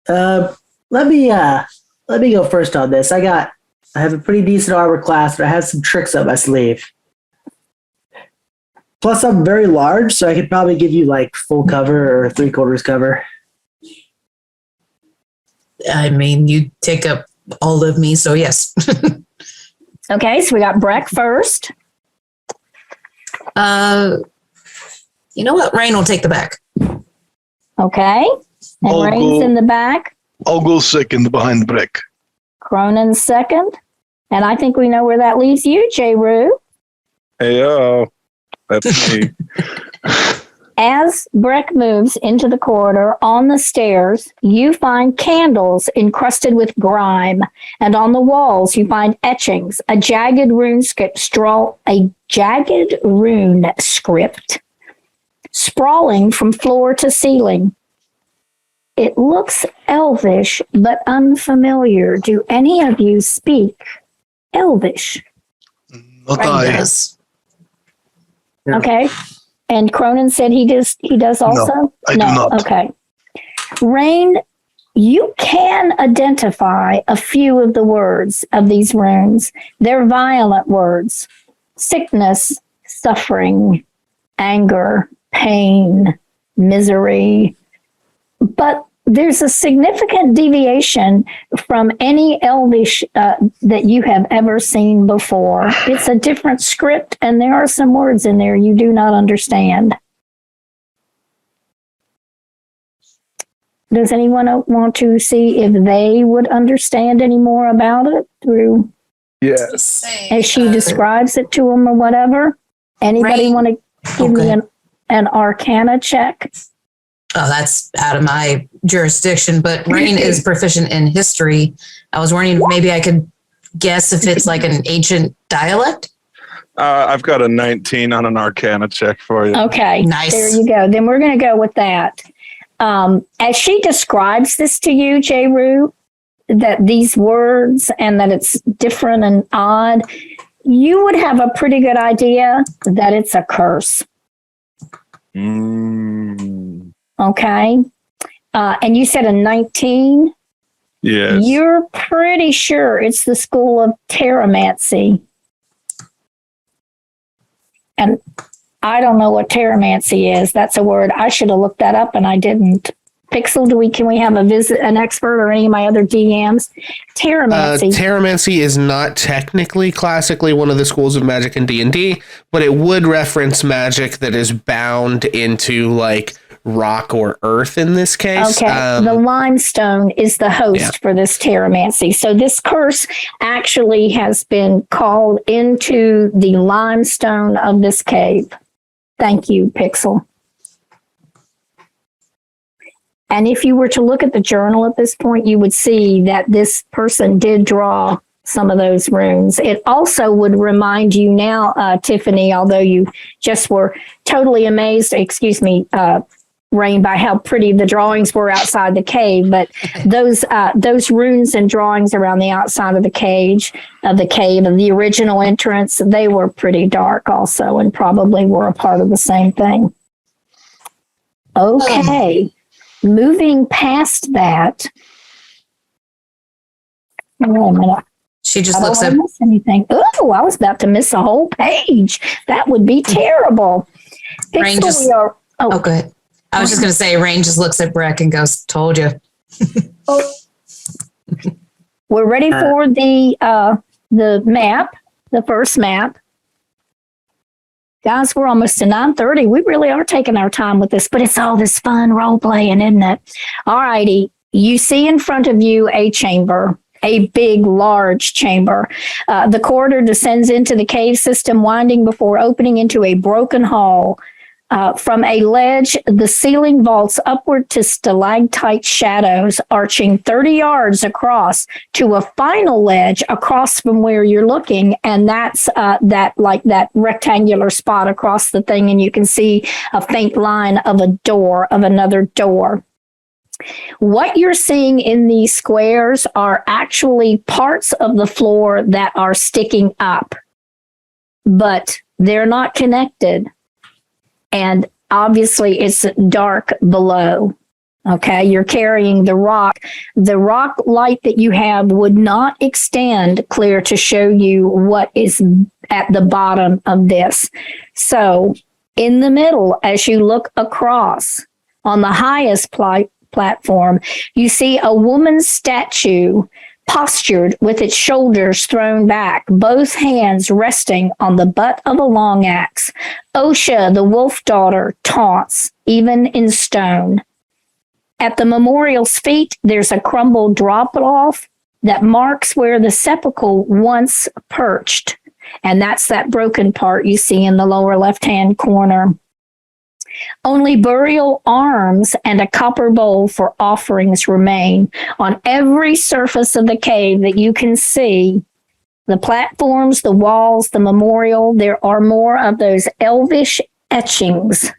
Let me go first on this. I have a pretty decent armor class, but I have some tricks up my sleeve. Plus, I'm very large, so I could probably give you like full cover or 3/4 cover. I mean, you take up all of me, so yes. Okay, so we got Breck first. You know what? Rain will take the back. Okay. And I'll Rain's go- in the back. I'll go second behind the brick. Cronin's second. And I think we know where that leaves you, J. Rue. Heyo, that's me. As Breck moves into the corridor on the stairs, you find candles encrusted with grime, and on the walls you find etchings, a jagged rune script sprawling from floor to ceiling. It looks elvish, but unfamiliar. Do any of you speak Elvish? Not Rain I. does. Yeah. Okay. And Cronin said he does also? I do not. Okay. Rain, you can identify a few of the words of these runes. They're violent words. Sickness, suffering, anger, pain, misery. But there's a significant deviation from any Elvish that you have ever seen before. It's a different script, and there are some words in there you do not understand. Does anyone want to see if they would understand any more about it through Yes. as she describes it to them or whatever? Anybody Rain. want to give me an Arcana check? Oh, that's out of my jurisdiction, but Rain is proficient in history. I was wondering if maybe I could guess if it's like an ancient dialect. I've got a 19 on an Arcana check for you. Okay, Nice. there you go. Then we're going to go with that. As she describes this to you, J. Rue, that these words and that it's different and odd, you would have a pretty good idea that it's a curse. Mm, Okay. And you said a 19. yes. You're pretty sure it's the school of Terramancy. And I don't know what Terramancy is. That's a word. I should have looked that up and I didn't. Pixel, can we have an expert or any of my other DMs? Terramancy. Terramancy is not technically classically one of the schools of magic in D&D, but it would reference magic that is bound into like rock or earth in this case. Okay, the limestone is the host for this Terramancy. So this curse actually has been called into the limestone of this cave. Thank you, Pixel. And if you were to look at the journal at this point, you would see that this person did draw some of those runes. It also would remind you now, Tiffany, although you just were totally amazed, Rain, by how pretty the drawings were outside the cave, but those runes and drawings around the outside of the cave of the original entrance, they were pretty dark also, and probably were a part of the same thing. Okay, moving past that. Wait a minute. She just I don't looks want at to miss anything. Oh, I was about to miss a whole page. That would be terrible. Rain Pixel, just- we are- Oh, good. I was just going to say, Rain just looks at Breck and goes, "Told you." We're ready for the map, the first map. Guys, we're almost to 9:30. We really are taking our time with this, but it's all this fun role playing, isn't it? All righty. You see in front of you a chamber, a big, large chamber. The corridor descends into the cave system, winding before opening into a broken hall. From a ledge, the ceiling vaults upward to stalactite shadows, arching 30 yards across to a final ledge across from where you're looking. And that's that rectangular spot across the thing. And you can see a faint line of another door. What you're seeing in these squares are actually parts of the floor that are sticking up, but they're not connected. And obviously it's dark below. Okay, you're carrying the rock. The rock light that you have would not extend clear to show you what is at the bottom of this. So in the middle, as you look across on the highest platform, you see a woman's statue postured with its shoulders thrown back, both hands resting on the butt of a long axe. Osha, the wolf daughter, taunts, even in stone. At the memorial's feet, there's a crumbled drop-off that marks where the sepulchre once perched. And that's that broken part you see in the lower left-hand corner. Only burial arms and a copper bowl for offerings remain on every surface of the cave that you can see. The platforms, the walls, the memorial, there are more of those elvish etchings.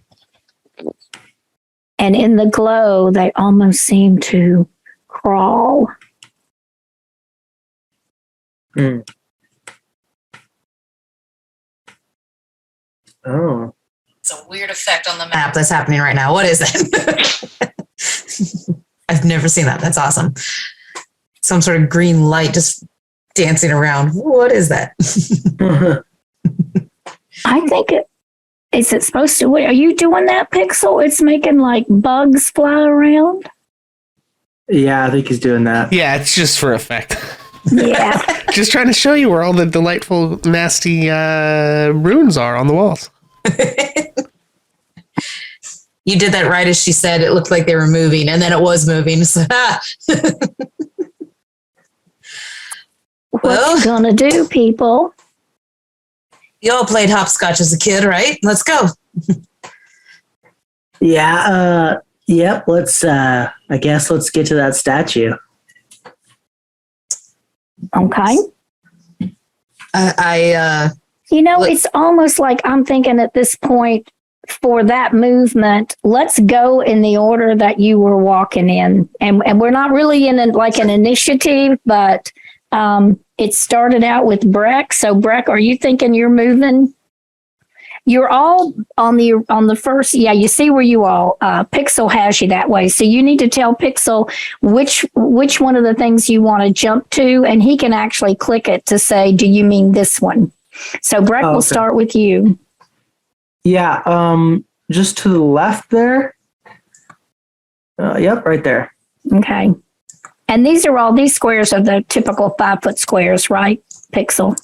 And in the glow, they almost seem to crawl. Oh. It's a weird effect on the map that's happening right now. What is that? I've never seen that. That's awesome. Some sort of green light just dancing around. What is that? I think is it supposed to, are you doing that, Pixel? It's making like bugs fly around? Yeah, I think he's doing that. Yeah, it's just for effect. Yeah. Just trying to show you where all the delightful, nasty runes are on the walls. You did that right as she said it looked like they were moving, and then it was moving. So, What you gonna do, people? you all played hopscotch as a kid, right? Let's go. Yeah, yep, I guess let's get to that statue. Okay. It's almost like I'm thinking at this point for that movement, let's go in the order that you were walking in. And we're not really in an initiative, but it started out with Breck. So Breck, are you thinking you're moving? You're all on the first. Yeah, you see where you all. Pixel has you that way. So you need to tell Pixel which one of the things you want to jump to, and he can actually click it to say, do you mean this one? So Breck will start with you. Yeah, just to the left there. Yep, right there. Okay. And these squares are the typical 5-foot squares, right, Pixel?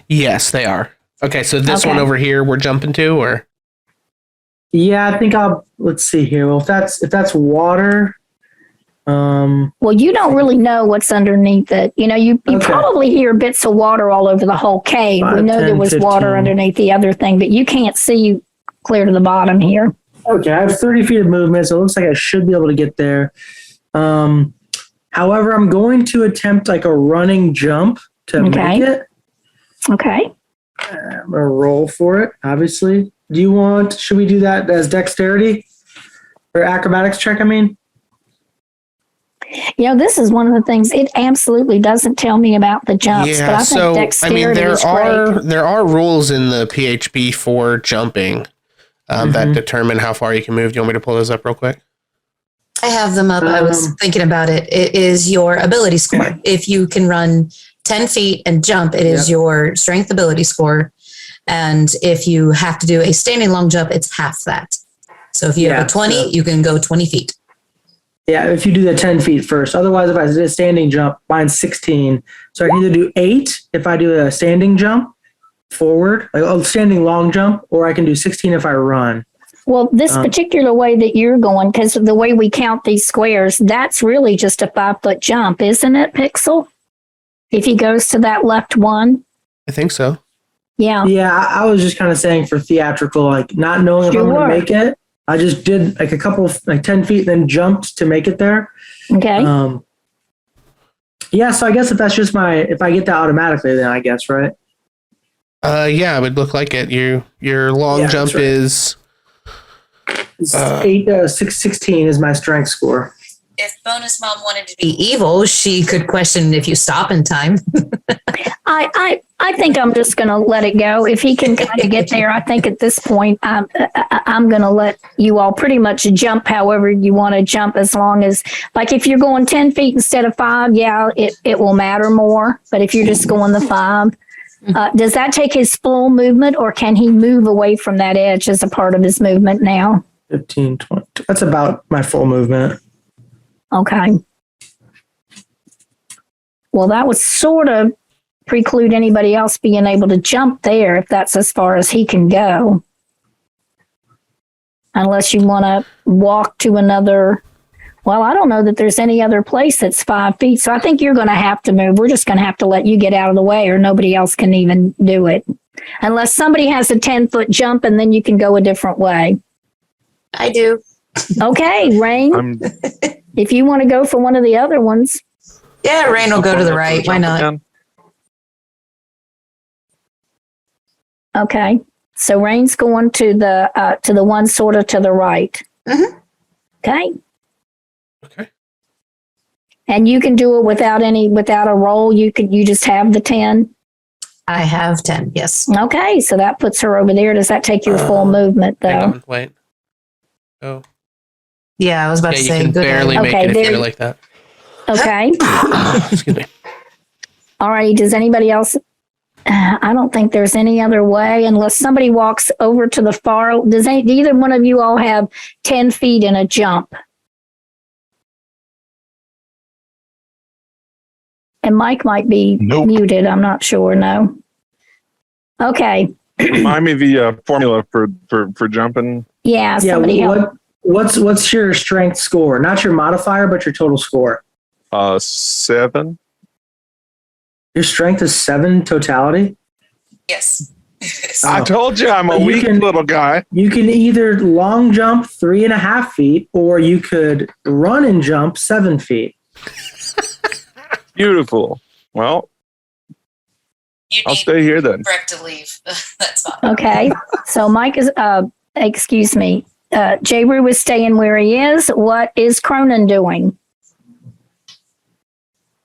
Yes, they are. Okay, so this one over here we're jumping to, or? Yeah, I think let's see here. Well, if that's water. Well, you don't really know what's underneath it. You probably hear bits of water all over the whole cave. 5, we know 10, there was 15. water underneath the other thing, but you can't see clear to the bottom here. Okay, I have 30 feet of movement, so it looks like I should be able to get there. However, I'm going to attempt like a running jump to make it. Okay. I'm going to roll for it, obviously. Should we do that as dexterity? Or acrobatics check, I mean? This is one of the things it absolutely doesn't tell me about the jumps, but I think dexterity is great. There are rules in the PHB for jumping that determine how far you can move. Do you want me to pull those up real quick? I have them up. I was thinking about it. It is your ability score. If you can run 10 feet and jump, it is your strength ability score. And if you have to do a standing long jump, it's half that. So if you have a 20, you can go 20 feet. Yeah, if you do the 10 feet first. Otherwise, if I did a standing jump, mine's 16. So I can either do 8 if I do a standing jump forward, like a standing long jump, or I can do 16 if I run. Well, this particular way that you're going, because the way we count these squares, that's really just a 5-foot jump, isn't it, Pixel? If he goes to that left one. I think so. Yeah. Yeah, I was just kind of saying for theatrical, like not knowing if I'm going to make it. I just did like a couple of 10 feet, then jumped to make it there. Okay. Yeah, so I guess if that's just if I get that automatically, then I guess, right? Yeah, it would look like it. Your long jump right. is 616 is my strength score. If Bonus Mom wanted to be evil, she could question if you stop in time. I think I'm just going to let it go. If he can kind of get there, I think at this point, I'm going to let you all pretty much jump however you want to jump, as long as, like, if you're going 10 feet instead of 5, yeah, it will matter more. But if you're just going the 5, does that take his full movement, or can he move away from that edge as a part of his movement now? 15, 20. That's about my full movement. Okay. Well, that would sort of preclude anybody else being able to jump there if that's as far as he can go. Unless you want to walk to another. Well, I don't know that there's any other place that's 5 feet. So I think you're going to have to move. We're just going to have to let you get out of the way, or nobody else can even do it. Unless somebody has a 10-foot jump, and then you can go a different way. I do. Okay, Rain. If you want to go for one of the other ones. Yeah, Rain will go to the right. Why not? Okay. So Rain's going to the one sort of to the right. Mm-hmm. Okay. okay. And you can do it without a roll. You just have the 10. I have 10. Yes. Okay. So that puts her over there. Does that take your full movement though? Hang on, wait. Oh. Yeah, I was about to say. You can barely make it if you're like that. Okay. Excuse me. All right. Does anybody else? I don't think there's any other way unless somebody walks over to the far. Do either one of you all have 10 feet in a jump? And Mike might be muted. I'm not sure. No. Okay. Remind me the formula for jumping. Yeah. Somebody help. What's your strength score? Not your modifier, but your total score. 7. Your strength is 7 totality? Yes. I told you I'm a weak little guy. You can either long jump 3.5 feet, or you could run and jump 7 feet. Beautiful. Well, I'll stay here then. Breck to leave. That's fine. Okay. So Mike is, excuse me, J-Roo is staying where he is. What is Cronin doing?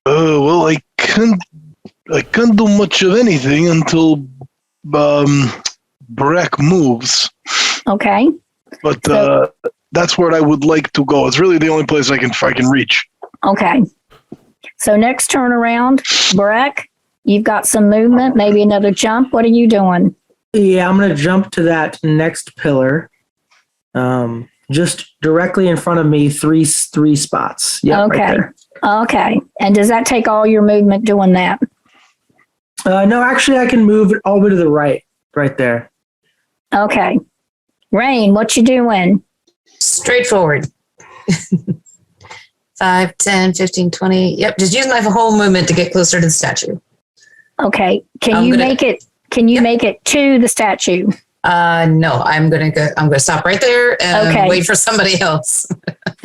Well, I can't do much of anything until Breck moves. Okay. But that's where I would like to go. It's really the only place I can reach. Okay. So next turn around, Breck, you've got some movement, maybe another jump. What are you doing? Yeah, I'm going to jump to that next pillar. Just directly in front of me, three spots. Yep, okay. Right there. Okay. And does that take all your movement doing that? No, actually, I can move it all the way to the right there. Okay. Rain, what you doing? Straightforward. 5, 10, 15, 20. Yep. Just use my whole movement to get closer to the statue. Okay. Can you make it to the statue? No, I'm gonna stop right there and wait for somebody else.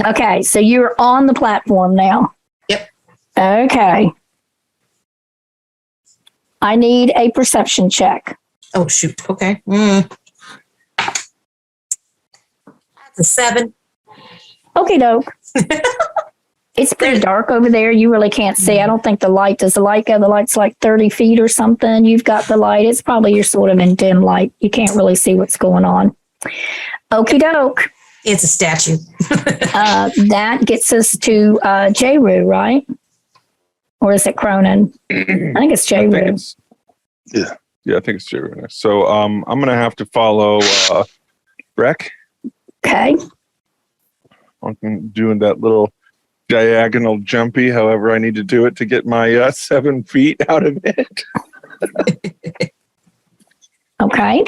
Okay. So you're on the platform now. Yep. Okay. I need a perception check. Oh shoot. Okay. That's a 7. Okay, doke. It's pretty dark over there. You really can't see. I don't think the light, does the light go? The light's like 30 feet or something. You've got the light. It's probably you're sort of in dim light. You can't really see what's going on. Okie doke. It's a statue. That gets us to J-Roo, right? Or is it Cronin? I think it's J-Roo. Yeah, I think it's J-Roo. So I'm going to have to follow Breck. Okay. I'm doing that little diagonal jumpy, however I need to do it to get my 7 feet out of it. Okay.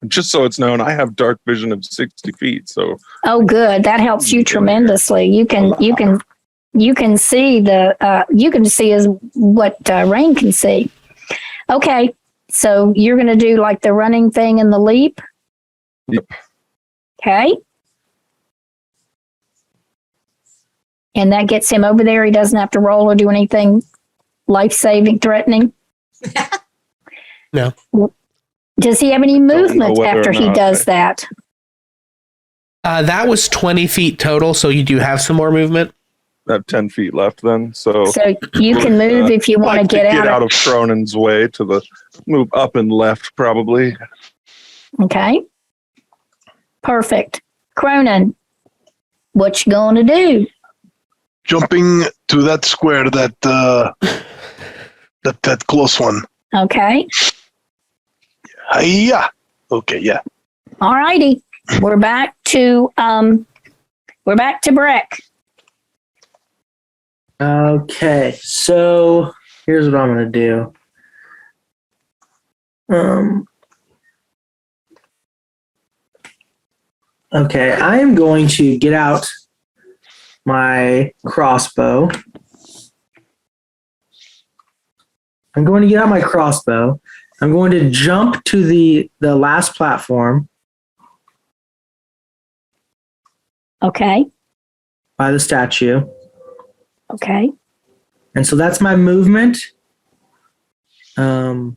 Just so it's known, I have dark vision of 60 feet. So oh, good. That helps you tremendously. You can You can see is what Rain can see. Okay, so you're going to do like the running thing and the leap. Yep. Okay. And that gets him over there. He doesn't have to roll or do anything life-saving, threatening. No. Does he have any movement after he does that? That was 20 feet total, so you do have some more movement. I have 10 feet left then, so you can move if you want to get out of Cronin's way to the move up and left, probably. Okay. Perfect. Cronin, what you going to do? Jumping to that square, that close one. Okay. Yeah. Okay. Yeah. All righty. We're back to Breck. Okay, so here's what I'm going to do. Okay, I am going to get out my crossbow. I'm going to jump to the last platform. Okay. By the statue. Okay. And so that's my movement. It's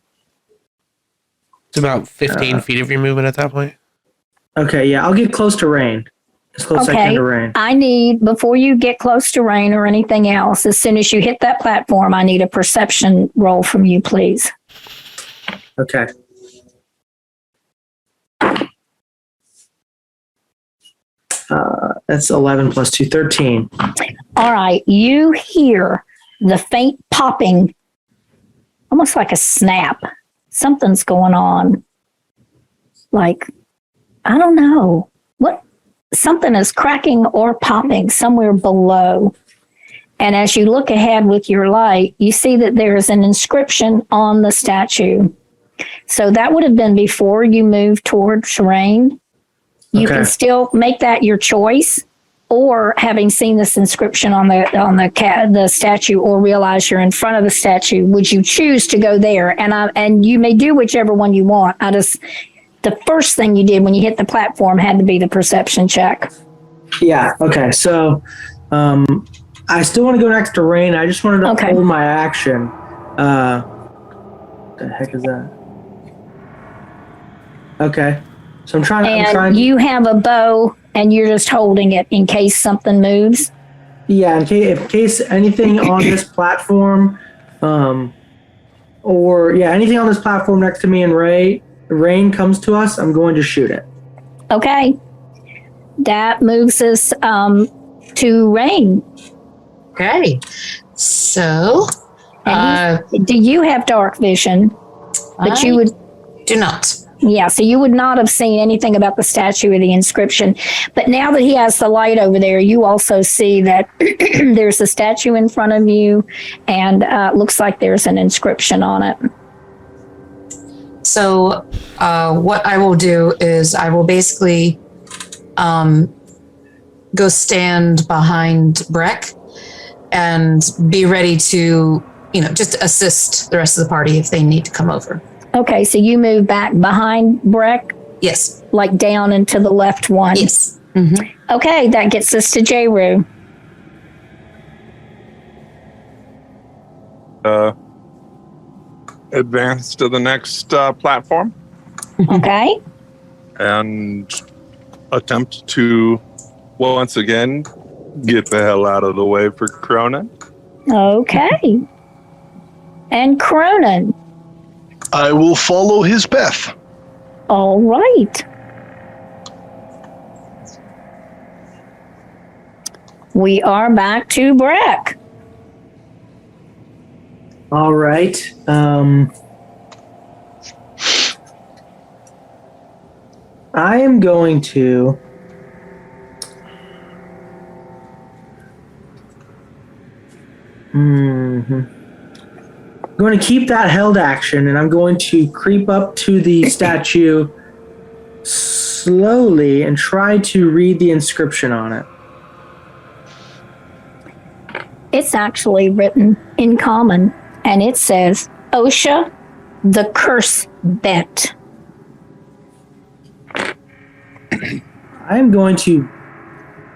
about 15 feet of your movement at that point. Okay, yeah, I'll get close to Rain. As close as I can to Rain. I need, before you get close to Rain or anything else, as soon as you hit that platform, I need a perception roll from you, please. Okay. That's 11 plus 2, 13. All right. You hear the faint popping, almost like a snap. Something's going on. Like, I don't know. Something is cracking or popping somewhere below. And as you look ahead with your light, you see that there is an inscription on the statue. So that would have been before you moved towards Rain. You can still make that your choice, or having seen this inscription on the statue, or realize you're in front of the statue, would you choose to go there? And you may do whichever one you want. The first thing you did when you hit the platform had to be the perception check. Yeah. Okay. So, I still want to go next to Rain. I just wanted to hold my action. What the heck is that? Okay. So I'm trying. You have a bow, and you're just holding it in case something moves. Yeah, in case anything on this platform, anything on this platform next to me and Rain comes to us, I'm going to shoot it. Okay, that moves us to Rain. Okay, so do you have dark vision? But you would do not. Yeah, so you would not have seen anything about the statue or the inscription. But now that he has the light over there, you also see that there's a statue in front of you, and looks like there's an inscription on it. So what I will do is I will basically go stand behind Breck and be ready to, just assist the rest of the party if they need to come over. Okay, so you move back behind Breck? Yes. Like down into the left one? Yes. Mm-hmm. Okay, that gets us to J-Roo. Advance to the next platform. Okay. And attempt to, once again, get the hell out of the way for Cronin. Okay. And Cronin? I will follow his path. All right. We are back to Breck. All right. I am going to I'm going to keep that held action, and I'm going to creep up to the statue slowly and try to read the inscription on it. It's actually written in common, and it says, OSHA, the curse bent. I'm going to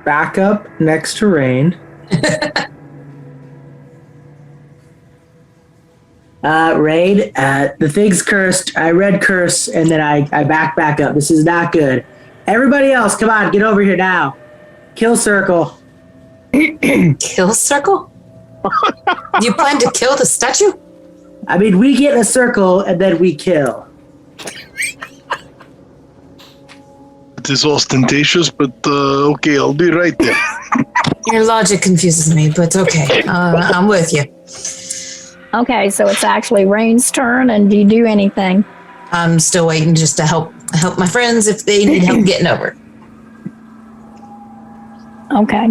back up next to Rain. Raid, the thing's cursed. I read curse, and then I back up. This is not good. Everybody else, come on, get over here now. Kill circle. Kill circle? You plan to kill the statue? I mean, we get in a circle, and then we kill. It is ostentatious, but okay, I'll be right there. Your logic confuses me, but okay. I'm with you. Okay, so it's actually Rain's turn, and do you do anything? I'm still waiting just to help my friends if they need help getting over. Okay.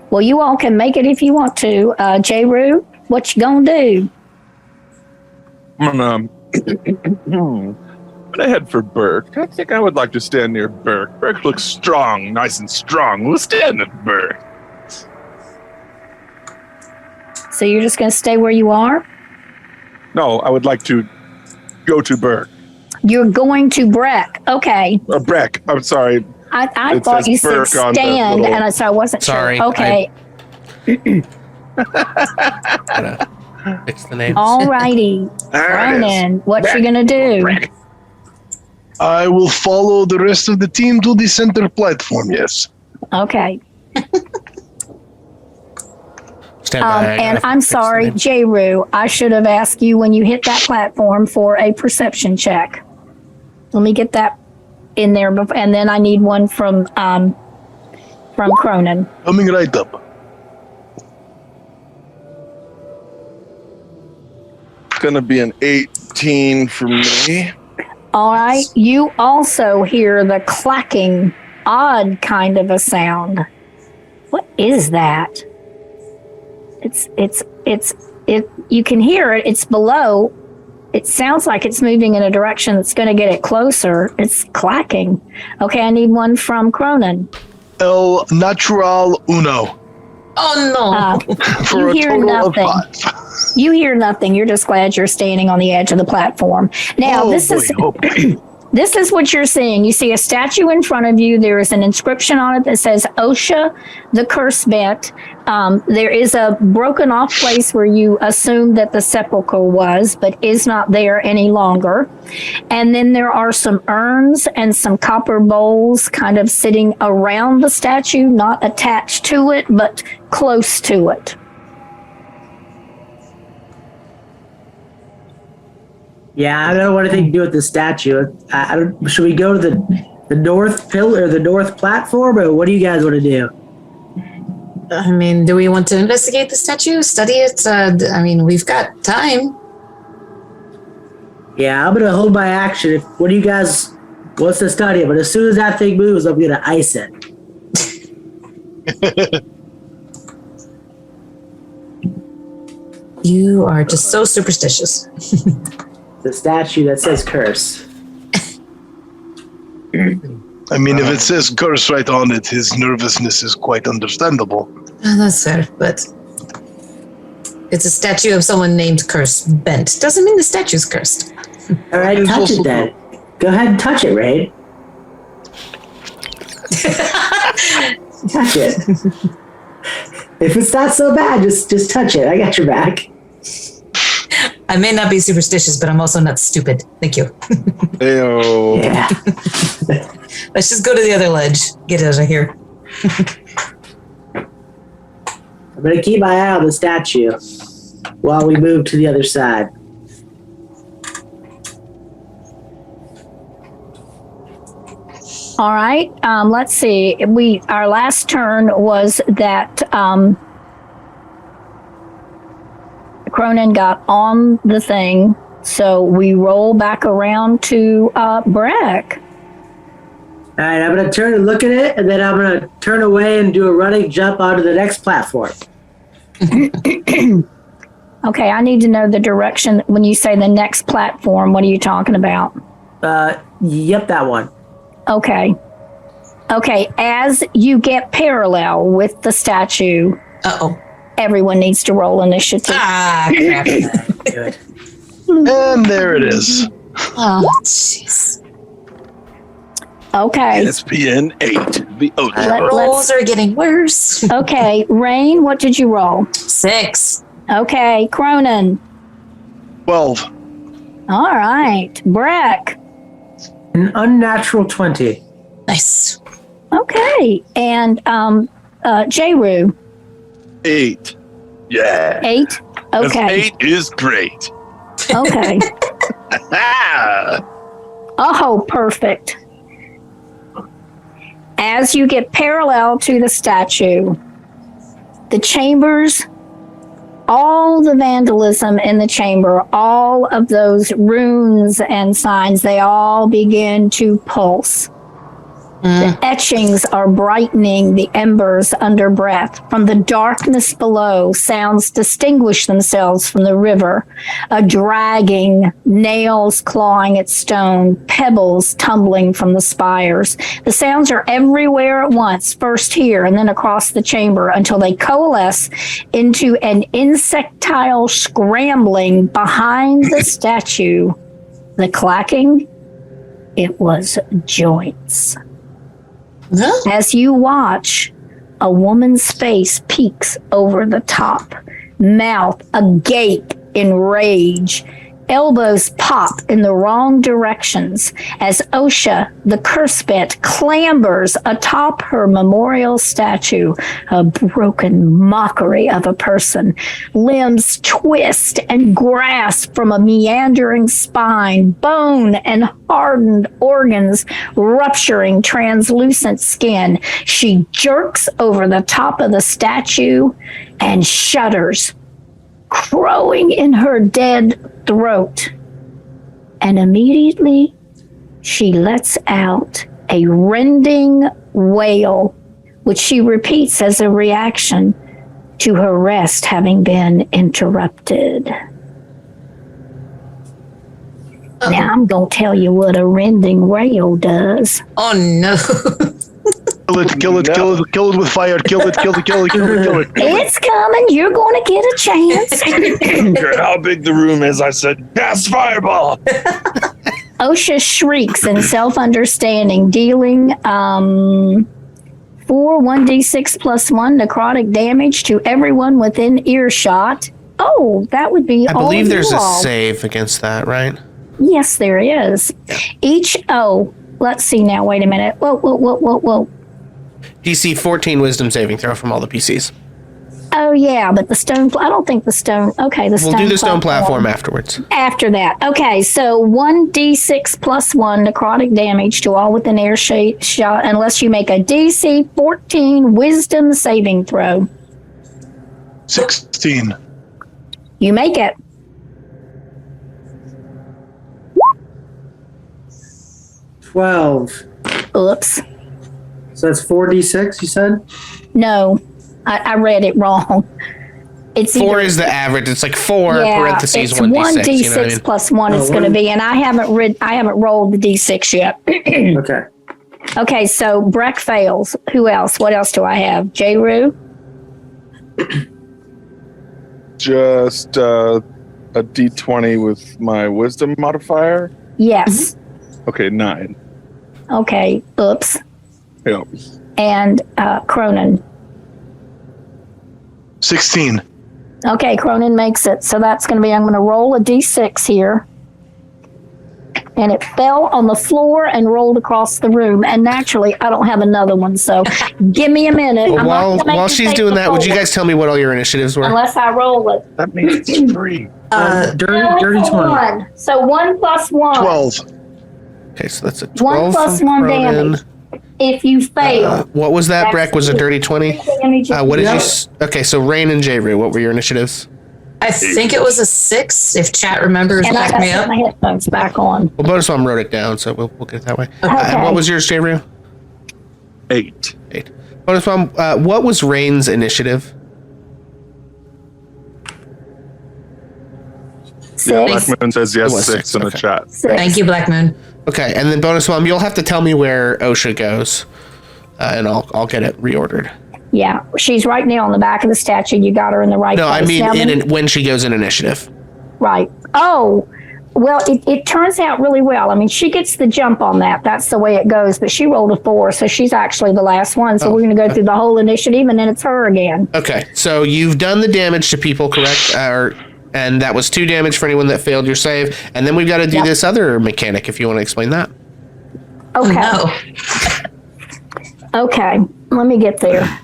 Well, you all can make it if you want to. J-Roo, what you gonna do? I'm gonna head for Burke. I think I would like to stand near Burke. Burke looks strong, nice and strong. We'll stand at Burke. So you're just gonna stay where you are? No, I would like to go to Burke. You're going to Breck. Okay. Breck. I'm sorry. I It thought says you said Burke on the stand, little- and so I wasn't Sorry, sure. Okay. Gotta fix the name. All righty. Ronan, what you gonna do? I will follow the rest of the team to the center platform, yes. Okay. Stand by. I And gotta I'm fix the sorry, name. J-Roo, I should have asked you when you hit that platform for a perception check. Let me get that in there, and then I need one from Cronin. Coming right up. It's gonna be an 18 for me. All right. You also hear the clacking, odd kind of a sound. What is that? You can hear it. It's below. It sounds like it's moving in a direction that's going to get it closer. It's clacking. Okay, I need one from Cronin. El Natural Uno. Oh no. For You a hear total nothing. of 5. You hear nothing. You're just glad you're standing on the edge of the platform. Now, this is what you're seeing. You see a statue in front of you. There is an inscription on it that says OSHA, the curse bent. There is a broken off place where you assume that the sepulcher was, but is not there any longer. And then there are some urns and some copper bowls kind of sitting around the statue, not attached to it, but close to it. Yeah, I don't want anything to do with the statue. Should we go to the north pillar or the north platform, or what do you guys want to do? I mean, do we want to investigate the statue, study it? I mean, we've got time. Yeah, I'm gonna hold my action. What do you guys wants to study it? But as soon as that thing moves, I'm gonna ice it. You are just so superstitious. The statue that says curse. I mean, if it says curse right on it, his nervousness is quite understandable. That's fair, but it's a statue of someone named Curse Bent. Doesn't mean the statue's cursed. All right, It's touch also it then. Go ahead and touch it, Raid. Touch it. If it's not so bad, just touch it. I got your back. I may not be superstitious, but I'm also not stupid. Thank you. Ayo. Yeah. Let's just go to the other ledge. Get out of here. I'm gonna keep my eye on the statue while we move to the other side. All right. Let's see. Our last turn was that Cronin got on the thing, so we roll back around to Breck. All right, I'm gonna turn and look at it, and then I'm gonna turn away and do a running jump onto the next platform. Okay, I need to know the direction. When you say the next platform, what are you talking about? Yep, that one. Okay. Okay, as you get parallel with the statue, Uh-oh. everyone needs to roll initiative. Ah, crap. Good. And there it is. Oh, jeez. Okay. ESPN 8. The O. Rolls are getting worse. Okay, Rain, what did you roll? 6. Okay, Cronin. 12. All right, Breck. An unnatural 20. Nice. Okay, and Jeru. 8. Yeah. 8. Okay. 8 is great. Okay. Oh, perfect. As you get parallel to the statue, the chambers, all the vandalism in the chamber, all of those runes and signs, they all begin to pulse. The etchings are brightening the embers under breath. From the darkness below, sounds distinguish themselves from the river. A dragging, nails clawing at stone, pebbles tumbling from the spires. The sounds are everywhere at once, first here and then across the chamber, until they coalesce into an insectile scrambling behind the statue. The clacking, it was joints. Huh? As you watch, a woman's face peeks over the top, mouth agape in rage. Elbows pop in the wrong directions as Osha, the cursebit, clambers atop her memorial statue, a broken mockery of a person. Limbs twist and grasp from a meandering spine, bone and hardened organs rupturing translucent skin. She jerks over the top of the statue and shudders, crowing in her dead throat, and immediately she lets out a rending wail, which she repeats as a reaction to her rest having been interrupted. Now I'm going to tell you what a rending wail does. Oh, no. Kill it with fire. Kill it. It's coming. You're going to get a chance. I don't care how big the room is. I said, cast fireball. Osha shrieks in self-understanding, dealing 1d6 plus 1 necrotic damage to everyone within earshot. Oh, that would be I all believe of there's you a all. save against that, right? Yes, there is. Let's see now. Wait a minute. Whoa. DC 14 wisdom saving throw from all the PCs. Oh, yeah, but the stone, I don't think the stone, okay, the stone We'll do the stone platform afterwards. After that. Okay, so 1d6 plus 1 necrotic damage to all within earshot unless you make a DC 14 wisdom saving throw. 16. You make it. Oops. So that's 4d6, you said? No, I read it wrong. It's 4 is the average. It's like 4 parentheses it's 1d6. 1d6 You know what I mean? plus 1 is Oh, going to one- be, and I haven't rolled the d6 yet. Okay. Okay, so Breck fails. Who else? What else do I have? Jeru? Just a D20 with my wisdom modifier. Yes. Okay, 9. Okay. Oops. Yeah. And Cronin. 16. Okay, Cronin makes it. So that's going to be, I'm going to roll a d6 here. And it fell on the floor and rolled across the room. And naturally, I don't have another one. So give me a minute. Well, I'm not gonna make while you she's take doing the that, would you full guys tell me what all your initiatives were? unless I roll it. That means it's 3. Dirty 20. 1. So 1 plus 1. 12. Okay, so that's a 1 12 plus from 1 Cronin. damage. If you fail. What was that, Breck? Was a dirty 20? Damage What did Yeah. you... Okay, so Rain and Jeru, what were your initiatives? I think it was a 6, if chat remembers. and I Back got me to put up. my headphones back on. Well, BonusMom wrote it down, so we'll get it that way. Okay. And what was yours, Jeru? 8. 8. BonusMom, what was Rain's initiative? Yeah, 6. Black Moon says It yes, was 6 in the okay. chat. 6. Thank you, Black Moon. Okay, and then BonusMom, you'll have to tell me where Osha goes. and I'll get it reordered. Yeah, she's right now on the back of the statue. You got her in the right No, place. I mean Now, when she goes in initiative. right. Oh, well, it turns out really well. I mean, she gets the jump on that. That's the way it goes. But she rolled a 4, so she's actually the last one. So we're going to go through the whole initiative, and then it's her again. Okay, so you've done the damage to people, correct? And that was 2 damage for anyone that failed your save. And then we've got to do this other mechanic, if you want to explain that. Okay. Okay, let me get there.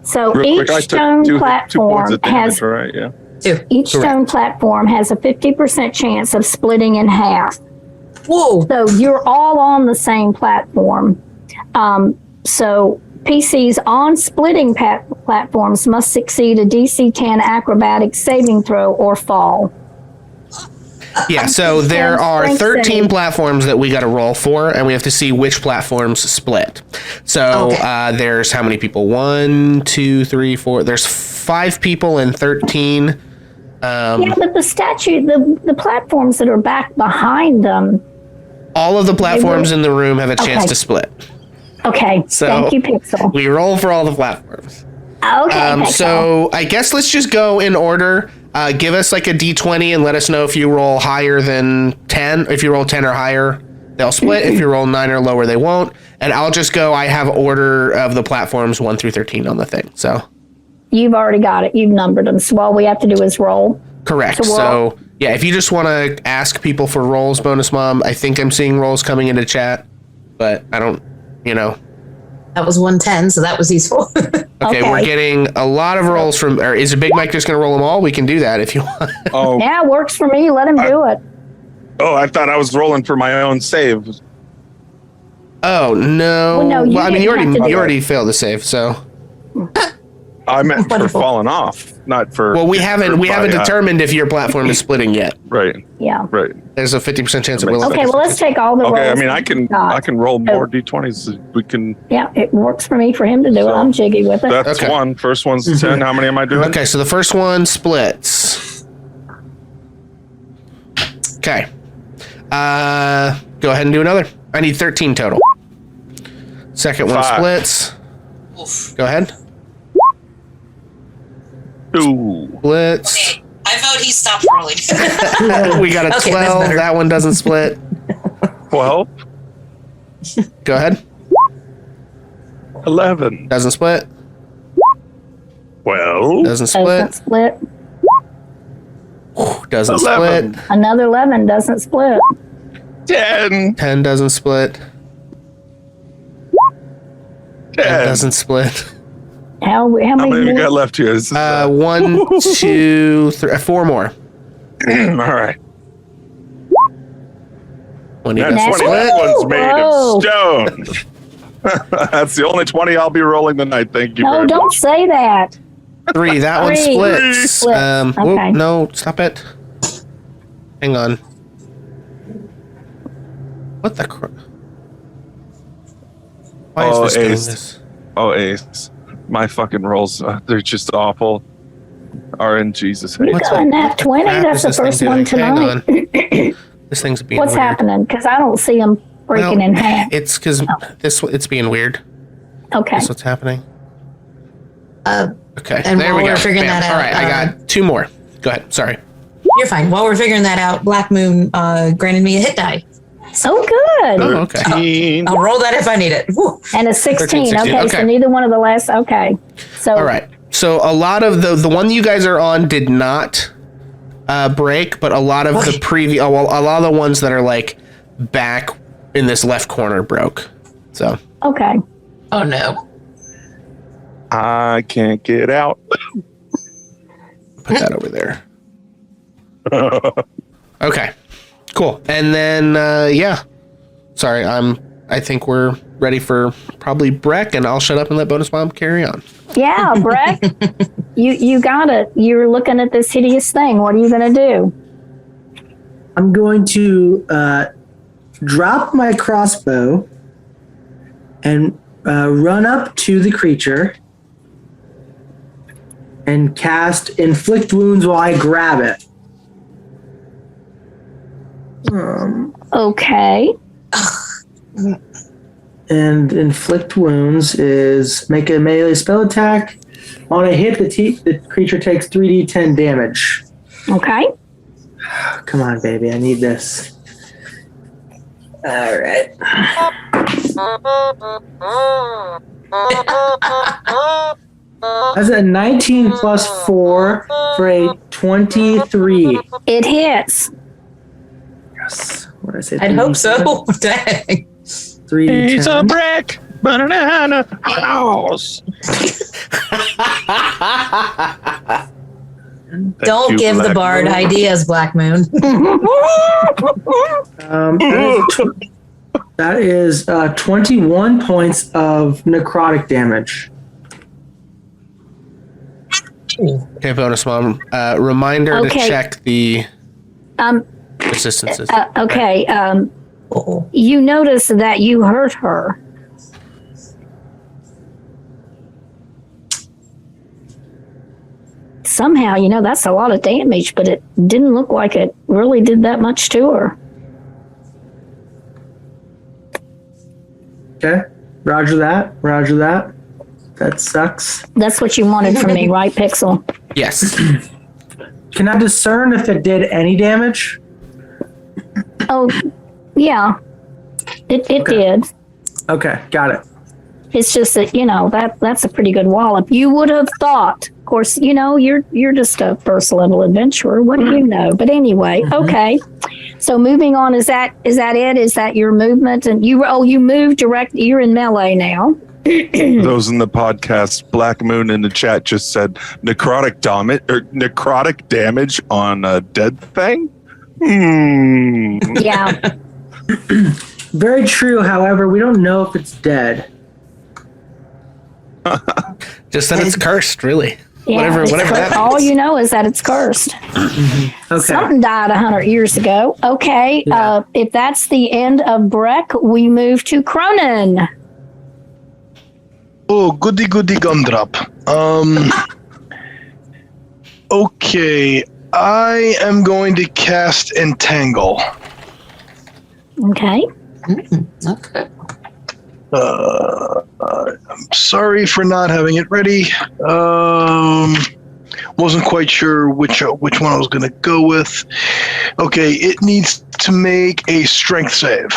So Real each quick, I took stone 2 platform points of damage, has right? Yeah. each stone platform has a 50% chance of splitting in half. Whoa. So you're all on the same platform. So PCs on splitting platforms must succeed a DC 10 acrobatic saving throw or fall. Yeah, so there are Strength 13 save. platforms that we got to roll for, and we have to see which platforms split. So there's how many people? 1, 2, 3, 4. There's 5 people and 13. Yeah, but the statue, the platforms that are back behind them. All of the platforms in the room have a chance Okay. to split. Okay, So thank you, Pixel. we roll for all the platforms. Okay, Pixel. So I guess let's just go in order. Give us like a D20 and let us know if you roll higher than 10. If you roll 10 or higher, they'll split. If you roll 9 or lower, they won't. And I'll just go, I have order of the platforms 1 through 13 on the thing. So You've already got it. You've numbered them. So all we have to do is roll. correct. So yeah, if you just want to ask people for rolls, Bonus Mom, I think I'm seeing rolls coming into chat, but I don't, That was 110, so that was useful. Okay, we're getting a lot of rolls from, or is a Big Mike just going to roll them all? We can do that if you want. Oh, Yeah, it works for me. Let him do it. I thought I was rolling for my own save. Oh, no. Well, no, you I mean, didn't have to do you it. already failed the save, so. I meant for Wonderful. falling off, not for. Well, we haven't determined if your platform is splitting yet. Right, Yeah. right. There's a 50% chance it will. Okay, well, let's take all the rolls. Okay, I mean, I can got. roll more d20s. We can. Yeah, it works for me for him to do it. I'm jiggy with it. That's Okay. one. First one's 10. How many am I doing? Okay, so the first one splits. Okay. Go ahead and do another. I need 13 total. Second one 5. splits. Go ahead. 2. Splits. I vote he stops rolling. We got a Okay, 12. that's better. That one doesn't split. 12. Go ahead. 11. Doesn't split. 12. Doesn't Doesn't split. split. Doesn't 11. split. Another 11 doesn't split. 10. 10 doesn't split. 10 10. doesn't split. How How many many we more? got left here? This is, 1, 2, 3, 4 more. all right. One That doesn't 20 split. one's made Whoa. of stone. That's the only 20 I'll be rolling tonight. Thank you No, very don't much. say that. 3. That one 3. splits. Splits. Okay. No, stop it. Hang on. What the crap? Why is this doing Ace. this? Oh, Ace. My fucking rolls, they're just awful. RNG's You What's got a nat 20. crap That's is the this thing first one doing? Hang tonight. This thing's being What's weird. happening? Because I don't see them breaking Well, in half. It's because it's being weird. Okay. That's what's happening. Okay, and there while we go. we're figuring Bam. that out, All right, I got 2 more. Go ahead. Sorry. You're fine. While we're figuring that out, Black Moon granted me a hit die. Oh, good. Oh, okay. 13. I'll roll that if I need it. Woo. And a 16. 16. Okay, so Okay. neither one of the last. Okay. So All right. So a lot of the one you guys are on did not break, but a lot of the previous, a lot of the ones that are like back in this left corner broke. So Okay. Oh no. I can't get out. put that over there. Okay. Cool. And then yeah. Sorry, I think we're ready for probably Breck, and I'll shut up and let Bonus Mom carry on. Yeah, Brett, you got it. You're looking at this hideous thing. What are you going to do? I'm going to drop my crossbow and run up to the creature and cast Inflict Wounds while I grab it. Okay. and inflict wounds is make a melee spell attack. On a hit, the creature takes 3d10 damage. Okay. Come on, baby. I need this. All right. That's a 19 plus 4 for a 23. It hits. Yes. What did I say? I'd hope so. Dang. 3d10. It's a brick banana house. Don't give the bard ideas, Black Moon. That is 21 points of necrotic damage. Okay, bonus mom. Reminder to Okay. check the Um, resistances. okay. You notice that you hurt her. Somehow, that's a lot of damage, but it didn't look like it really did that much to her. Okay. Roger that. Roger that. That sucks. That's what you wanted from me, right, Pixel? Yes. Can I discern if it did any damage? Oh, yeah. It Okay. did. Okay, got it. It's just that, that's a pretty good wallop. You would have thought. Of course, you're just a first level adventurer. What do you know? But anyway, okay. So moving on, is that it? Is that your movement? And you moved direct. You're in melee now. Those in the podcast, Black Moon in the chat just said necrotic damage on a dead thing. Yeah. Very true. However, we don't know if it's dead. Just that it's cursed, really. Yeah, whatever it's that means. all you know is that it's cursed. Okay. Something died 100 years ago. Okay. Yeah. If that's the end of Breck, we move to Cronin. Oh, goody gumdrop. Okay, I am going to cast Entangle. Okay. Okay. I'm sorry for not having it ready. Wasn't quite sure which one I was going to go with. Okay, it needs to make a strength save.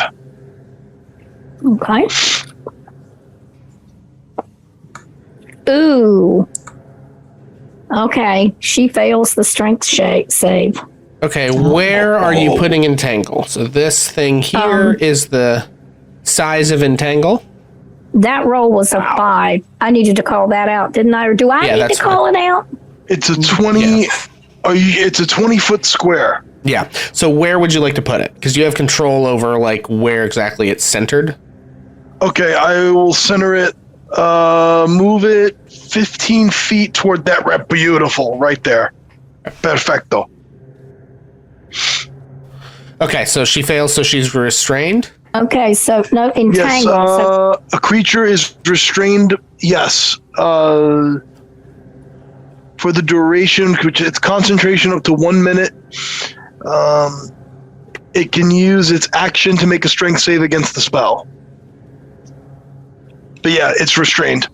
Okay. Ooh. Okay. She fails the strength save. Okay, where are you putting Entangle? So this thing here is the size of Entangle. That roll was a 5. I needed to call that out, didn't I? Or do I need to that's call it out? It's a 20. Yeah. It's a 20-foot square. Yeah. So where would you like to put it? Because you have control over where exactly it's centered. Okay, I will center it. Move it 15 feet toward that rep. Beautiful, right there. Perfecto. Okay, so she fails, so she's restrained. Okay, so no entangle. Yes, a creature is restrained. Yes, for the duration, which it's concentration up to 1 minute. It can use its action to make a strength save against the spell. But yeah, it's restrained.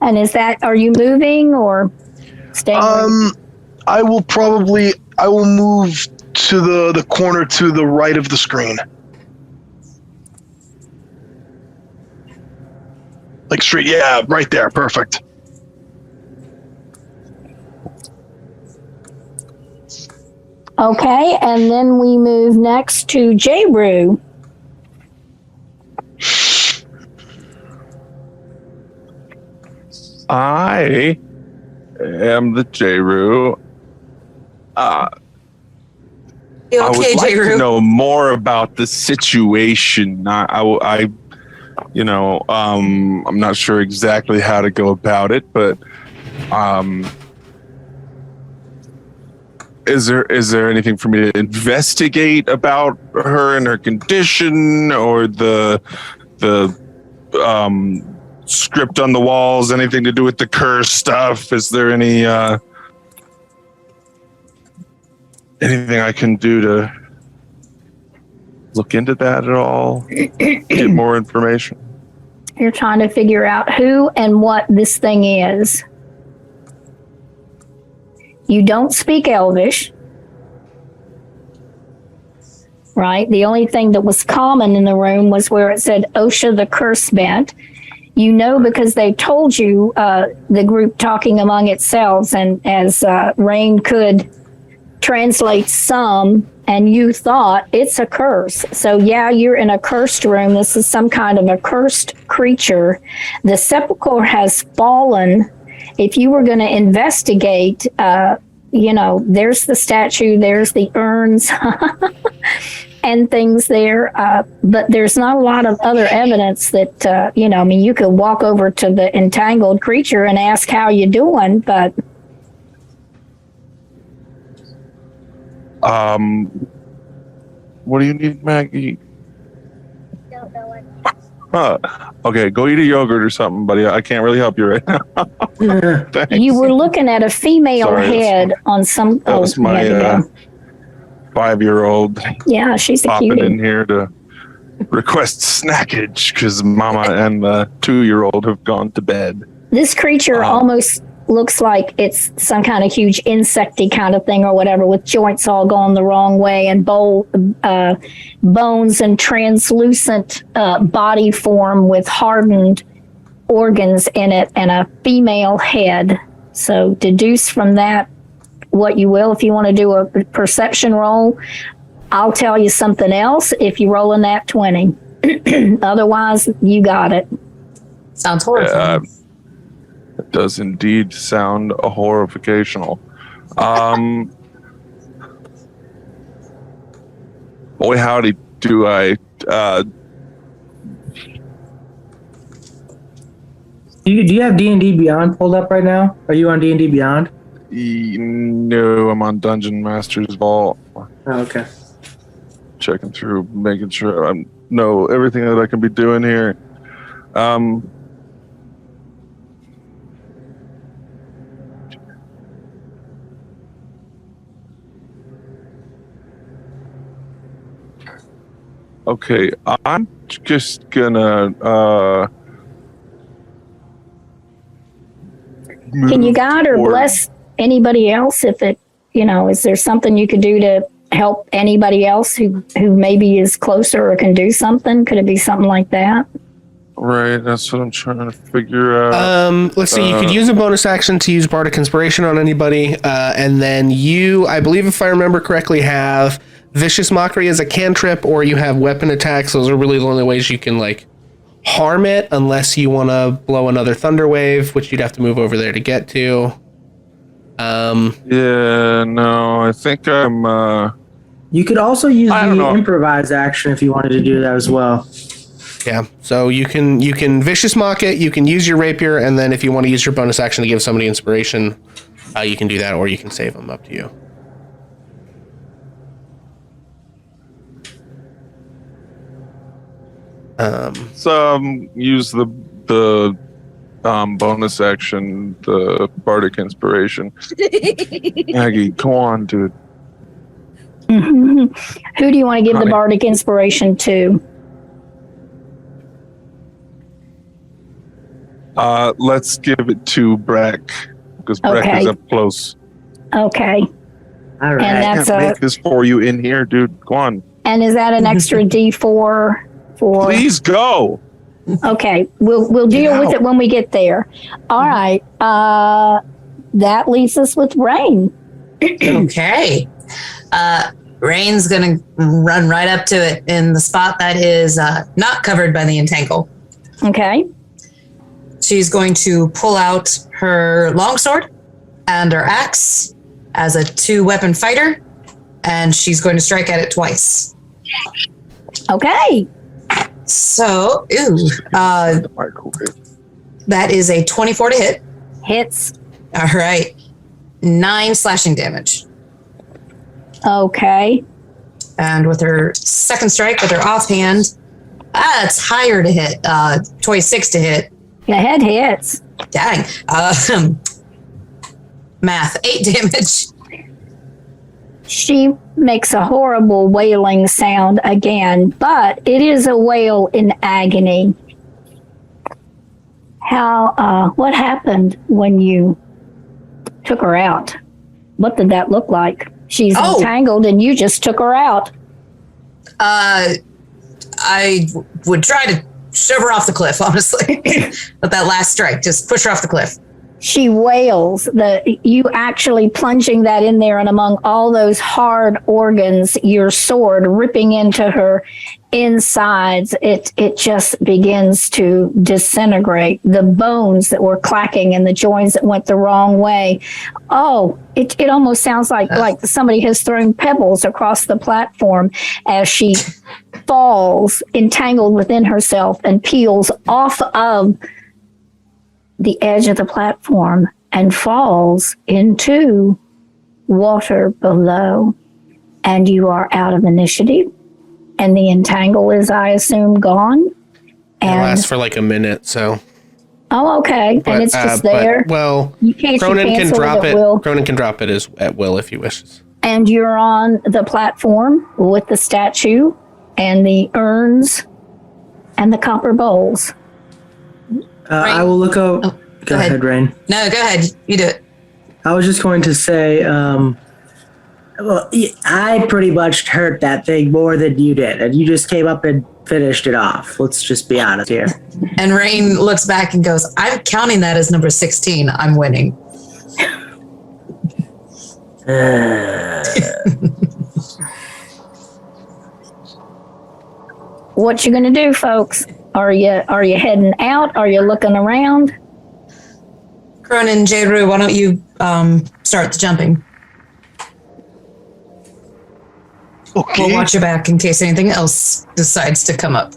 And are you moving or staying? I will move to the corner to the right of the screen. Like straight, yeah, right there, perfect. Okay, and then we move next to J-Roo. I am the J-Roo. You I would okay, like to J-Roo? know more about the situation. I'm not sure exactly how to go about it, but is there anything for me to investigate about her and her condition, or the script on the walls, anything to do with the curse stuff? Is there any anything I can do to look into that at all? Get more information? You're trying to figure out who and what this thing is. You don't speak Elvish, right? The only thing that was common in the room was where it said Osha the Curse Bent. You know, because they told you, the group talking among itself, and as Rain could translate some, and you thought it's a curse. So yeah, you're in a cursed room. This is some kind of a cursed creature. The sepulchre has fallen. If you were going to investigate, there's the statue, there's the urns and things there. But there's not a lot of other evidence that, you could walk over to the entangled creature and ask how you doing, but what do you need, Maggie? Huh. Okay, go eat a yogurt or something, buddy. I can't really help you right now. Thanks. you were looking at a female Sorry, head on some. That was my 5-year-old yeah, she's a popping cutie. in here to request snackage because Mama and the 2-year-old have gone to bed. This creature almost looks like it's some kind of huge insecty kind of thing or whatever, with joints all going the wrong way and bones and translucent body form with hardened organs in it and a female head. So deduce from that what you will. If you want to do a perception roll, I'll tell you something else if you roll a nat 20. Otherwise, you got it. Sounds horrifying. It does indeed sound horrificational. Boy, howdy, do I. Do you have D&D Beyond pulled up right now? Are you on D&D Beyond? No, I'm on Dungeon Master's Vault. Oh, okay. Checking through, making sure I know everything that I can be doing here. Okay, I'm just gonna Can you guide or bless anybody else if it, is there something you could do to help anybody else who maybe is closer or can do something? Could it be something like that? Right, that's what I'm trying to figure out. Let's see. You could use a bonus action to use Bardic Inspiration on anybody, and then you, I believe, if I remember correctly, have Vicious Mockery as a cantrip, or you have weapon attacks. Those are really the only ways you can harm it, unless you want to blow another thunder wave, which you'd have to move over there to get to. Yeah, no, I think I'm. You could also use the improvise action if you wanted to do that as well. Yeah, so you can Vicious Mock it, you can use your rapier, and then if you want to use your bonus action to give somebody inspiration, you can do that, or you can save them, up to you. Use the bonus action, the Bardic Inspiration. Maggie, come on, dude. Who do you want to give the Bardic Inspiration to? Let's give it to Breck, because Breck is up close. Okay. All right. And I that's can't make this for you in here, dude. Go on. And is that an extra D4 for? Please go. Okay, we'll deal with it when we get there. All right. That leaves us with Rain. Okay. Rain's going to run right up to it in the spot that is not covered by the entangle. Okay. She's going to pull out her longsword and her axe as a 2-weapon fighter, and she's going to strike at it twice. Okay. So, that is a 24 to hit. Hits. All right. 9 slashing damage. Okay. And with her second strike, with her offhand, it's higher to hit, 26 to hit. Your head hits. Dang. Math, 8 damage. She makes a horrible wailing sound again, but it is a wail in agony. What happened when you took her out? What did that look like? She's entangled and you just took her out. I would try to shove her off the cliff, honestly. With that last strike, just push her off the cliff. She wails. You actually plunging that in there, and among all those hard organs, your sword ripping into her insides, it just begins to disintegrate. The bones that were clacking and the joints that went the wrong way. Oh, it almost sounds like somebody has thrown pebbles across the platform as she falls, entangled within herself, and peels off of the edge of the platform and falls into water below. And you are out of initiative. And the entangle is, I assume, gone. And it lasts for like a minute, so. Oh, okay. But, and it's just there. you can't. Cronin can drop it. Cronin can drop it at will if he wishes. And you're on the platform with the statue and the urns and the copper bowls. I will look up. Oh, go ahead, Rain. No, go ahead. You do it. I was just going to say, well, I pretty much hurt that thing more than you did, and you just came up and finished it off. Let's just be honest here. And Rain looks back and goes, I'm counting that as number 16. I'm winning. What you gonna do, folks? Are you heading out? Are you looking around? Cronin, J-Rue, why don't you start the jumping? Okay. We'll watch your back in case anything else decides to come up.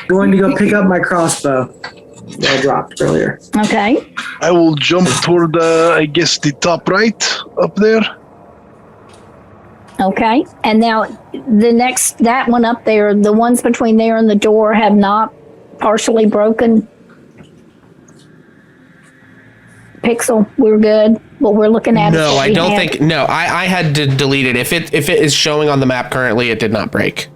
Going to go pick up my crossbow that I dropped earlier. Okay. I will jump toward, I guess, the top right up there. Okay. And now that one up there, the ones between there and the door have not partially broken. Pixel, we're good. What we're looking at. No, I don't think. No, I had to delete it. If it is showing on the map currently, it did not break,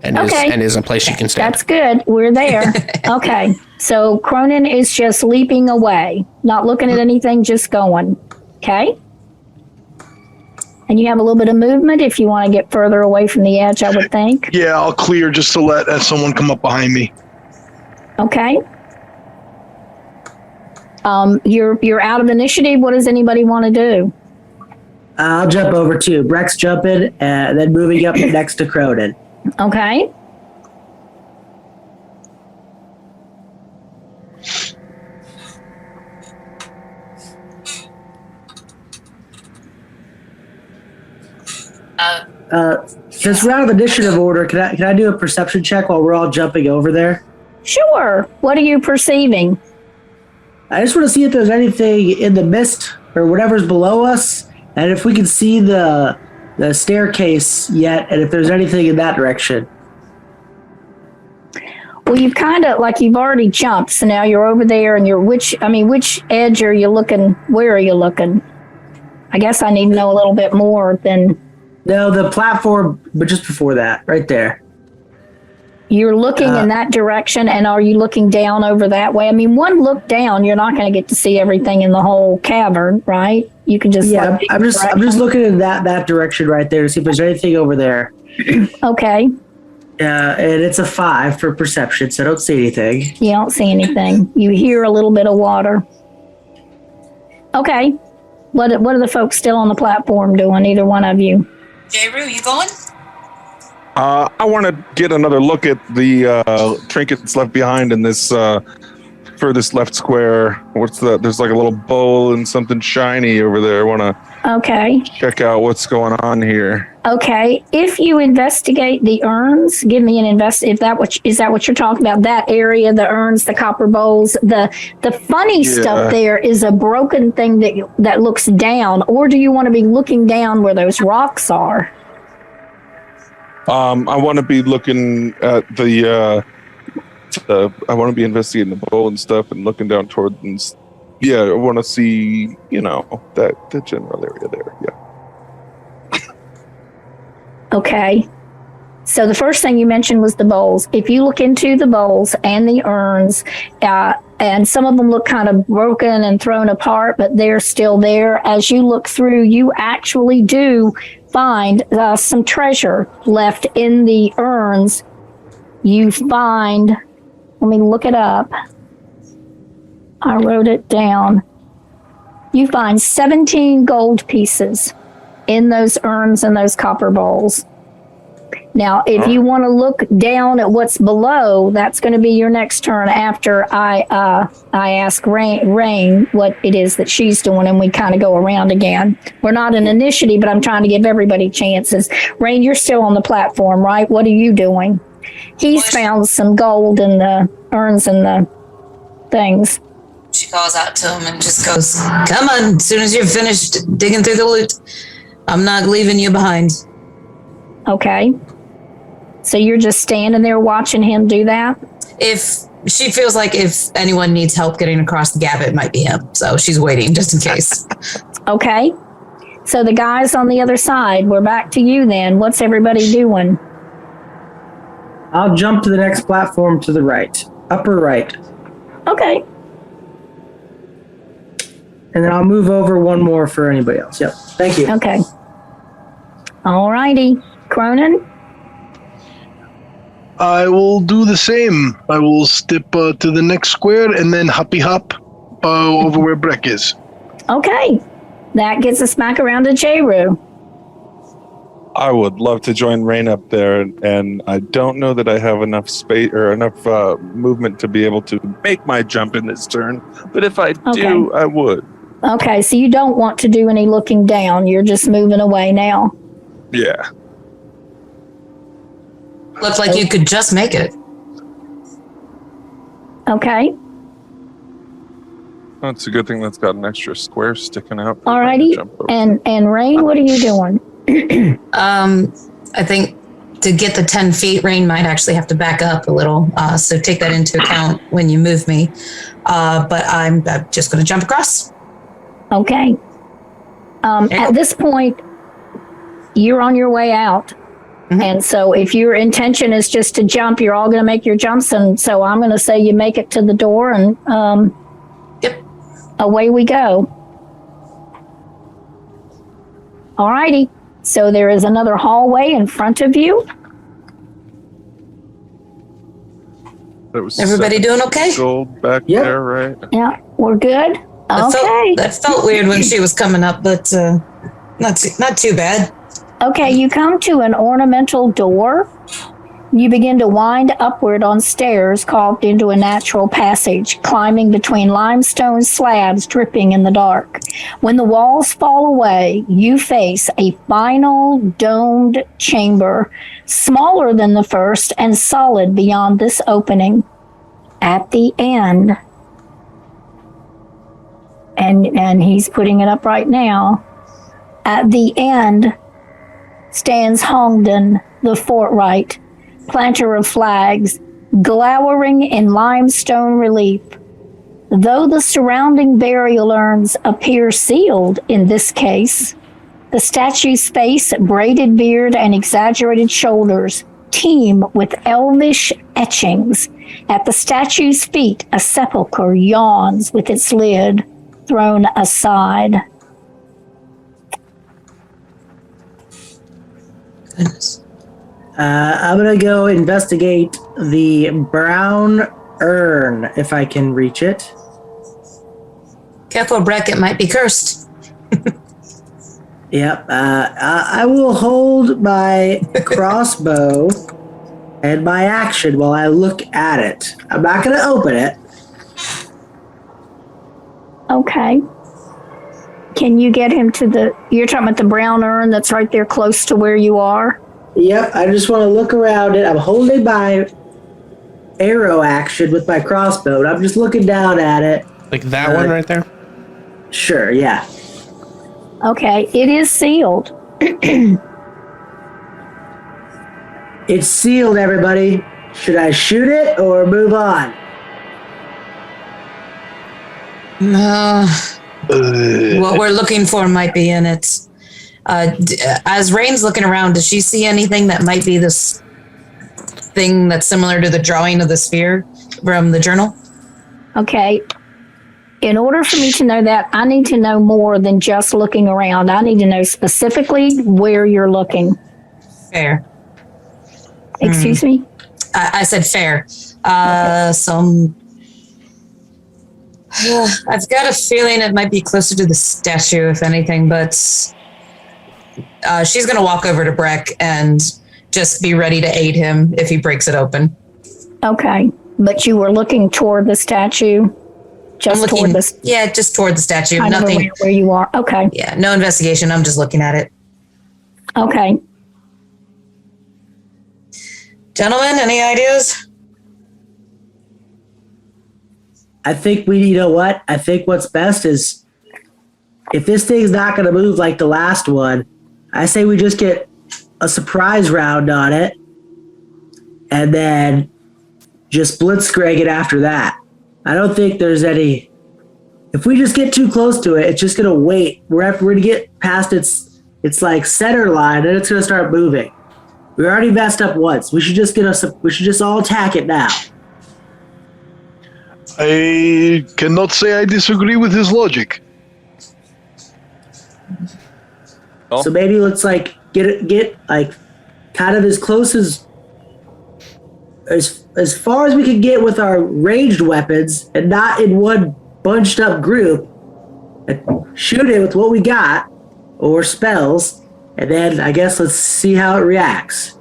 and is a place you can stand. That's good. We're there. Okay. So Cronin is just leaping away, not looking at anything, just going. Okay. And you have a little bit of movement if you want to get further away from the edge, I would think. Yeah, I'll clear just to let someone come up behind me. Okay. You're out of initiative. What does anybody want to do? I'll jump over too. Breck's jumping, and then moving up next to Cronin. Okay. Since we're out of initiative order, can I do a perception check while we're all jumping over there? Sure. What are you perceiving? I just want to see if there's anything in the mist or whatever's below us, and if we can see the staircase yet, and if there's anything in that direction. Well, you've kind of you've already jumped, so now you're over there, and which edge are you looking? Where are you looking? I guess I need to know a little bit more than. No, the platform, but just before that, right there. You're looking in that direction, and are you looking down over that way? I mean, one look down, you're not going to get to see everything in the whole cavern, right? You can just I'm just looking in that direction right there to see if there's anything over there. Okay. And it's a 5 for perception, so I don't see anything. You don't see anything. You hear a little bit of water. Okay. What are the folks still on the platform doing? Either one of you? J-Rue, you going? I want to get another look at the trinkets left behind in this furthest left square. What's that? There's like a little bowl and something shiny over there. I want to check out what's going on here. Okay. If you investigate the urns, give me an is that what you're talking about? That area, the urns, the copper bowls, the funny stuff there is a broken thing that looks down, or do you want to be looking down where those rocks are? I want to be looking at the I want to be investigating the bowl and stuff and looking down toward. Yeah, I want to see, that general area there. Yeah. Okay. So the first thing you mentioned was the bowls. If you look into the bowls and the urns, and some of them look kind of broken and thrown apart, but they're still there. As you look through, you actually do find some treasure left in the urns. You find, let me look it up. I wrote it down. You find 17 gold pieces in those urns and those copper bowls. Now, if you want to look down at what's below, that's going to be your next turn after I ask Rain what it is that she's doing, and we kind of go around again. We're not an initiative, but I'm trying to give everybody chances. Rain, you're still on the platform, right? What are you doing? He's found some gold in the urns and the things. She calls out to him and just goes, "Come on, as soon as you're finished digging through the loot, I'm not leaving you behind." Okay. So you're just standing there watching him do that? If she feels like if anyone needs help getting across the gap, it might be him. So she's waiting just in case. Okay. So the guys on the other side, we're back to you then. What's everybody doing? I'll jump to the next platform to the right, upper right. Okay. And then I'll move over one more for anybody else. Yep. Thank you. Okay. All righty. Cronin? I will do the same. I will step to the next square and then hoppy hop over where Breck is. Okay. That gets us back around to Jeru. I would love to join Rain up there, and I don't know that I have enough space or enough movement to be able to make my jump in this turn. But if I do, I would. Okay, so you don't want to do any looking down. You're just moving away now. Yeah. Looks like you could just make it. Okay. That's a good thing that's got an extra square sticking out. Alrighty. And Rain, what are you doing? I think to get the 10 feet, Rain might actually have to back up a little. So take that into account when you move me. But I'm just going to jump across. Okay. At this point, you're on your way out. Mm-hmm. And so if your intention is just to jump, you're all going to make your jumps. And so I'm going to say you make it to the door and yep. Away we go. All righty. So there is another hallway in front of you. Everybody doing okay? Gold back there, right? Yeah, we're good. That felt weird when she was coming up, but not too bad. Okay, you come to an ornamental door. You begin to wind upward on stairs carved into a natural passage, climbing between limestone slabs dripping in the dark. When the walls fall away, you face a final domed chamber, smaller than the first and solid beyond this opening. At the end, and he's putting it up right now, at the end stands Hongden, the fortright, planter of flags, glowering in limestone relief. Though the surrounding burial urns appear sealed in this case, the statue's face, braided beard, and exaggerated shoulders teem with elvish etchings. At the statue's feet, a sepulchre yawns with its lid thrown aside. Goodness. I'm going to go investigate the brown urn, if I can reach it. Careful, Breck, it might be cursed. Yep. I will hold my crossbow and my action while I look at it. I'm not going to open it. Okay. Can you get him to you're talking about the brown urn that's right there close to where you are? Yep, I just want to look around it. I'm holding my arrow action with my crossbow. I'm just looking down at it. Like that one right there? Sure, yeah. Okay, it is sealed. It's sealed, everybody. Should I shoot it or move on? What we're looking for might be in it. As Rain's looking around, does she see anything that might be this thing that's similar to the drawing of the sphere from the journal? Okay. In order for me to know that, I need to know more than just looking around. I need to know specifically where you're looking. Fair. Excuse me? I said fair. I've got a feeling it might be closer to the statue, if anything, but she's going to walk over to Breck and just be ready to aid him if he breaks it open. Okay. But you were looking toward the statue? Just toward the Yeah, just toward the statue. kind of Nothing. where you are. Okay. Yeah, no investigation. I'm just looking at it. Okay. Gentlemen, any ideas? I think you know what? I think what's best is if this thing's not going to move like the last one, I say we just get a surprise round on it and then just blitzkrieg it after that. I don't think there's any. If we just get too close to it, it's just going to wait. We're going to get past its like center line and it's going to start moving. We already messed up once. We should just all attack it now. I cannot say I disagree with his logic. So maybe let's like get like kind of as close as far as we can get with our ranged weapons and not in one bunched up group and shoot it with what we got or spells, and then I guess let's see how it reacts.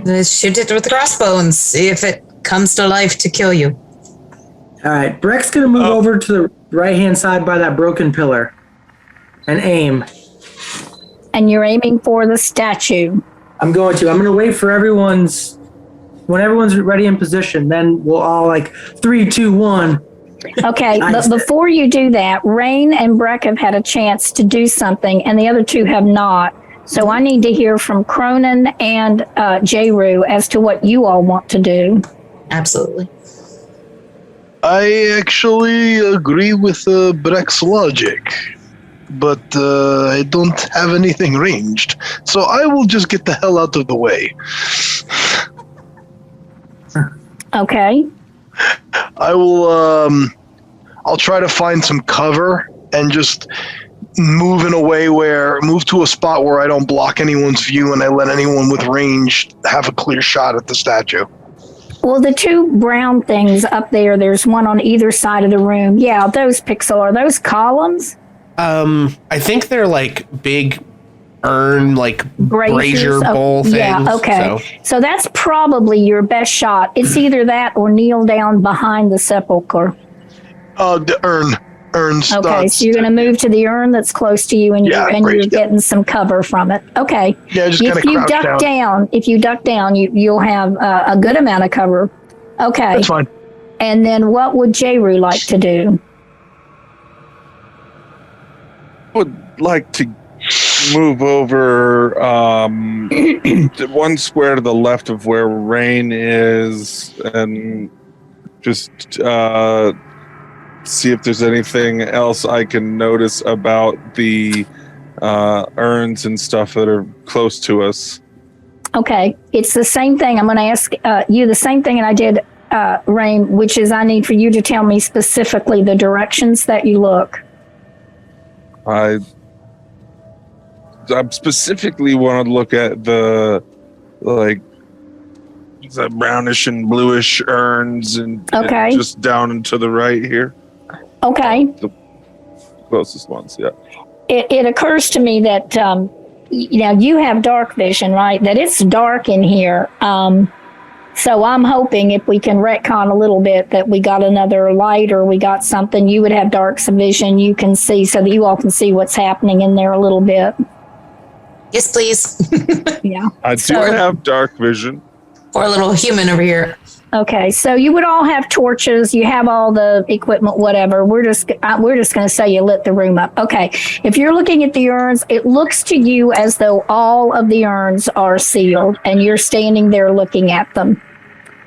Let's shoot it with the crossbow and see if it comes to life to kill you. All right, Breck's gonna move over to the right hand side by that broken pillar and aim. And you're aiming for the statue. I'm gonna wait for when everyone's ready in position, then we'll all like 3, 2, 1. Okay, but before you do that, Rain and Breck have had a chance to do something, and the other two have not. So I need to hear from Cronin and Jayru as to what you all want to do. Absolutely. I actually agree with Breck's logic, but I don't have anything ranged, so I will just get the hell out of the way. Okay. I will. I'll try to find some cover and just move to a spot where I don't block anyone's view and I let anyone with range have a clear shot at the statue. Well, the two brown things up there, there's one on either side of the room. Yeah, those Pixel, are those columns? I think they're like big urn, like brazier Braziers? bowl things. Yeah, okay. So that's probably your best shot. It's either that or kneel down behind the sepulcher. The urn. Okay, so you're going to move to the urn that's close to you, and you're getting some cover from it. Okay. Yeah, just kind of crouch down. If you duck down, you'll have a good amount of cover. Okay. That's fine. And then what would Jayru like to do? Would like to move over to one square to the left of where Rain is and just see if there's anything else I can notice about the urns and stuff that are close to us. Okay. It's the same thing. I'm going to ask you the same thing that I did, Rain, which is I need for you to tell me specifically the directions that you look. I specifically want to look at the brownish and bluish urns and just down and to the right here. Okay. The closest ones, yeah. It occurs to me that you have dark vision, right? That it's dark in here. So I'm hoping if we can retcon a little bit that we got another light or we got something, you would have dark vision, you can see, so that you all can see what's happening in there a little bit. Yes, please. Yeah. I do have dark vision. Or a little human over here. Okay, so you would all have torches. You have all the equipment, whatever. We're just going to say you lit the room up. Okay, if you're looking at the urns, it looks to you as though all of the urns are sealed, and you're standing there looking at them.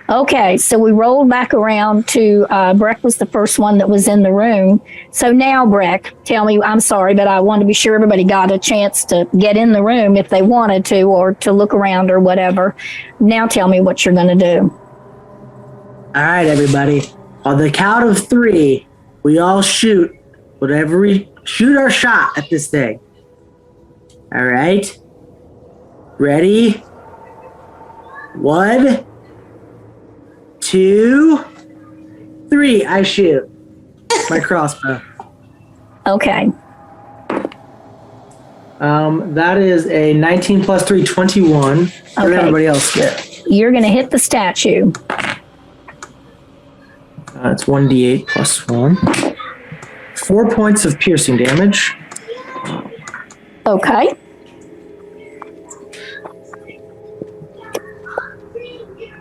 Okay, so we rolled back around to Breck was the first one that was in the room. So now, Breck, tell me, I'm sorry, but I want to be sure everybody got a chance to get in the room if they wanted to, or to look around or whatever. Now tell me what you're going to do. All right, everybody. On the count of 3, we all shoot shoot our shot at this thing. All right. Ready? 1, 2, 3. I shoot my crossbow. Okay. That is a 19 plus 3, 21. What did Okay. everybody else get? You're going to hit the statue. It's 1d8 plus 1. 4 points of piercing damage. Okay.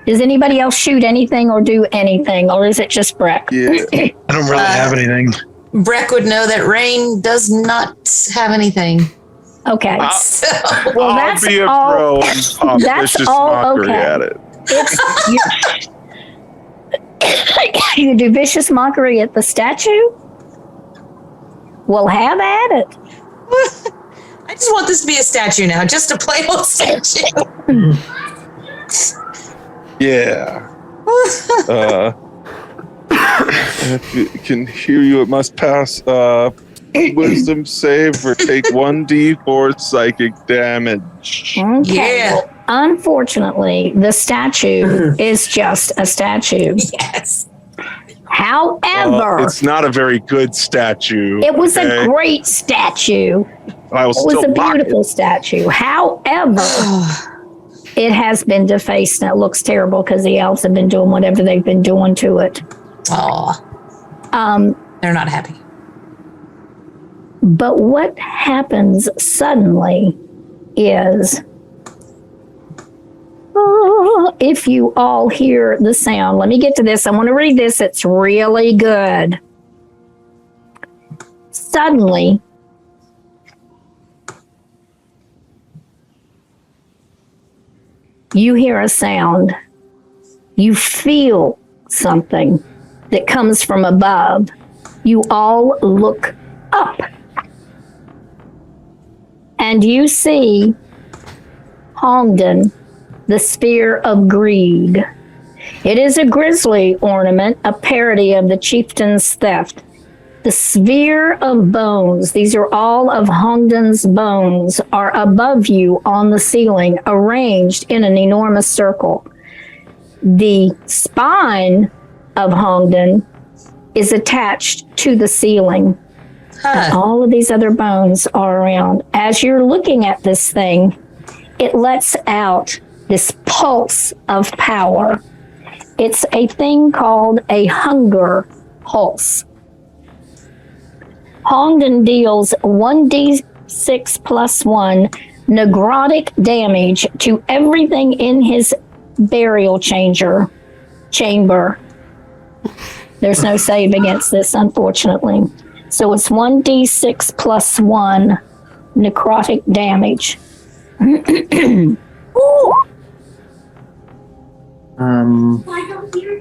Does anybody else shoot anything or do anything, or is it just Breck? Yeah. I don't really have anything. Breck would know that Rain does not have anything. Okay. So, Well, I'll that's be a all. pro and pop That's vicious all mockery okay. at it. You do vicious mockery at the statue? Well, have at it. I just want this to be a statue now, just a plain old statue. Yeah. If you can hear you, it must pass wisdom save or take 1d4 psychic damage. Okay. Yeah. Well, unfortunately, the statue is just a statue. Yes. However, It's not a very good statue. it was okay? a great statue. I will It was still a mock it. beautiful statue. However, it has been defaced and it looks terrible because the elves have been doing whatever they've been doing to it. Oh, they're not happy. But what happens suddenly is, if you all hear the sound, let me get to this. I want to read this. It's really good. Suddenly, you hear a sound. You feel something that comes from above. You all look up. And you see Hongden, the sphere of greed. It is a grisly ornament, a parody of the chieftain's theft. The sphere of bones, these are all of Hongden's bones, are above you on the ceiling, arranged in an enormous circle. The spine of Hongden is attached to the ceiling. And all of these other bones are around. As you're looking at this thing, it lets out this pulse of power. It's a thing called a hunger pulse. Hongden deals 1d6 plus 1 necrotic damage to everything in his burial chamber. There's no save against this, unfortunately. So it's 1d6 plus 1 necrotic damage.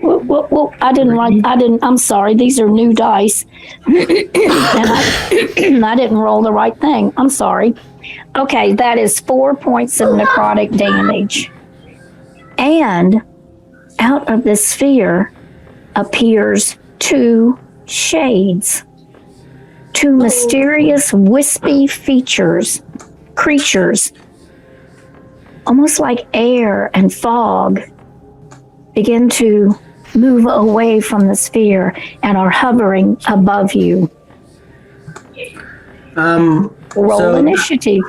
Well, I'm sorry. These are new dice. And I didn't roll the right thing. I'm sorry. Okay, that is 4 points of necrotic damage. And out of the sphere appears 2 shades. 2 mysterious, wispy creatures, almost like air and fog, begin to move away from the sphere and are hovering above you. Roll initiative.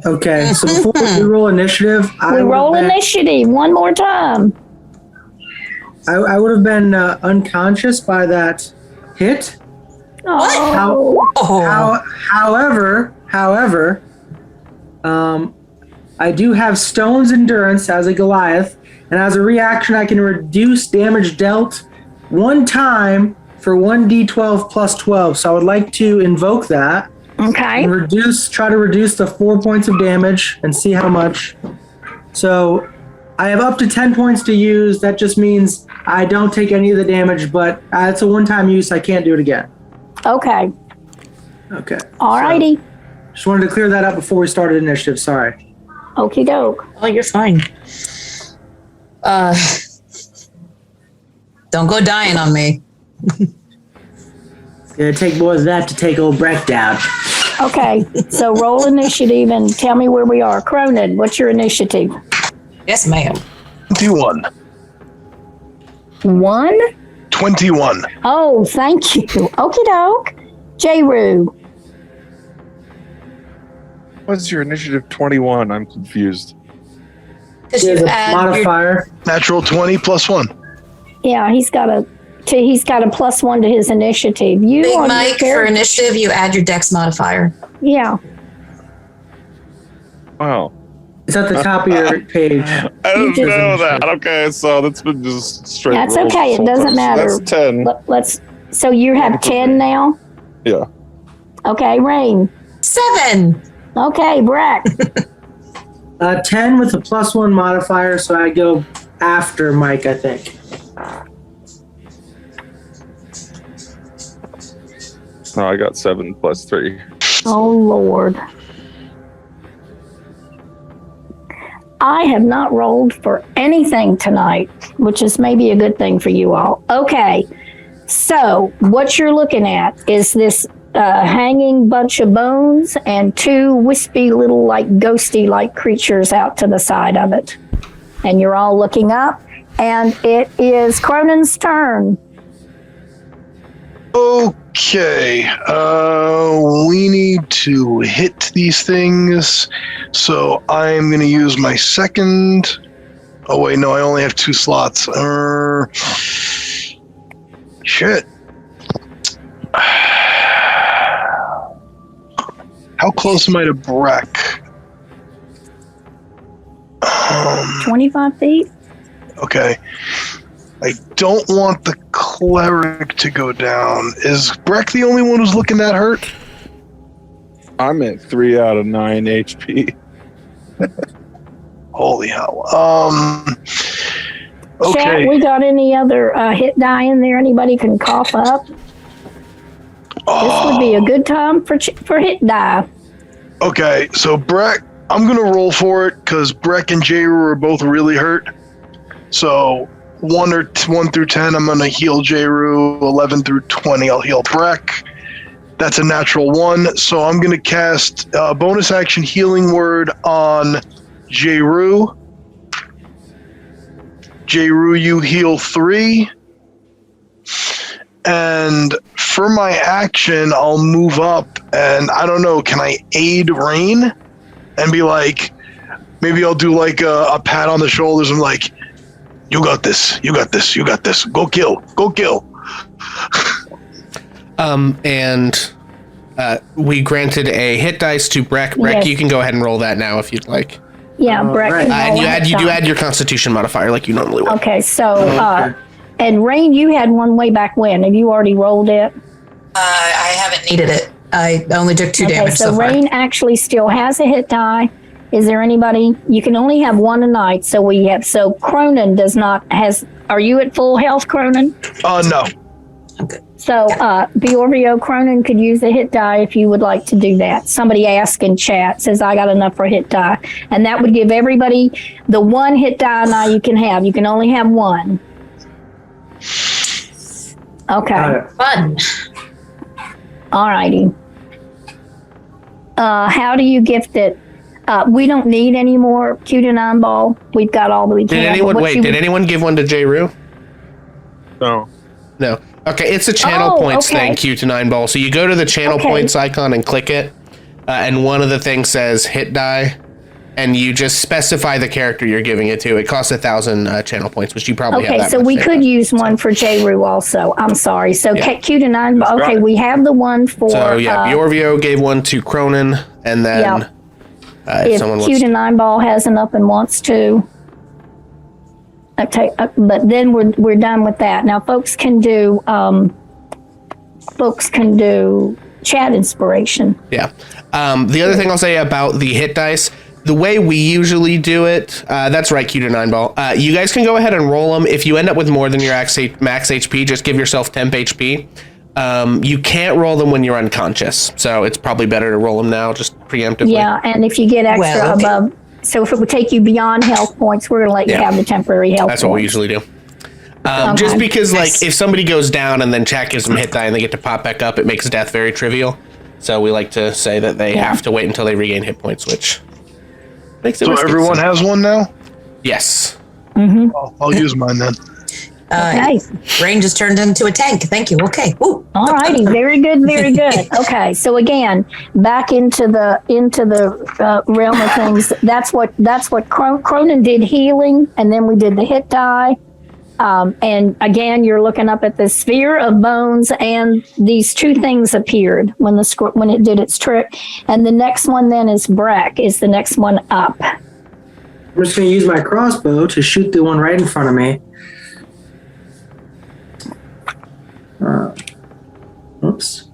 Okay, so before we roll initiative, Initiative one more time. I would have been unconscious by that hit. Oh. However, I do have Stone's endurance as a Goliath, And as a reaction, I can reduce damage dealt one time for 1d12 plus 12. So I would like to invoke that. Okay. And try to reduce the 4 points of damage and see how much. So I have up to 10 points to use. That just means I don't take any of the damage, but it's a one-time use. I can't do it again. Okay. Okay. Alrighty. So, just wanted to clear that up before we started initiative. Sorry. Okie doke. Oh, you're fine. Don't go dying on me. It's gonna take more than that to take old Breck down. Okay. So roll initiative and tell me where we are. Cronin, what's your initiative? Yes, ma'am. 21. 1? 21. Oh, thank you. Okie doke. J-Roo. What's your initiative 21? I'm confused. Because There's you a add your, modifier. Natural 20 plus 1. Yeah, he's got a +1 to his initiative. You Big on your Mike, for character- initiative, you add your dex modifier. Yeah. Wow. It's at the top of your page. I didn't just- know that. Okay, so that's been just straight. That's rolls okay, this it whole doesn't time. So matter. That's 10. Let's. So you have 10 now? Yeah. Okay, Rain. 7. Okay, Brack. 10 with a +1 modifier, so I go after Mike, I think. No, I got 7 plus 3. Oh, Lord. I have not rolled for anything tonight, which is maybe a good thing for you all. Okay, so what you're looking at is this hanging bunch of bones and 2 wispy little like ghosty like creatures out to the side of it. And you're all looking up, and it is Cronin's turn. Okay. We need to hit these things. So I'm going to use my second. Oh, wait, no, I only have 2 slots. Shit. How close am I to Breck? 25 feet? Okay. I don't want the cleric to go down. Is Breck the only one who's looking that hurt? I'm at 3 out of 9 HP. Holy hell. Okay. Chat, we got any other hit die in there anybody can cough up? This would be a good time for hit die. Okay, so Breck, I'm gonna roll for it because Breck and J-Roo are both really hurt. So 1 through 10, I'm gonna heal J-Roo. 11 through 20, I'll heal Breck. That's a natural 1. So I'm gonna cast bonus action healing word on J-Roo. J-Roo, you heal 3. And for my action, I'll move up and I don't know, can I aid Rain? And be like, maybe I'll do like a pat on the shoulders and like, you got this, you got this, you got this. Go kill, go kill. We granted a hit dice to Breck. Breck, Yes. you can go ahead and roll that now if you'd like. Yeah, Breck. right. can And roll a hit you do die. add your Constitution modifier like you normally would. Okay, so, and Rain, you had one way back when. Have you already rolled it? I haven't needed it. I only took 2 Okay, damage so so far. Rain actually still has a hit die. Is there anybody? You can only have one a night, so Cronin does not, are you at full health, Cronin? No. So, Biorvio, Cronin could use a hit die if you would like to do that. Somebody asked in chat, says, I got enough for a hit die. And that would give everybody the 1 hit die now you can have. You can only have 1. Okay. Got it. Fun. All righty. How do you gift it? We don't need any more Q9 ball. We've got all that we can. Did anyone give one to J-Roo? No. No. Okay, it's a channel points okay. thing, Q to 9 ball. So you go to the channel Okay. points icon and click it, and one of the things says hit die, and you just specify the character you're giving it to. It costs 1,000 channel points, which you probably have Okay, that so much we there. could use one for J-Roo also. I'm sorry. So Yeah. Q to 9 ball. Okay, we have the one for. So yeah, Biorvio gave one to Cronin, and then if if someone Q wants to 9 ball has enough and wants to. Okay, but then we're done with that. Now, folks can do chat inspiration. Yeah. The other thing I'll say about the hit dice, the way we usually do it, that's right, Q to 9ball. You guys can go ahead and roll them. If you end up with more than your max HP, just give yourself temp HP. You can't roll them when you're unconscious, so it's probably better to roll them now, just preemptively. Yeah, and if you get extra above, so if it would take you beyond health points, we're going to let you have the temporary health That's points. what we usually do. Just because, like, if somebody goes down and then chat gives them hit die and they get to pop back up, it makes death very trivial. So we like to say that they have to wait until they regain hit points, which makes it So risky. everyone has one now? Yes. I'll use mine then. Okay. Rain just turned into a tank. Thank you. Okay. Woo. All righty. Very good. Very good. Okay. So again, back into the realm of things. That's what Cronin did, healing, and then we did the hit die. And again, you're looking up at the sphere of bones, and these two things appeared when it did its trick. And the next one then is Breck, is the next one up. I'm just going to use my crossbow to shoot the one right in front of me. Oops.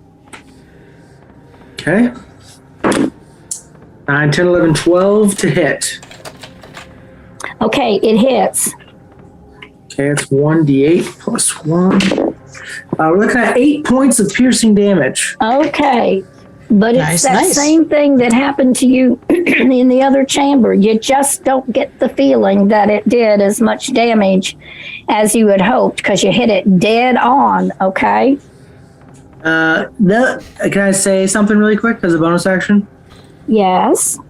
Okay. 9, 10, 11, 12 to hit. Okay, it hits. Okay, it's 1d8 plus 1. We're looking at 8 points of piercing damage. Okay. But it's that same thing that happened to you in the other chamber. You just don't get the feeling that it did as much damage as you had hoped because you hit it dead on, okay? Can I say something really quick as a bonus action? Yes.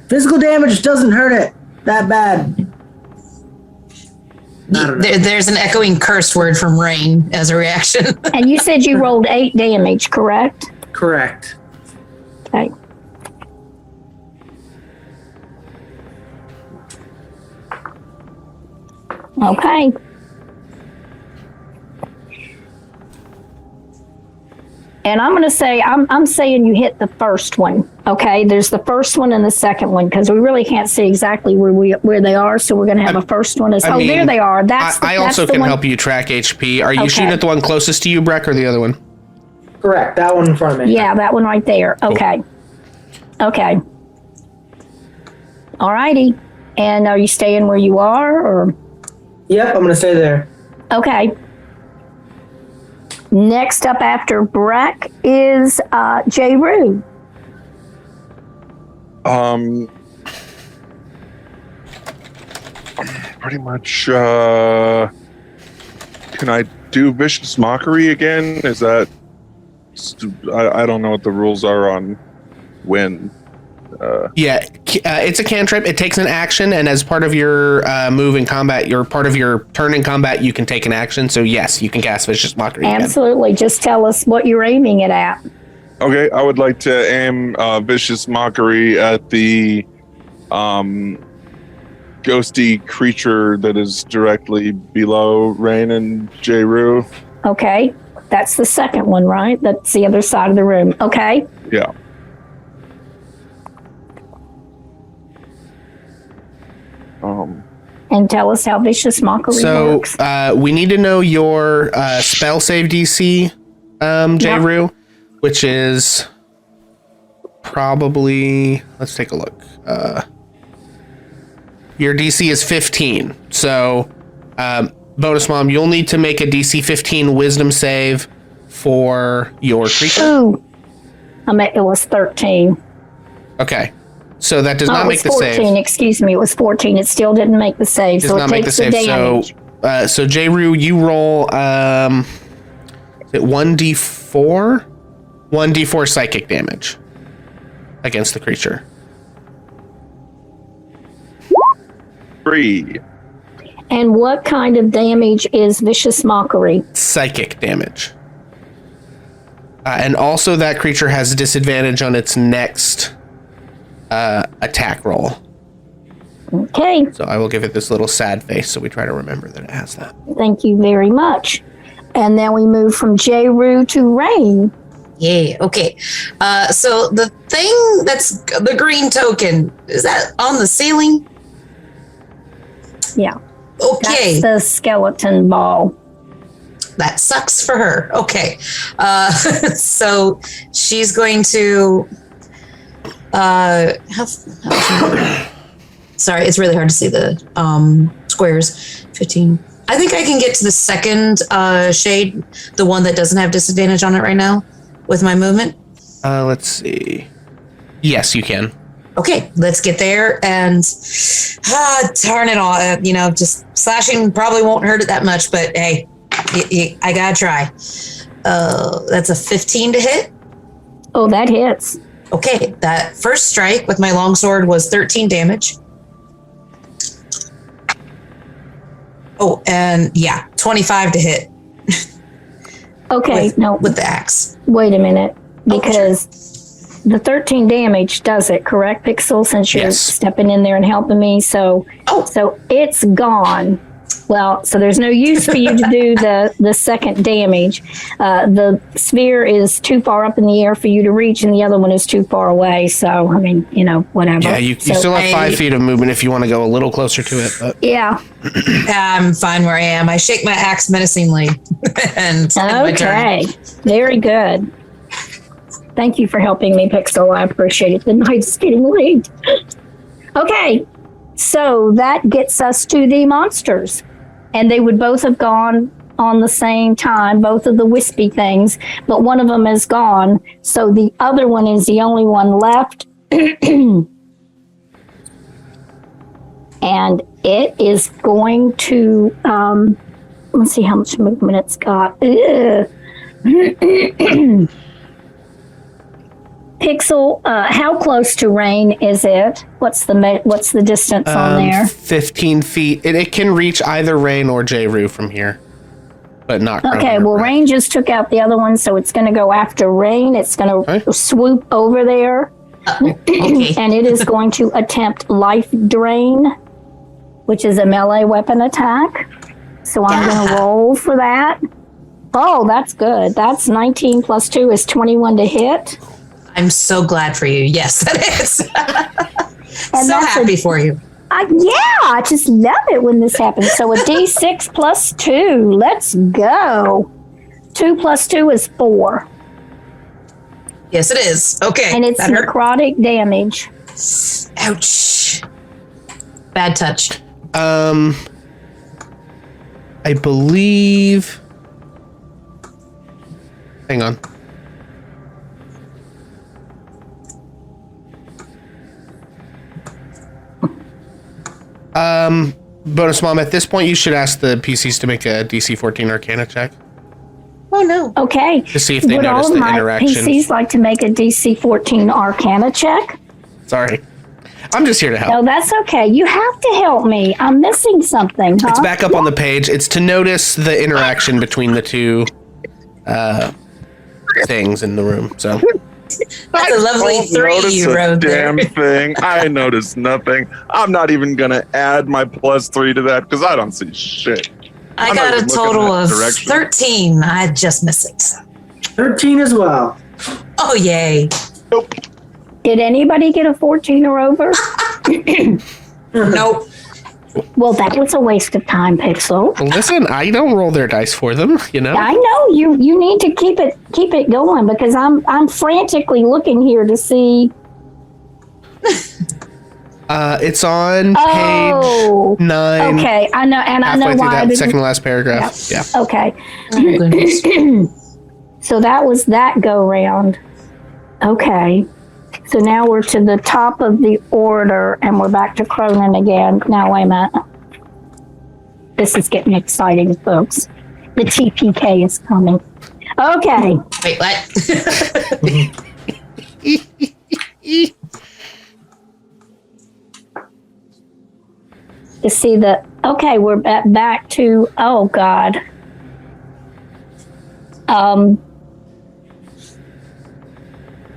Physical damage doesn't hurt it that bad. There's an echoing cursed word from Rain as a reaction. And you said you rolled 8 damage, correct? Correct. Okay. Okay. And I'm going to say, I'm saying you hit the first one. Okay, there's the first one and the second one because we really can't see exactly where they are. So we're going to have a first one as there they are. I also can help you track HP. Are you shooting at the one closest to you, Breck, or the other one? Correct, that one in front of me. Yeah, that one right there. Cool. Okay. All righty. And are you staying where you are, or? Yep, I'm going to stay there. Okay. Next up after Breck is J. Rue. Pretty much, can I do Vicious Mockery again? Is that, I don't know what the rules are on when. It's a cantrip. It takes an action, and as part of your move in combat, part of your turn in combat, you can take an action. So yes, you can cast Vicious Mockery again. Absolutely. Just tell us what you're aiming it at. Okay, I would like to aim Vicious Mockery at the ghosty creature that is directly below Rain and J. Rue. Okay. That's the second one, right? That's the other side of the room. Okay. Yeah. And tell us how Vicious Mockery works. So we need to know your spell save DC, J. Rue, which is probably, let's take a look. Your DC is 15. So, BonusMom, you'll need to make a DC 15 Wisdom save for your creature. Ooh. It was 13. Okay. So that does not make the save. 14, excuse me. It was 14. It still didn't make the save. Does so not it make the takes save. damage. So J. Rue, you roll, is it 1d4? 1d4 psychic damage against the creature. 3. And what kind of damage is Vicious Mockery? Psychic damage. And also that creature has disadvantage on its next attack roll. Okay. So I will give it this little sad face so we try to remember that it has that. Thank you very much. And then we move from J. Rue to Rain. Yeah, okay. So the thing that's the green token, is that on the ceiling? Yeah. Okay. That's the skeleton ball. That sucks for her. Okay. So she's going to. Sorry, it's really hard to see the squares. 15. I think I can get to the second shade, the one that doesn't have disadvantage on it right now, with my movement. Let's see. Yes, you can. Okay, let's get there and darn it all. Just slashing probably won't hurt it that much, but hey, I gotta try. That's a 15 to hit. Oh, that hits. Okay, that first strike with my longsword was 13 damage. Oh, and 25 to hit. Okay, with the axe. Wait a minute, because the 13 damage does it, correct, Pixel? Since you're stepping in there and helping me, so it's gone. Well, so there's no use for you to do the second damage. The sphere is too far up in the air for you to reach, and the other one is too far away. So, I mean, whatever. Yeah, you still have 5 feet of movement if you want to go a little closer to it. But. Yeah. I'm fine where I am. I shake my axe menacingly. Okay. Very good. Thank you for helping me, Pixel. I appreciate it. The night's getting late. Okay. So that gets us to the monsters. And they would both have gone on the same time, both of the wispy things, but one of them is gone. So the other one is the only one left. And it is going to, let's see how much movement it's got. Pixel, how close to Rain is it? What's the distance on there? 15 feet. It can reach either Rain or J-Roo from here, but not. Okay, well, Rain just took out the other one, so it's going to go after Rain. It's going to swoop over there, okay. And it is going to attempt Life Drain, which is a melee weapon attack. So I'm going to roll for that. Oh, that's good. That's 19 plus 2 is 21 to hit. I'm so glad for you. Yes, that is. So happy for you. I just love it when this happens. So a D6 plus 2. Let's go. 2 plus 2 is 4. Yes, it is. Okay. And it's necrotic damage. Ouch. Bad touch. I believe. Hang on. Bonus Mom, at this point, you should ask the PCs to make a DC 14 Arcana check. Oh, no. Okay. To see if they Would notice all the of my interaction. PCs like to make a DC 14 Arcana check? Sorry. I'm just here to help. No, that's okay. You have to help me. I'm missing something, huh? It's back up on the page. It's to notice the interaction between the two things in the room. So that's a lovely 3 you wrote there. Damn thing. I noticed nothing. I'm not even going to add my +3 to that because I don't see shit. I got a total of 13. I just missed it. 13 as well. Oh, yay. Nope. Did anybody get a 14 or over? Nope. Well, that was a waste of time, Pixel. listen, I don't roll their dice for them, you know? I know you need to keep it going because I'm frantically looking here to see. It's on page 9. Okay, I know, and I know halfway through why. that second to last paragraph. Yeah. Okay. Oh, goodness. So that was that go round. Okay. So now we're to the top of the order and we're back to Cronin again. Now, wait a minute. This is getting exciting, folks. The TPK is coming. Okay. Wait, what? To see the, okay, we're back to, oh God.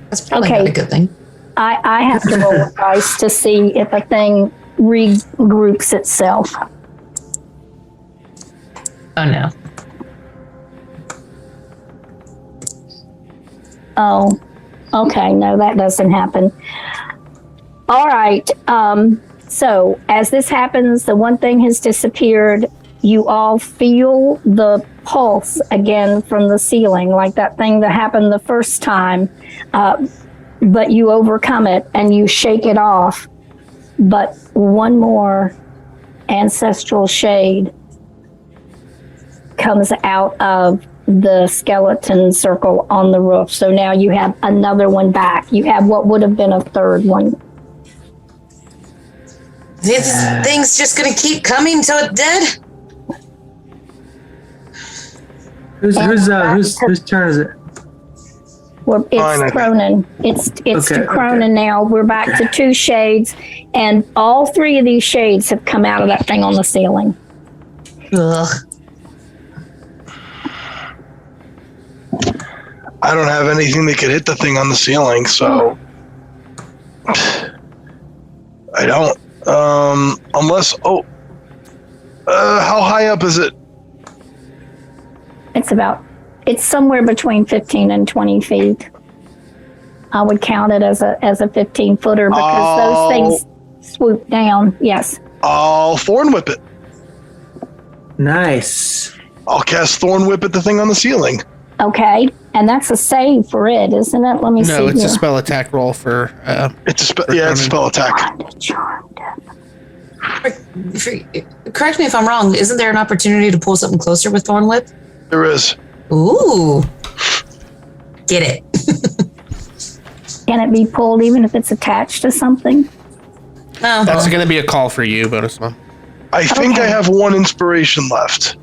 That's probably not a good thing. I have to roll a dice to see if a thing regroups itself. Oh, no. Oh, okay. No, that doesn't happen. All right. So as this happens, the one thing has disappeared. You all feel the pulse again from the ceiling, like that thing that happened the first time. But you overcome it and you shake it off. But one more ancestral shade comes out of the skeleton circle on the roof. So now you have another one back. You have what would have been a third one. This thing's just gonna keep coming till it's dead. Whose turn is it? It's Cronin. It's Okay, to Cronin now. We're back to 2 shades, and all 3 of these shades have come out of that thing on the ceiling. Ugh. I don't have anything that could hit the thing on the ceiling, so I don't. Unless how high up is it? It's somewhere between 15 and 20 feet. I would count it as a 15-footer because those things swoop down. Yes. I'll Thorn Whip it. Nice. I'll cast Thorn Whip at the thing on the ceiling. Okay, and that's a save for it, isn't it? Let me see. No, it's here. a spell attack roll for. It's a spell attack. Correct me if I'm wrong. Isn't there an opportunity to pull something closer with Thorn Whip? There is. Ooh. Get it. Can it be pulled even if it's attached to something? No. That's going to be a call for you, BonusMom. I think I have 1 inspiration left.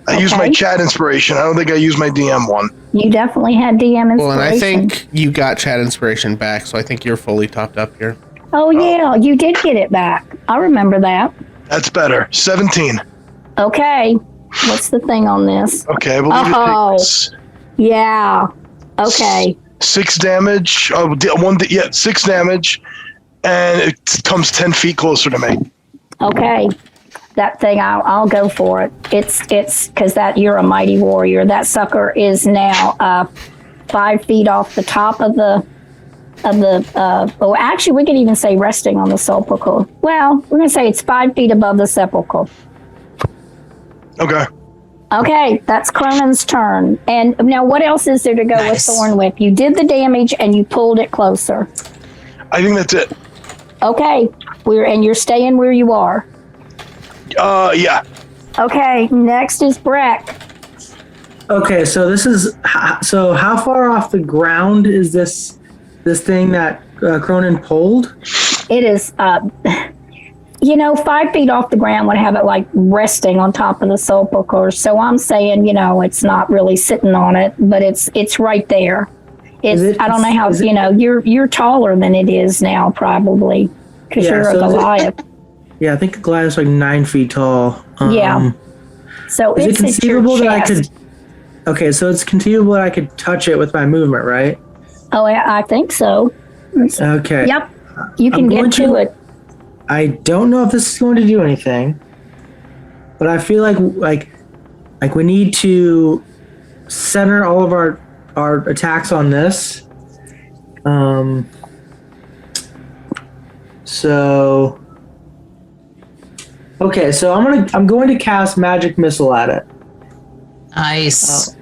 I used my chat inspiration. I don't think I used my DM one. You definitely had DM inspiration. Well, and I think you got chat inspiration back, so I think you're fully topped up here. Oh, yeah, you did get it back. I remember that. That's better. 17. Okay. What's the thing on this? Okay, I believe it takes Yeah. Okay. 6 damage. 6 damage, and it comes 10 feet closer to me. Okay. That thing, I'll go for it. It's because that you're a mighty warrior. That sucker is now 5 feet off the top of the. Actually, we could even say resting on the sepulchre. Well, we're gonna say it's 5 feet above the sepulchre. Okay. Okay, that's Cronin's turn. And now, what else is there to go with Thorn Whip? You did the damage and you pulled it closer. I think that's it. Okay, you're staying where you are. Yeah. Okay, next is Breck. Okay, so how far off the ground is this thing that Cronin pulled? It is 5 feet off the ground would have it like resting on top of the sepulchre. So I'm saying, it's not really sitting on it, but it's right there. I don't know how, you're taller than it is now probably because you're a Goliath. Yeah, I think Goliath's like 9 feet tall. Yeah. So is it's it conceivable that I could? Okay, so it's conceivable that I could touch it with my movement, right? Oh, I think so. Okay. Yep. You can get to it. I don't know if this is going to do anything, but I feel like we need to center all of our attacks on this. So okay, so I'm going to cast Magic Missile at it. Nice.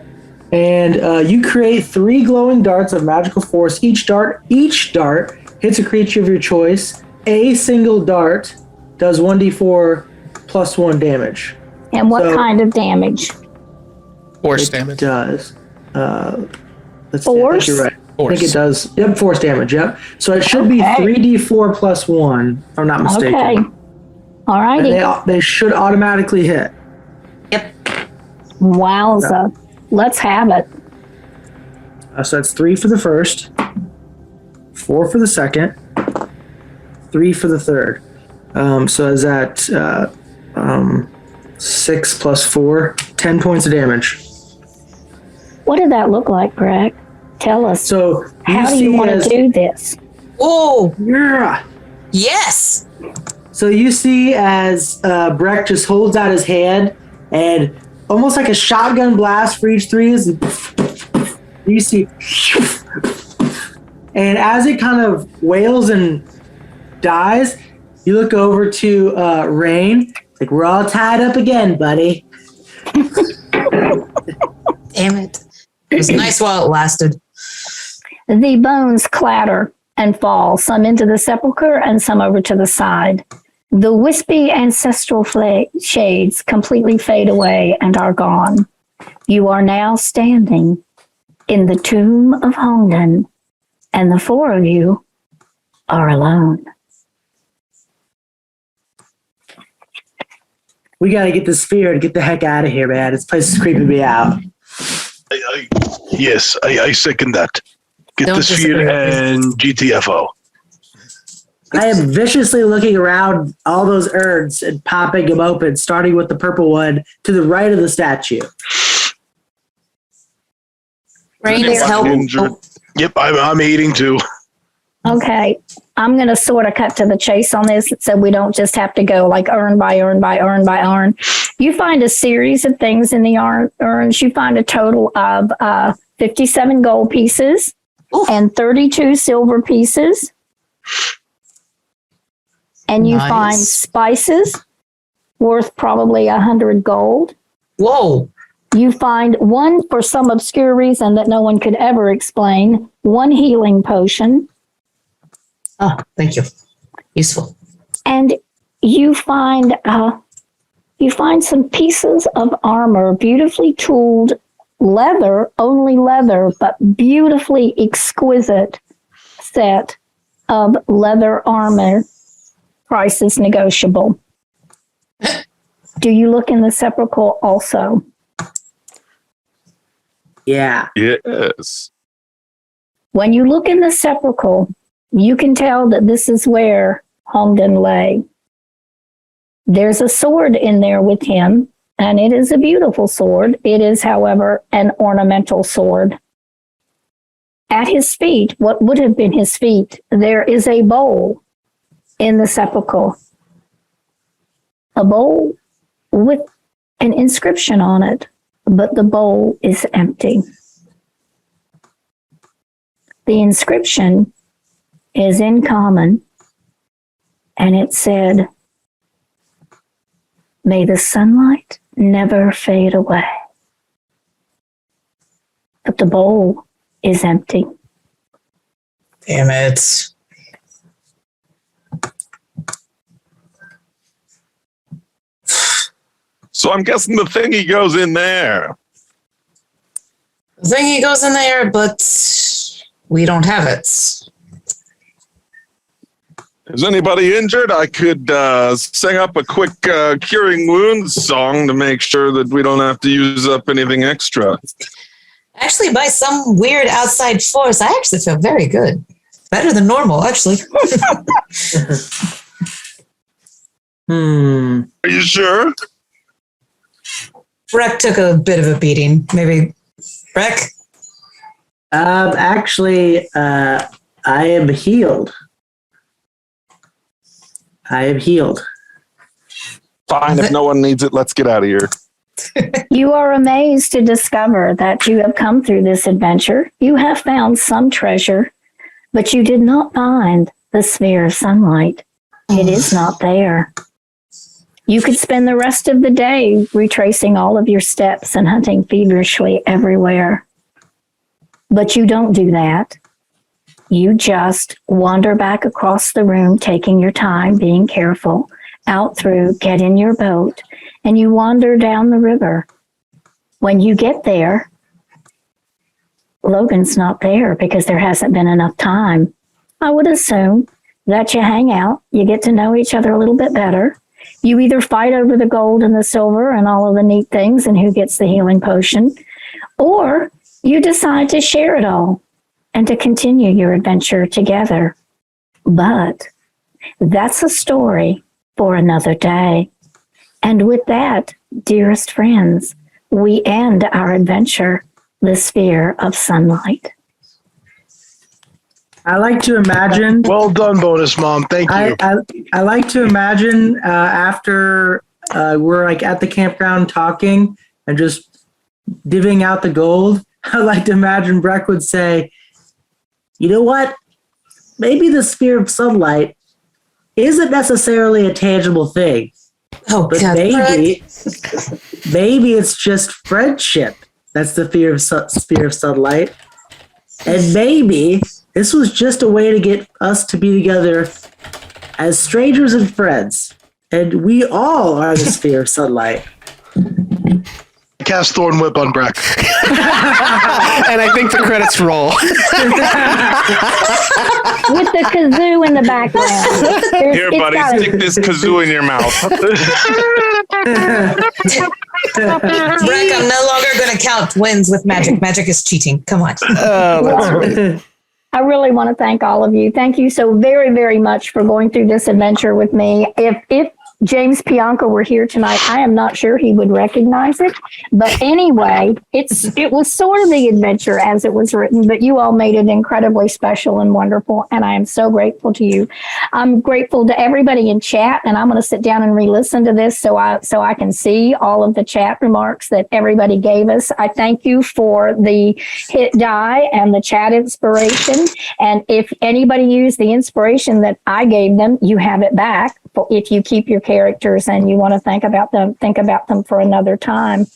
And you create 3 glowing darts of magical force. Each dart hits a creature of your choice. A single dart does 1d4 plus 1 damage. And what kind of damage? Force damage. It does. Let's Force? see, I think you're right. Force. I think it does. Yep, force damage. Yep. So it should be 3d4 plus 1, if I'm not mistaken. Okay. All righty. And they should automatically hit. Yep. Wowza. Let's have it. So that's 3 for the first, 4 for the second, 3 for the third. So is that 6 plus 4, 10 points of damage. What did that look like, Greg? Tell us. So how do you want to do this? Oh, yeah. yes. So you see as Breck just holds out his hand and almost like a shotgun blast for each 3 is you see, and as it kind of wails and dies, You look over to Rain. It's like, we're all tied up again, buddy. Damn it. It was nice while it lasted. The bones clatter and fall, some into the sepulchre and some over to the side. The wispy ancestral shades completely fade away and are gone. You are now standing in the tomb of Hongden, and the four of you are alone. We got to get the sphere and get the heck out of here, man. This place is creeping me out. Yes, I second that. Get Don't the sphere and GTFO. I am viciously looking around all those urns and popping them open, starting with the purple one to the right of the statue. Rain is helpful. Yep, I'm eating too. Okay, I'm going to sort of cut to the chase on this so we don't just have to go like urn by urn by urn by urn. You find a series of things in the urns. You find a total of 57 gold pieces and 32 silver pieces. And you find spices worth probably 100 gold. Whoa. You find one, for some obscure reason that no one could ever explain, one healing potion. Oh, thank you. Useful. And you find some pieces of armor, beautifully tooled leather, only leather, but beautifully exquisite set of leather armor. Price is negotiable. Do you look in the sepulchre also? Yeah. Yes. When you look in the sepulchre, you can tell that this is where Hongden lay. There's a sword in there with him, and it is a beautiful sword. It is, however, an ornamental sword. At his feet, what would have been his feet, there is a bowl in the sepulchre. A bowl with an inscription on it, but the bowl is empty. The inscription is in common, and it said, "May the sunlight never fade away." But the bowl is empty. Damn it. So I'm guessing the thingy goes in there. The thingy goes in there, but we don't have it. Is anybody injured? I could sing up a quick curing wounds song to make sure that we don't have to use up anything extra. Actually, by some weird outside force, I actually feel very good. Better than normal, actually. Are you sure? Breck took a bit of a beating. Maybe. Breck? Actually, I am healed. I am healed. Fine, if no one needs it, let's get out of here. You are amazed to discover that you have come through this adventure. You have found some treasure, but you did not find the sphere of sunlight. It is not there. You could spend the rest of the day retracing all of your steps and hunting feverishly everywhere. But you don't do that. You just wander back across the room, taking your time, being careful, out through, get in your boat, and you wander down the river. When you get there, Logan's not there because there hasn't been enough time. I would assume that you hang out, you get to know each other a little bit better. You either fight over the gold and the silver and all of the neat things and who gets the healing potion, or you decide to share it all and to continue your adventure together. But that's a story for another day. And with that, dearest friends, we end our adventure, the sphere of sunlight. I like to imagine. Well done, Bonus Mom. Thank you. I like to imagine after we're like at the campground talking and just divvying out the gold. I like to imagine Breck would say, "You know what? Maybe the sphere of sunlight isn't necessarily a tangible thing. Oh, But God, maybe it's just friendship. That's the sphere of sunlight. And maybe this was just a way to get us to be together as strangers and friends. And we all are the sphere of sunlight. Cast Thorn Whip on Breck. And I think the credits roll. With the kazoo in the background. Here, buddy, stick this kazoo in your mouth. Breck, I'm no longer going to count wins with magic. Magic is cheating. Come on. I really want to thank all of you. Thank you so very, very much for going through this adventure with me. If James Pianco were here tonight, I am not sure he would recognize it. But anyway, it was sort of the adventure as it was written, but you all made it incredibly special and wonderful, and I am so grateful to you. I'm grateful to everybody in chat, and I'm going to sit down and re-listen to this so I can see all of the chat remarks that everybody gave us. I thank you for the hit die and the chat inspiration, and if anybody used the inspiration that I gave them, you have it back. If you keep your characters and you want to think about them for another time.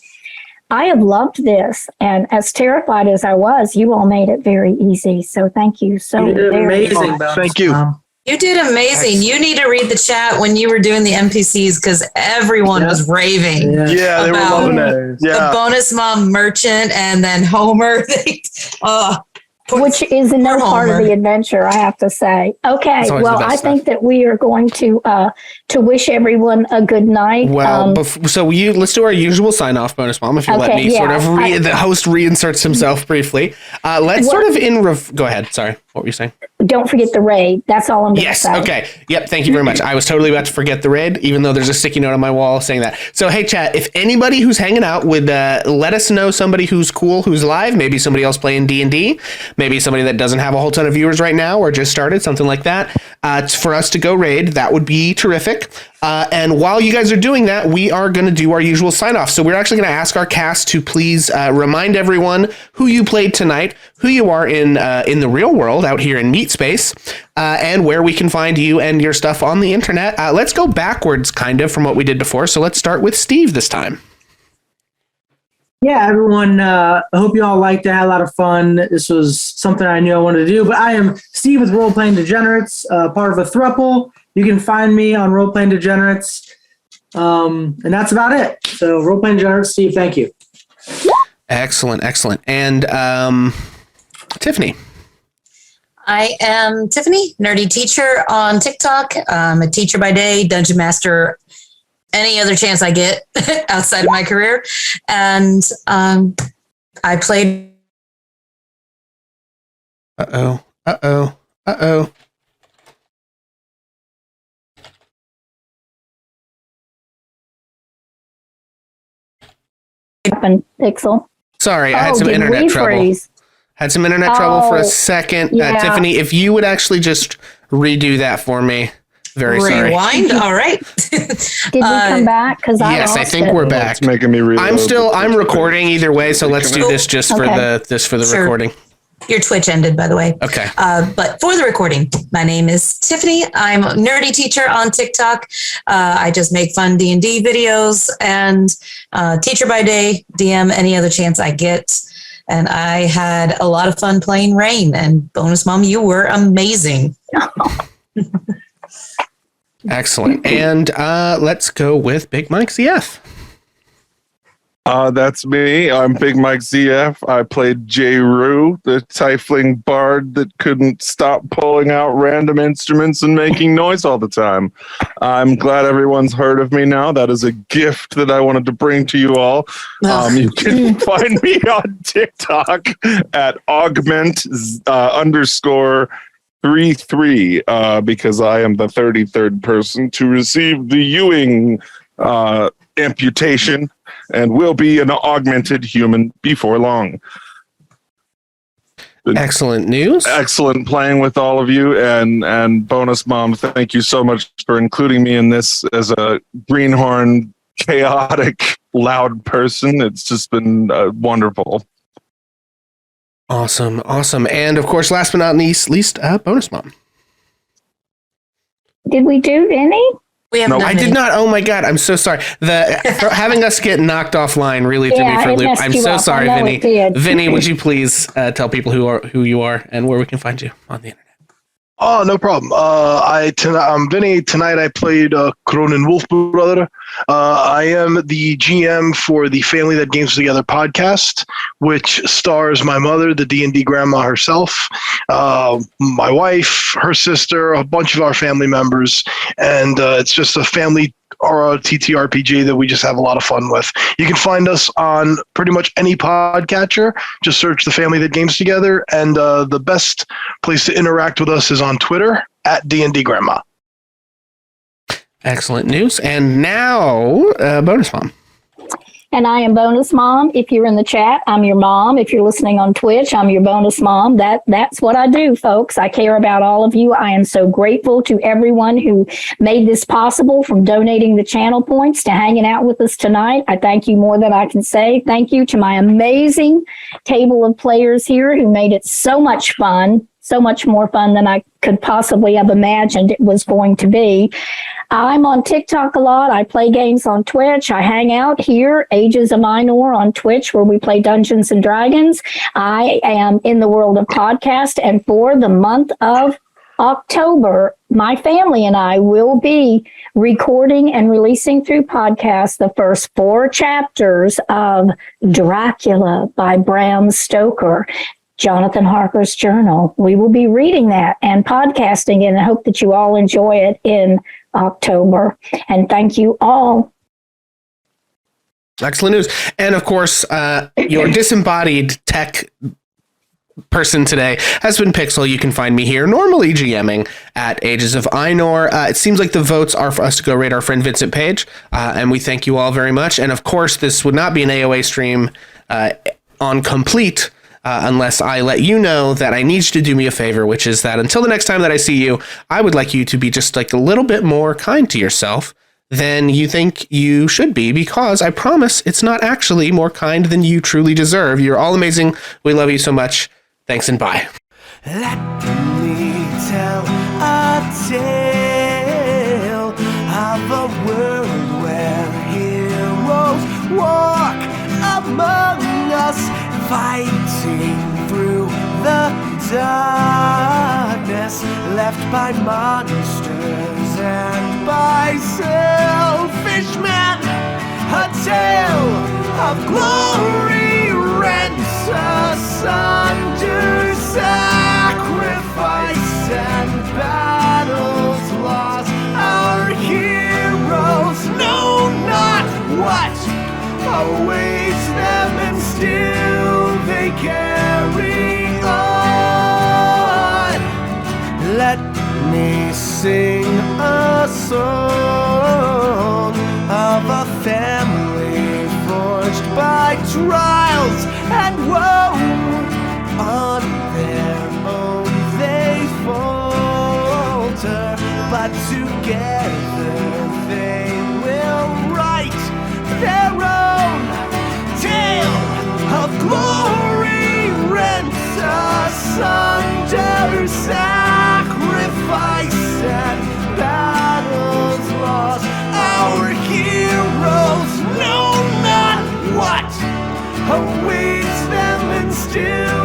I have loved this, and as terrified as I was, you all made it very easy. So thank you so very much. Thank you. You did amazing. You need to read the chat when you were doing the NPCs because everyone was raving. Yeah, they were loving it. The Yeah. bonus mom merchant and then Homer. Which is no part of the adventure, I have to say. Okay, well, I think that we are going to wish everyone a good night. Well, let's do our usual sign off, bonus mom. If you let me the host reinserts himself briefly. Let's sort of go ahead. Sorry, what were you saying? Don't forget the raid. That's all I'm going to say. Yes. Okay. Yep. Thank you very much. I was totally about to forget the raid, even though there's a sticky note on my wall saying that. So, hey, chat, if anybody who's hanging out would let us know somebody who's cool, who's live, maybe somebody else playing D&D, maybe somebody that doesn't have a whole ton of viewers right now or just started, something like that, for us to go raid, that would be terrific. And while you guys are doing that, we are going to do our usual sign off. So we're actually going to ask our cast to please remind everyone who you played tonight, who you are in the real world out here in Meat Space, and where we can find you and your stuff on the internet. Let's go backwards kind of from what we did before. So let's start with Steve this time. Yeah, everyone, I hope you all liked it. I had a lot of fun. This was something I knew I wanted to do, but I am Steve with Role Playing Degenerates, part of a throuple. You can find me on Role Playing Degenerates, and that's about it. So Role Playing Degenerates, Steve, thank you. Excellent. And Tiffany. I am Tiffany, nerdy teacher on TikTok. I'm a teacher by day, dungeon master any other chance I get outside of my career. And I played. Uh-oh. Pixel. Sorry, I had some internet trouble. Had some internet trouble for a second. Yeah. Tiffany, if you would actually just redo that for me. Very sorry. Rewind. All right. Did we come back? Because I think we're back. It's making me reload. I'm recording either way, so let's do this just for the recording. Your Twitch ended, by the way. Okay. But for the recording, my name is Tiffany. I'm a nerdy teacher on TikTok. I just make fun D&D videos and teacher by day, DM any other chance I get. And I had a lot of fun playing Rain. And Bonus Mom, you were amazing. Excellent. And let's go with Big Mike CF. That's me. I'm Big Mike ZF. I played J. Rue, the tiefling bard that couldn't stop pulling out random instruments and making noise all the time. I'm glad everyone's heard of me now. That is a gift that I wanted to bring to you all. You can find me on TikTok at augment_33 because I am the 33rd person to receive the Ewing amputation and will be an augmented human before long. Excellent news. Excellent playing with all of you, and Bonus Mom, thank you so much for including me in this as a greenhorn, chaotic, loud person. It's just been wonderful. Awesome. And of course, last but not least, Bonus Mom. Did we do any? We have No, done I did any. not. Oh my God, I'm so sorry. Having us get knocked offline really threw me for a it loop. messed I'm you so up. sorry, I know Vinny. it did. Vinny, would you please tell people who you are and where we can find you on the internet? Oh, no problem. I'm Vinny. Tonight I played Cronin Wolfbrother. I am the GM for the Family That Games Together podcast, which stars my mother, the D&D grandma herself, my wife, her sister, a bunch of our family members, and it's just a family or a TTRPG that we just have a lot of fun with. You can find us on pretty much any podcatcher. Just search The Family That Games Together, and the best place to interact with us is on Twitter at D&D Grandma. Excellent news. And now, Bonus Mom. And I am Bonus Mom. If you're in the chat, I'm your mom. If you're listening on Twitch, I'm your Bonus Mom. That's what I do, folks. I care about all of you. I am so grateful to everyone who made this possible, from donating the channel points to hanging out with us tonight. I thank you more than I can say. Thank you to my amazing table of players here who made it so much fun, so much more fun than I could possibly have imagined it was going to be. I'm on TikTok a lot. I play games on Twitch. I hang out here, Ages of Minor on Twitch, where we play Dungeons and Dragons. I am in the world of podcast, and for the month of October, my family and I will be recording and releasing through podcasts the first 4 chapters of Dracula by Bram Stoker, Jonathan Harker's journal. We will be reading that and podcasting it, and I hope that you all enjoy it in October. And thank you all. Excellent news. And of course, your disembodied tech person today has been Pixel. You can find me here, normally GMing at Ages of Einor. It seems like the votes are for us to go rate our friend Vincent Page, and we thank you all very much. And of course, this would not be an AOA stream on complete unless I let you know that I need you to do me a favor, which is that until the next time that I see you, I would like you to be just like a little bit more kind to yourself than you think you should be, because I promise it's not actually more kind than you truly deserve. You're all amazing. We love you so much. Thanks and bye. Let me tell a tale of a world where heroes walk among us, fighting through the darkness, left by monsters and by selfish men. A tale of glory rents asunder, sacrifice and battles lost. Our heroes know not what awaits them, and still they carry on. Let me sing a song of a family forged by trials and woe. On their own they falter, but together they will write their own tale of glory, rent asunder, sacrifice and battles lost. Our heroes know not what awaits them, and still